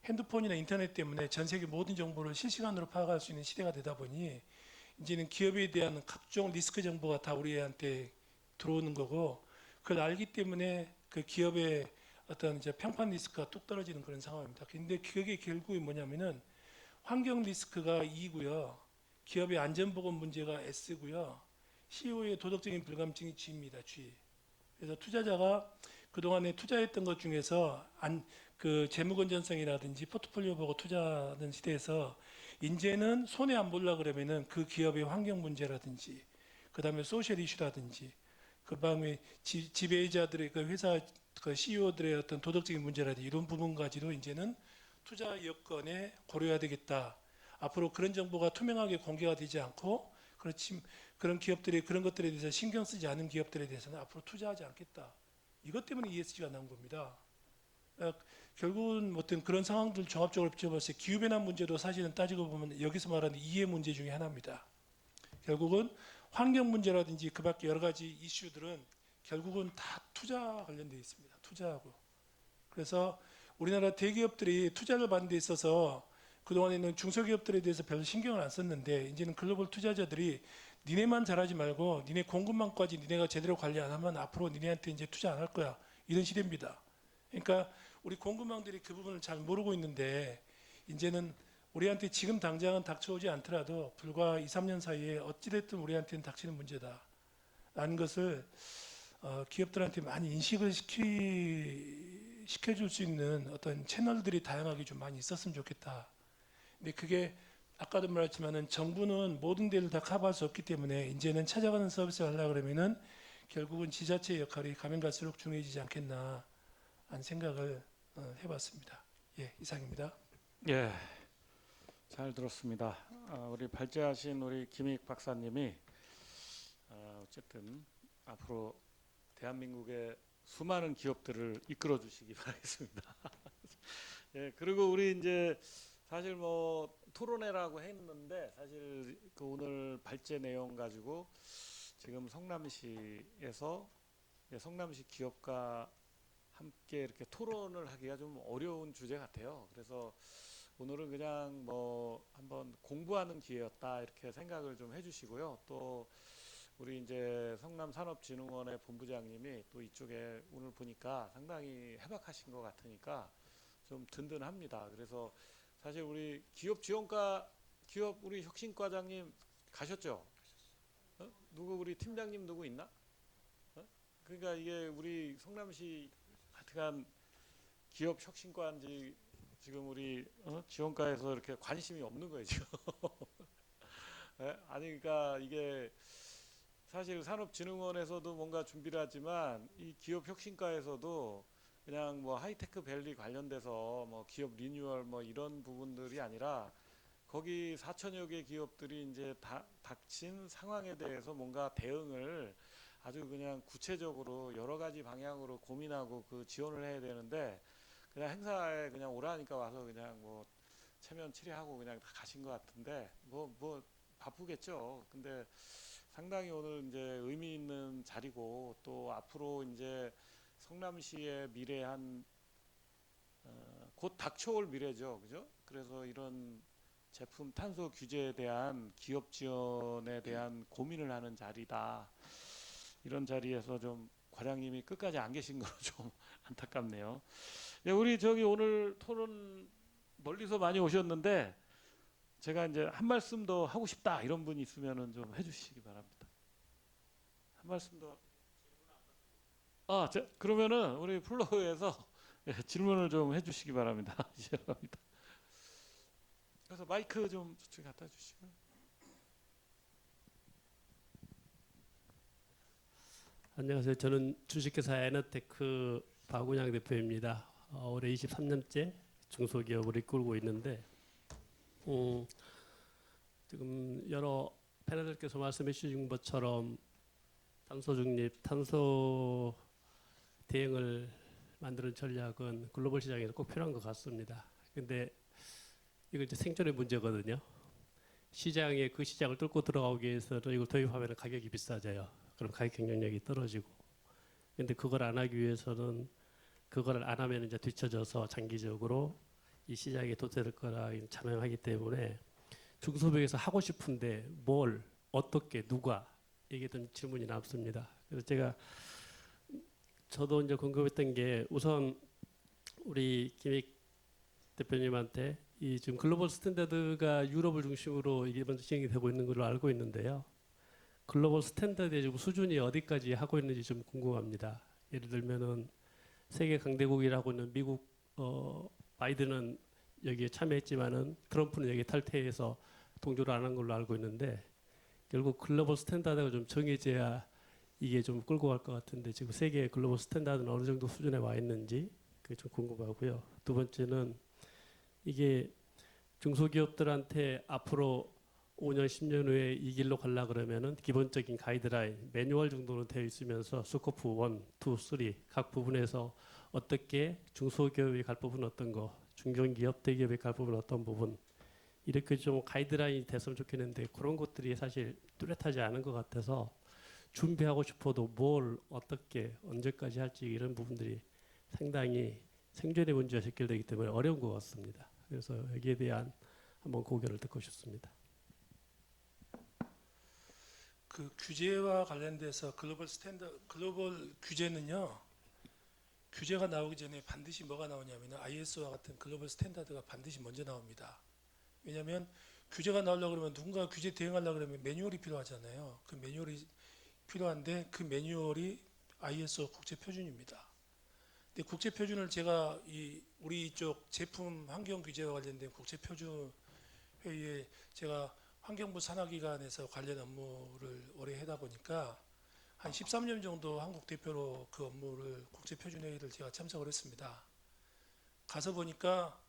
핸드폰이나 인터넷 때문에 전 세계 모든 정보를 실시간으로 파악할 수 있는 시대가 되다 보니 이제는 기업에 대한 각종 리스크 정보가 다 우리한테 들어오는 거고 그걸 알기 때문에 그 기업의 어떤 이제 평판 리스크가 뚝 떨어지는 그런 상황입니다. 근데 그게 결국에 뭐냐면은 환경 리스크가 E고요. 기업의 안전보건 문제가 S고요. CEO의 도덕적인 불감증이 G입니다. G. 그래서 투자자가 그동안에 투자했던 것 중에서 그 재무 건전성이라든지 포트폴리오 보고 투자하는 시대에서 이제는 손해 안 보려 그러면은 그 기업의 환경 문제라든지 그다음에 소셜 이슈라든지 그다음에 지배자들의 그 회사 그 CEO들의 어떤 도덕적인 문제라든지 이런 부분까지도 이제는 투자 여건에 고려해야 되겠다. 앞으로 그런 정보가 투명하게 공개가 되지 않고 그렇지 그런 기업들이 그런 것들에 대해서 신경 쓰지 않은 기업들에 대해서는 앞으로 투자하지 않겠다. 이것 때문에 ESG가 나온 겁니다. 결국은 어떤 그런 상황들 종합적으로 비춰봤을 때 기후변화 문제도 사실은 따지고 보면 여기서 말하는 이해 문제 중에 하나입니다. 결국은 환경 문제라든지 그밖에 여러 가지 이슈들은 결국은 다 투자 관련되어 있습니다. 투자하고. 그래서 우리나라 대기업들이 투자를 받는 데 있어서 그동안에는 중소기업들에 대해서 별로 신경을 안 썼는데 이제는 글로벌 투자자들이 니네만 잘하지 말고 니네 공급망까지 니네가 제대로 관리 안 하면 앞으로 니네한테 이제 투자 안 할 거야. 이런 시대입니다. 그러니까 우리 공급망들이 그 부분을 잘 모르고 있는데 이제는 우리한테 지금 당장은 닥쳐오지 않더라도 불과 2, 3년 사이에 어찌됐든 우리한테는 닥치는 문제다. 라는 것을 기업들한테 많이 인식을 시켜줄 수 있는 어떤 채널들이 다양하게 좀 많이 있었으면 좋겠다. 근데 그게 아까도 말했지만은 정부는 모든 데를 다 커버할 수 없기 때문에 이제는 찾아가는 서비스를 하려고 그러면은 결국은 지자체의 역할이 가면 갈수록 중요해지지 않겠나 하는 생각을 해봤습니다. 예, 이상입니다. 예, 잘 들었습니다. 우리 발제하신 우리 김익 박사님이 어쨌든 앞으로 대한민국의 수많은 기업들을 이끌어 주시기 바라겠습니다. 예, 그리고 우리 이제 사실 뭐 토론회라고 했는데 사실 그 오늘 발제 내용 가지고 지금 성남시에서 성남시 기업과 함께 이렇게 토론을 하기가 좀 어려운 주제 같아요. 그래서 오늘은 그냥 뭐 한번 공부하는 기회였다 이렇게 생각을 좀 해주시고요. 또 우리 이제 성남산업진흥원의 본부장님이 또 이쪽에 오늘 보니까 상당히 해박하신 것 같으니까 좀 든든합니다. 그래서 사실 우리 기업 지원과 기업 우리 혁신과장님 가셨죠? 누구 우리 팀장님 누구 있나? 그러니까 이게 우리 성남시 하여튼간 기업 혁신과인지 지금 우리 지원과에서 이렇게 관심이 없는 거예요 지금. 아니 그러니까 이게 사실 산업진흥원에서도 뭔가 준비를 하지만 이 기업 혁신과에서도 그냥 뭐 하이테크 밸리 관련돼서 뭐 기업 리뉴얼 뭐 이런 부분들이 아니라 거기 4천여 개 기업들이 이제 닥친 상황에 대해서 뭔가 대응을 아주 그냥 구체적으로 여러 가지 방향으로 고민하고 그 지원을 해야 되는데 그냥 행사에 그냥 오라니까 와서 그냥 뭐 체면 치레하고 그냥 다 가신 것 같은데 뭐 바쁘겠죠. 근데 상당히 오늘 이제 의미 있는 자리고 또 앞으로 이제 성남시의 미래 곧 닥쳐올 미래죠, 그죠? 그래서 이런 제품 탄소 규제에 대한 기업 지원에 대한 고민을 하는 자리다. 이런 자리에서 좀 과장님이 끝까지 안 계신 거로 좀 안타깝네요. 예, 우리 저기 오늘 토론 멀리서 많이 오셨는데 제가 이제 한 말씀 더 하고 싶다 이런 분이 있으면은 좀 해주시기 바랍니다. 한 말씀 더. 그러면은 우리 플로어에서 질문을 좀 해주시기 바랍니다. 죄송합니다. 그래서 마이크 좀 저쪽에 갖다 주시고. 안녕하세요. 저는 주식회사 에너테크 박운양 대표입니다. 올해 23년째 중소기업을 이끌고 있는데 지금 여러 패널들께서 말씀해 주신 것처럼 탄소 중립, 탄소 대응을 만드는 전략은 글로벌 시장에서 꼭 필요한 것 같습니다. 근데 이거 이제 생존의 문제거든요. 시장에 그 시장을 뚫고 들어가기 위해서는 이걸 도입하면 가격이 비싸져요. 그럼 가격 경쟁력이 떨어지고. 근데 그걸 안 하기 위해서는 그걸 안 하면 이제 뒤처져서 장기적으로 이 시장에 도태될 거라 자명하기 때문에 중소기업에서 하고 싶은데 뭘 어떻게 누가 이게 좀 질문이 남습니다. 그래서 저도 이제 궁금했던 게 우선 우리 김익 대표님한테 이 지금 글로벌 스탠다드가 유럽을 중심으로 이게 먼저 시행이 되고 있는 걸로 알고 있는데요. 글로벌 스탠다드의 지금 수준이 어디까지 하고 있는지 좀 궁금합니다. 예를 들면은 세계 강대국이라고 있는 미국 바이든은 여기에 참여했지만은 트럼프는 여기 탈퇴해서 동조를 안 한 걸로 알고 있는데 결국 글로벌 스탠다드가 좀 정해져야 이게 좀 끌고 갈 것 같은데 지금 세계 글로벌 스탠다드는 어느 정도 수준에 와 있는지 그게 좀 궁금하고요. 두 번째는 이게 중소기업들한테 앞으로 5년, 10년 후에 이 길로 가려 그러면은 기본적인 가이드라인, 매뉴얼 정도는 되어 있으면서 스코프 1, 2, 3 각 부분에서 어떻게 중소기업이 갈 부분 어떤 거, 중견기업, 대기업이 갈 부분 어떤 부분 이렇게 좀 가이드라인이 됐으면 좋겠는데 그런 것들이 사실 뚜렷하지 않은 것 같아서 준비하고 싶어도 뭘 어떻게 언제까지 할지 이런 부분들이 상당히 생존의 문제와 직결되기 때문에 어려운 것 같습니다. 그래서 여기에 대한 한번 고견을 듣고 싶습니다. 그 규제와 관련돼서 글로벌 규제는요. 규제가 나오기 전에 반드시 뭐가 나오냐면 ISO와 같은 글로벌 스탠다드가 반드시 먼저 나옵니다. 왜냐하면 규제가 나오려고 그러면 누군가 규제 대응하려고 그러면 매뉴얼이 필요하잖아요. 그 매뉴얼이 필요한데 그 매뉴얼이 ISO 국제 표준입니다. 근데 국제 표준을 제가 우리 이쪽 제품 환경 규제와 관련된 국제 표준 회의에 제가 환경부 산하기관에서 관련 업무를 오래 하다 보니까 한 13년 정도 한국 대표로 그 업무를 국제 표준 회의를 제가 참석을 했습니다. 가서 보니까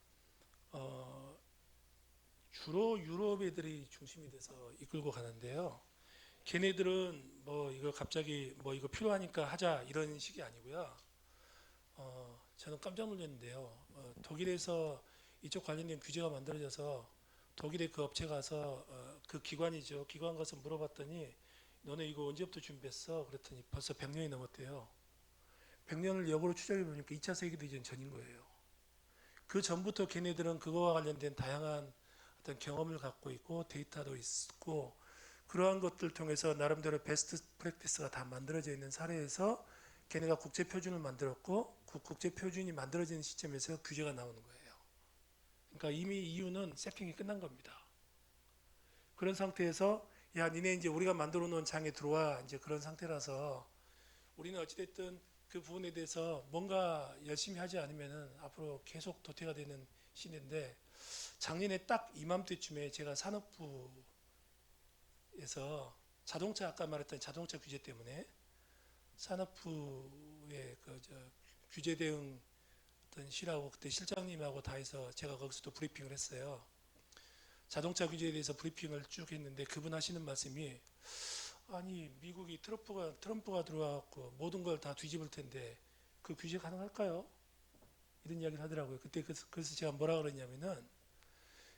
주로 유럽 애들이 중심이 돼서 이끌고 가는데요. 걔네들은 뭐 이거 갑자기 뭐 이거 필요하니까 하자 이런 식이 아니고요. 저는 깜짝 놀랐는데요. 독일에서 이쪽 관련된 규제가 만들어져서 독일의 그 업체 가서 그 기관이죠. 기관 가서 물어봤더니 너네 이거 언제부터 준비했어? 그랬더니 벌써 100년이 넘었대요. 100년을 역으로 추적해 보니까 2차 세계대전 전인 거예요. 그 전부터 걔네들은 그거와 관련된 다양한 어떤 경험을 갖고 있고 데이터도 있고 그러한 것들 통해서 나름대로 베스트 프랙티스가 다 만들어져 있는 사례에서 걔네가 국제 표준을 만들었고 그 국제 표준이 만들어지는 시점에서 규제가 나오는 거예요. 그러니까 이미 EU는 세팅이 끝난 겁니다. 그런 상태에서 야 니네 이제 우리가 만들어 놓은 장에 들어와 이제 그런 상태라서 우리는 어찌됐든 그 부분에 대해서 뭔가 열심히 하지 않으면은 앞으로 계속 도태가 되는 시대인데 작년에 딱 이맘때쯤에 제가 산업부에서 자동차 아까 말했던 자동차 규제 때문에 산업부의 규제 대응 어떤 실하고 그때 실장님하고 다 해서 제가 거기서도 브리핑을 했어요. 자동차 규제에 대해서 브리핑을 쭉 했는데 그분 하시는 말씀이 아니 미국이 트럼프가 들어와갖고 모든 걸 다 뒤집을 텐데 그 규제 가능할까요? 이런 이야기를 하더라고요. 그때 그래서 제가 뭐라 그랬냐면은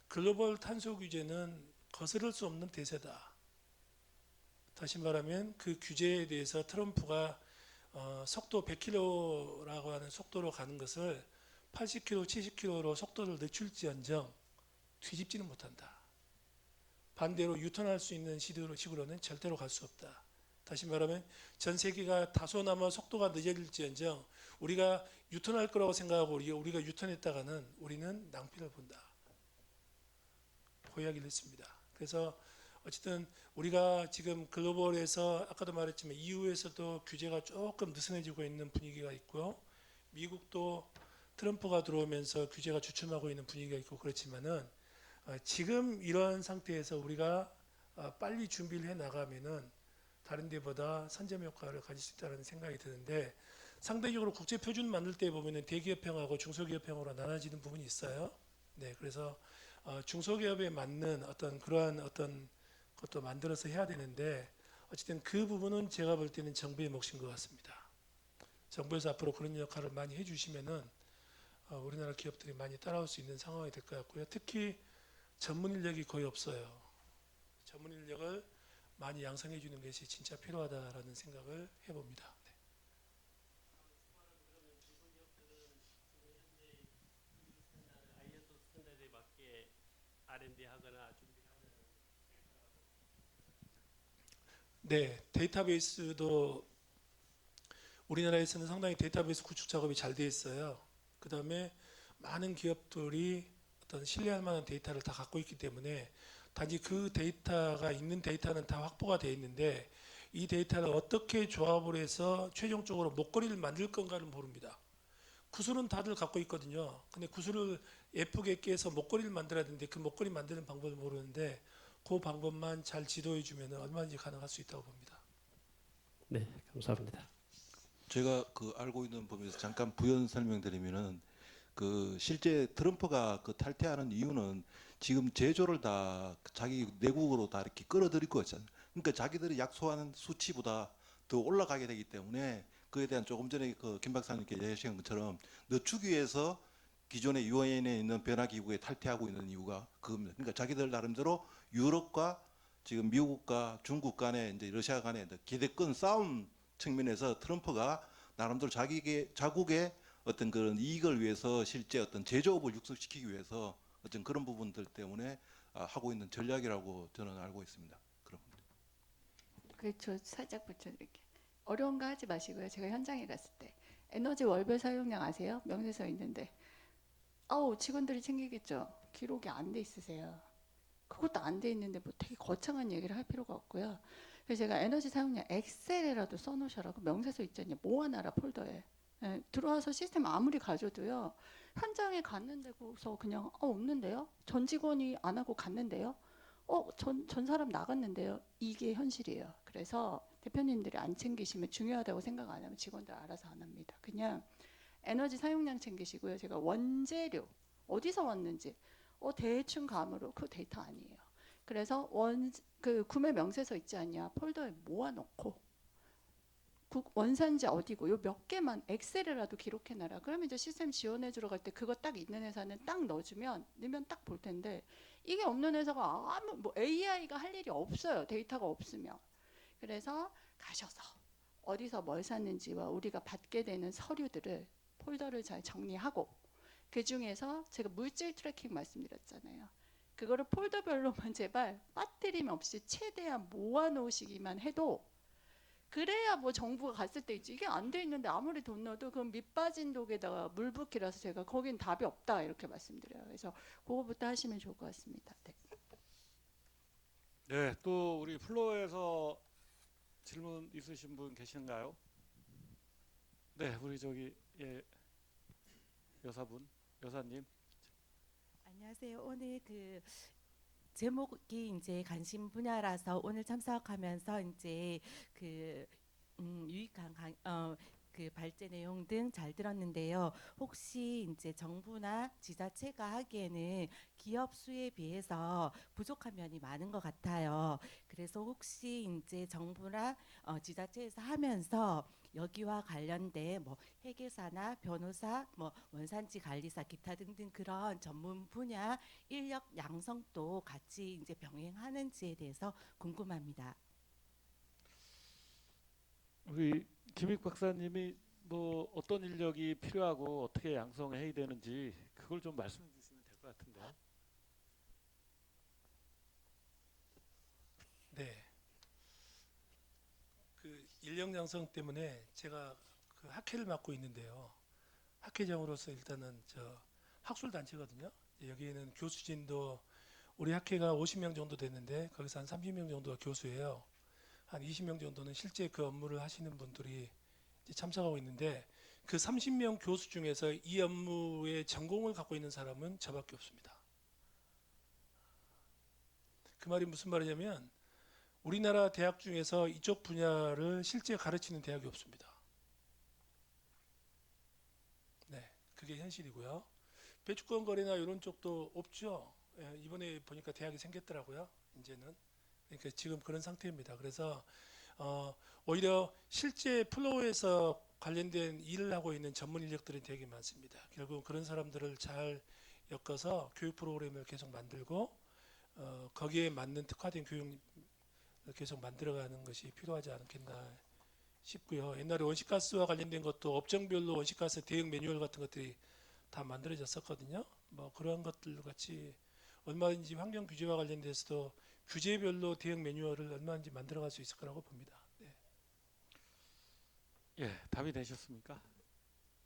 글로벌 탄소 규제는 거스를 수 없는 대세다. 다시 말하면 그 규제에 대해서 트럼프가 속도 100km라고 하는 속도로 가는 것을 80km, 70km로 속도를 늦출지언정 뒤집지는 못한다. 반대로 유턴할 수 있는 식으로는 절대로 갈 수 없다. 다시 말하면 전 세계가 다소나마 속도가 늦어질지언정 우리가 유턴할 거라고 생각하고 우리가 유턴했다가는 우리는 낭비를 본다. 그 이야기를 했습니다. 그래서 어쨌든 우리가 지금 글로벌에서 아까도 말했지만 EU에서도 규제가 조금 느슨해지고 있는 분위기가 있고요. 미국도 트럼프가 들어오면서 규제가 주춤하고 있는 분위기가 있고 그렇지만은 지금 이러한 상태에서 우리가 빨리 준비를 해 나가면은 다른 데보다 선점 효과를 가질 수 있다는 생각이 드는데 상대적으로 국제 표준 만들 때 보면은 대기업형하고 중소기업형으로 나눠지는 부분이 있어요. 네, 그래서 중소기업에 맞는 그러한 것도 만들어서 해야 되는데 어쨌든 그 부분은 제가 볼 때는 정부의 몫인 것 같습니다. 정부에서 앞으로 그런 역할을 많이 해주시면은 우리나라 기업들이 많이 따라올 수 있는 상황이 될 것 같고요. 특히 전문 인력이 거의 없어요. 전문 인력을 많이 양성해 주는 것이 진짜 필요하다라는 생각을 해봅니다. 네. 네, 데이터베이스도 우리나라에서는 상당히 데이터베이스 구축 작업이 잘 돼 있어요. 그 다음에 많은 기업들이 어떤 신뢰할 만한 데이터를 다 갖고 있기 때문에 단지 그 데이터가 있는 데이터는 다 확보가 돼 있는데 이 데이터를 어떻게 조합을 해서 최종적으로 목걸이를 만들 건가를 모릅니다. 구슬은 다들 갖고 있거든요. 근데 구슬을 예쁘게 깨서 목걸이를 만들어야 되는데 그 목걸이 만드는 방법을 모르는데 그 방법만 잘 지도해 주면 얼마든지 가능할 수 있다고 봅니다. 네, 감사합니다. 제가 그 알고 있는 범위에서 잠깐 부연 설명드리면은 그 실제 트럼프가 그 탈퇴하는 이유는 지금 제조를 다 자기 내국으로 다 이렇게 끌어들일 거잖아요. 그러니까 자기들이 약속하는 수치보다 더 올라가게 되기 때문에 그에 대한 조금 전에 그 김 박사님께 얘기하신 것처럼 늦추기 위해서 기존의 유엔에 있는 변화기구에 탈퇴하고 있는 이유가 그겁니다. 그러니까 자기들 나름대로 유럽과 지금 미국과 중국 간에 이제 러시아 간에 기대권 싸움 측면에서 트럼프가 나름대로 자국의 어떤 그런 이익을 위해서 실제 어떤 제조업을 육성시키기 위해서 어떤 그런 부분들 때문에 하고 있는 전략이라고 저는 알고 있습니다. 그럼 그저 살짝 붙여드릴게요. 어려운 거 하지 마시고요. 제가 현장에 갔을 때 에너지 월별 사용량 아세요? 명세서 있는데 직원들이 챙기겠죠. 기록이 안 돼 있으세요. 그것도 안 돼 있는데 뭐 되게 거창한 얘기를 할 필요가 없고요. 그래서 제가 에너지 사용량 엑셀에라도 써놓으셔라고 명세서 있잖아요. 모아놔라 폴더에. 예, 들어와서 시스템 아무리 가져도요. 현장에 갔는데서 그냥 없는데요. 전 직원이 안 하고 갔는데요. 전 사람 나갔는데요. 이게 현실이에요. 그래서 대표님들이 안 챙기시면 중요하다고 생각 안 하면 직원들 알아서 안 합니다. 그냥 에너지 사용량 챙기시고요. 제가 원재료 어디서 왔는지 대충 감으로 그 데이터 아니에요. 그래서 그 구매 명세서 있지 않냐 폴더에 모아놓고 원산지 어디고 요 몇 개만 엑셀에라도 기록해놔라. 그러면 이제 시스템 지원해 주러 갈 때 그거 딱 있는 회사는 딱 넣으면 딱 볼 텐데 이게 없는 회사가 AI가 할 일이 없어요. 데이터가 없으면. 그래서 가셔서 어디서 뭘 샀는지와 우리가 받게 되는 서류들을 폴더를 잘 정리하고 그 중에서 제가 물질 트래킹 말씀드렸잖아요. 그거를 폴더별로만 제발 빠뜨림 없이 최대한 모아놓으시기만 해도 그래야 뭐 정부가 갔을 때 있지. 이게 안 돼 있는데 아무리 돈 넣어도 그건 밑빠진 독에다가 물 붓기라서 제가 거긴 답이 없다 이렇게 말씀드려요. 그래서 그거부터 하시면 좋을 것 같습니다. 네. 네, 또 우리 플로어에서 질문 있으신 분 계신가요? 네, 우리 저기 여사님. 안녕하세요. 오늘 그 제목이 이제 관심 분야라서 오늘 참석하면서 이제 그 유익한 그 발제 내용 등 잘 들었는데요. 혹시 이제 정부나 지자체가 하기에는 기업 수에 비해서 부족한 면이 많은 것 같아요. 그래서 혹시 이제 정부나 지자체에서 하면서 여기와 관련된 뭐 회계사나 변호사, 뭐 원산지 관리사, 기타 등등 그런 전문 분야 인력 양성도 같이 이제 병행하는지에 대해서 궁금합니다. 우리 김익 박사님이 뭐 어떤 인력이 필요하고 어떻게 양성해야 되는지 그걸 좀 말씀해 주시면 될 것 같은데요. 네. 그 인력 양성 때문에 제가 그 학회를 맡고 있는데요. 학회장으로서 일단은 저 학술 단체거든요. 여기에는 교수진도 우리 학회가 50명 정도 됐는데 거기서 한 30명 정도가 교수예요. 한 20명 정도는 실제 그 업무를 하시는 분들이 이제 참석하고 있는데 그 30명 교수 중에서 이 업무의 전공을 갖고 있는 사람은 저밖에 없습니다. 그 말이 무슨 말이냐면 우리나라 대학 중에서 이쪽 분야를 실제 가르치는 대학이 없습니다. 네, 그게 현실이고요. 배추권 거래나 이런 쪽도 없죠. 이번에 보니까 대학이 생겼더라고요. 이제는. 그러니까 지금 그런 상태입니다. 그래서 오히려 실제 플로우에서 관련된 일을 하고 있는 전문 인력들이 되게 많습니다. 결국 그런 사람들을 잘 엮어서 교육 프로그램을 계속 만들고 거기에 맞는 특화된 교육을 계속 만들어가는 것이 필요하지 않겠나 싶고요. 옛날에 온실가스와 관련된 것도 업종별로 온실가스 대응 매뉴얼 같은 것들이 다 만들어졌었거든요. 뭐 그런 것들 같이 얼마든지 환경 규제와 관련돼서도 규제별로 대응 매뉴얼을 얼마든지 만들어갈 수 있을 거라고 봅니다. 네. 예, 답이 되셨습니까?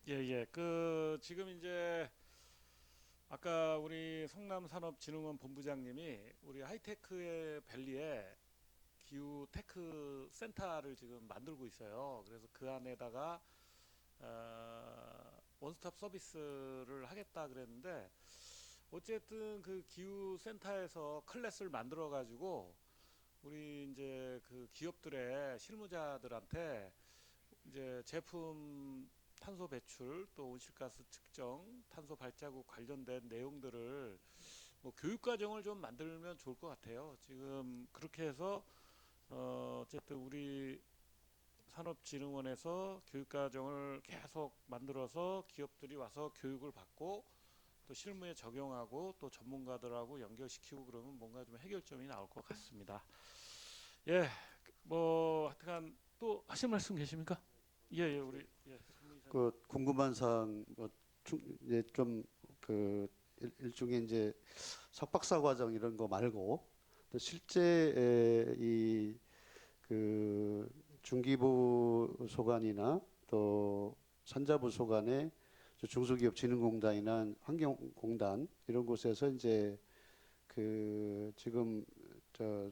예. 그 지금 이제 아까 우리 성남산업진흥원 본부장님이 우리 하이테크의 밸리에 기후 테크 센터를 지금 만들고 있어요. 그래서 그 안에다가 원스톱 서비스를 하겠다 그랬는데 어쨌든 그 기후 센터에서 클래스를 만들어 가지고 우리 이제 그 기업들의 실무자들한테 이제 제품 탄소 배출 또 온실가스 측정, 탄소 발자국 관련된 내용들을 뭐 교육 과정을 좀 만들면 좋을 것 같아요. 지금 그렇게 해서 어쨌든 우리 산업진흥원에서 교육 과정을 계속 만들어서 기업들이 와서 교육을 받고 또 실무에 적용하고 또 전문가들하고 연결시키고 그러면 뭔가 좀 해결점이 나올 것 같습니다. 예, 뭐 하여튼 또 하실 말씀 계십니까? 예, 우리 그 궁금한 사항 이제 좀 그 일종의 이제 석박사 과정 이런 거 말고 또 실제 이 그 중기부 소관이나 또 산자부 소관의 중소기업진흥공단이나 환경공단 이런 곳에서 이제 그 지금 저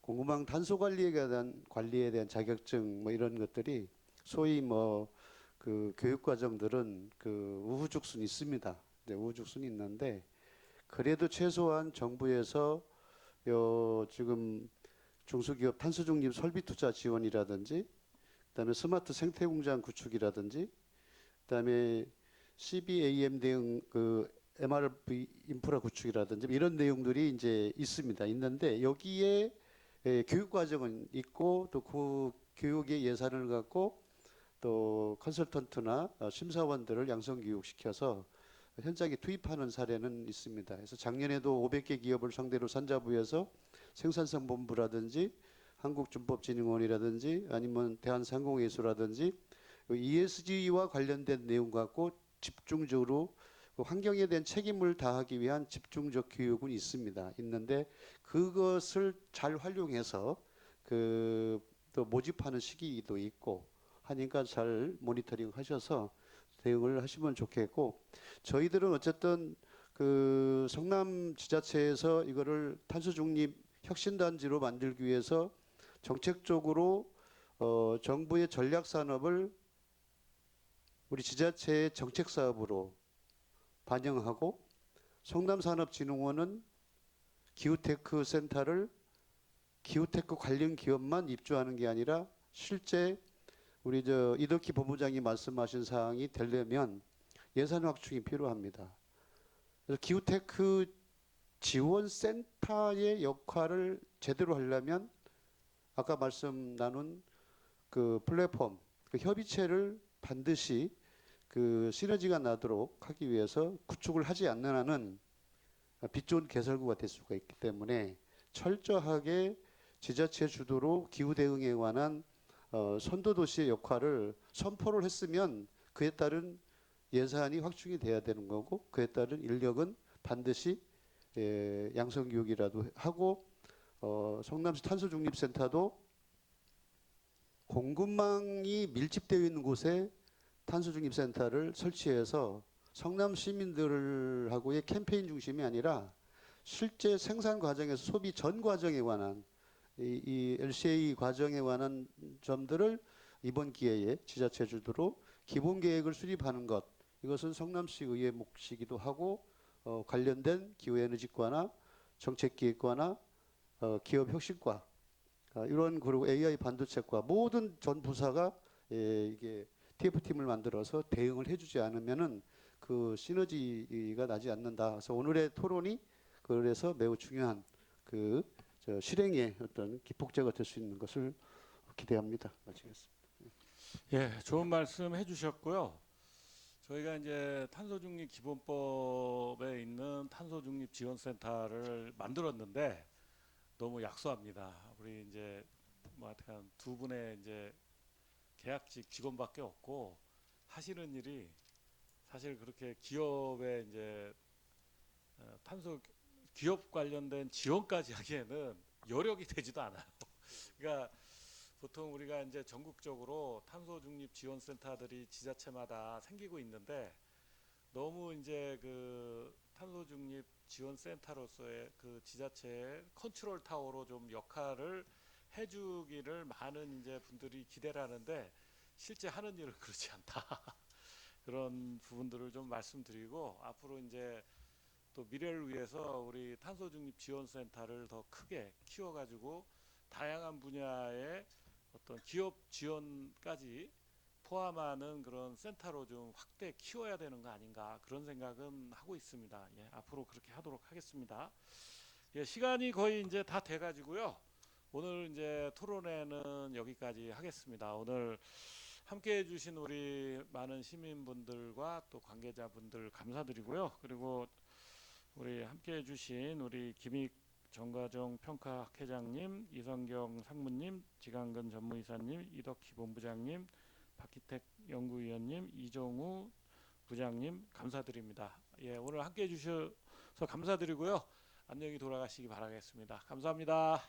공급망 탄소 관리에 대한 자격증 뭐 이런 것들이 소위 뭐 그 교육 과정들은 그 우후죽순이 있습니다. 네, 우후죽순이 있는데 그래도 최소한 정부에서 지금 중소기업 탄소중립 설비 투자 지원이라든지 그다음에 스마트 생태 공장 구축이라든지 그다음에 CBAM 대응 그 MRV 인프라 구축이라든지 이런 내용들이 이제 있습니다. 있는데 여기에 교육 과정은 있고 또 그 교육의 예산을 갖고 또 컨설턴트나 심사원들을 양성 교육시켜서 현장에 투입하는 사례는 있습니다. 그래서 작년에도 500개 기업을 상대로 산자부에서 생산성 본부라든지 한국준법진흥원이라든지 아니면 대한상공회수라든지 ESG와 관련된 내용 갖고 집중적으로 환경에 대한 책임을 다하기 위한 집중적 교육은 있습니다. 있는데 그것을 잘 활용해서 또 모집하는 시기도 있고 하니까 잘 모니터링 하셔서 대응을 하시면 좋겠고 저희들은 어쨌든 그 성남 지자체에서 이거를 탄소 중립 혁신단지로 만들기 위해서 정책적으로 정부의 전략 산업을 우리 지자체의 정책 사업으로 반영하고 성남산업진흥원은 기후테크 센터를 기후테크 관련 기업만 입주하는 게 아니라 실제 우리 이덕희 본부장이 말씀하신 사항이 되려면 예산 확충이 필요합니다. 그래서 기후테크 지원센터의 역할을 제대로 하려면 아까 말씀 나눈 그 플랫폼, 그 협의체를 반드시 그 시너지가 나도록 하기 위해서 구축을 하지 않는 한은 빛 좋은 개설구가 될 수가 있기 때문에 철저하게 지자체 주도로 기후 대응에 관한 선도도시의 역할을 선포를 했으면 그에 따른 예산이 확충이 돼야 되는 거고 그에 따른 인력은 반드시 양성교육이라도 하고 성남시 탄소중립센터도 공급망이 밀집되어 있는 곳에 탄소중립센터를 설치해서 성남 시민들하고의 캠페인 중심이 아니라 실제 생산 과정에서 소비 전 과정에 관한 이 LCA 과정에 관한 점들을 이번 기회에 지자체 주도로 기본 계획을 수립하는 것 이것은 성남시 의회 몫이기도 하고 관련된 기후에너지과나 정책기획과나 기업혁신과 이런 그리고 AI 반도체과 모든 전 부사가 이게 TF팀을 만들어서 대응을 해주지 않으면은 그 시너지가 나지 않는다. 그래서 오늘의 토론이 그래서 매우 중요한 실행의 어떤 기폭제가 될 수 있는 것을 기대합니다. 마치겠습니다. 예, 좋은 말씀 해주셨고요. 저희가 이제 탄소중립 기본법에 있는 탄소중립 지원센터를 만들었는데 너무 약소합니다. 우리 이제 뭐 하여튼 두 분의 이제 계약직 직원밖에 없고 하시는 일이 사실 그렇게 기업에 이제 탄소 기업 관련된 지원까지 하기에는 여력이 되지도 않아요. 그러니까 보통 우리가 이제 전국적으로 탄소 중립 지원센터들이 지자체마다 생기고 있는데 너무 이제 그 탄소 중립 지원센터로서의 그 지자체의 컨트롤 타워로 좀 역할을 해주기를 많은 이제 분들이 기대를 하는데 실제 하는 일은 그렇지 않다. 그런 부분들을 좀 말씀드리고 앞으로 이제 또 미래를 위해서 우리 탄소 중립 지원센터를 더 크게 키워가지고 다양한 분야의 어떤 기업 지원까지 포함하는 그런 센터로 좀 확대 키워야 되는 거 아닌가 그런 생각은 하고 있습니다. 예, 앞으로 그렇게 하도록 하겠습니다. 예, 시간이 거의 이제 다 돼가지고요. 오늘 이제 토론회는 여기까지 하겠습니다. 오늘 함께해 주신 우리 많은 시민분들과 또 관계자분들 감사드리고요. 그리고 우리 함께해 주신 우리 김익 정가정 평가학회장님, 이성경 상무님, 지강근 전무이사님, 이덕희 본부장님, 박희택 연구위원님, 이종우 부장님 감사드립니다. 예, 오늘 함께해 주셔서 감사드리고요. 안녕히 돌아가시기 바라겠습니다. 감사합니다.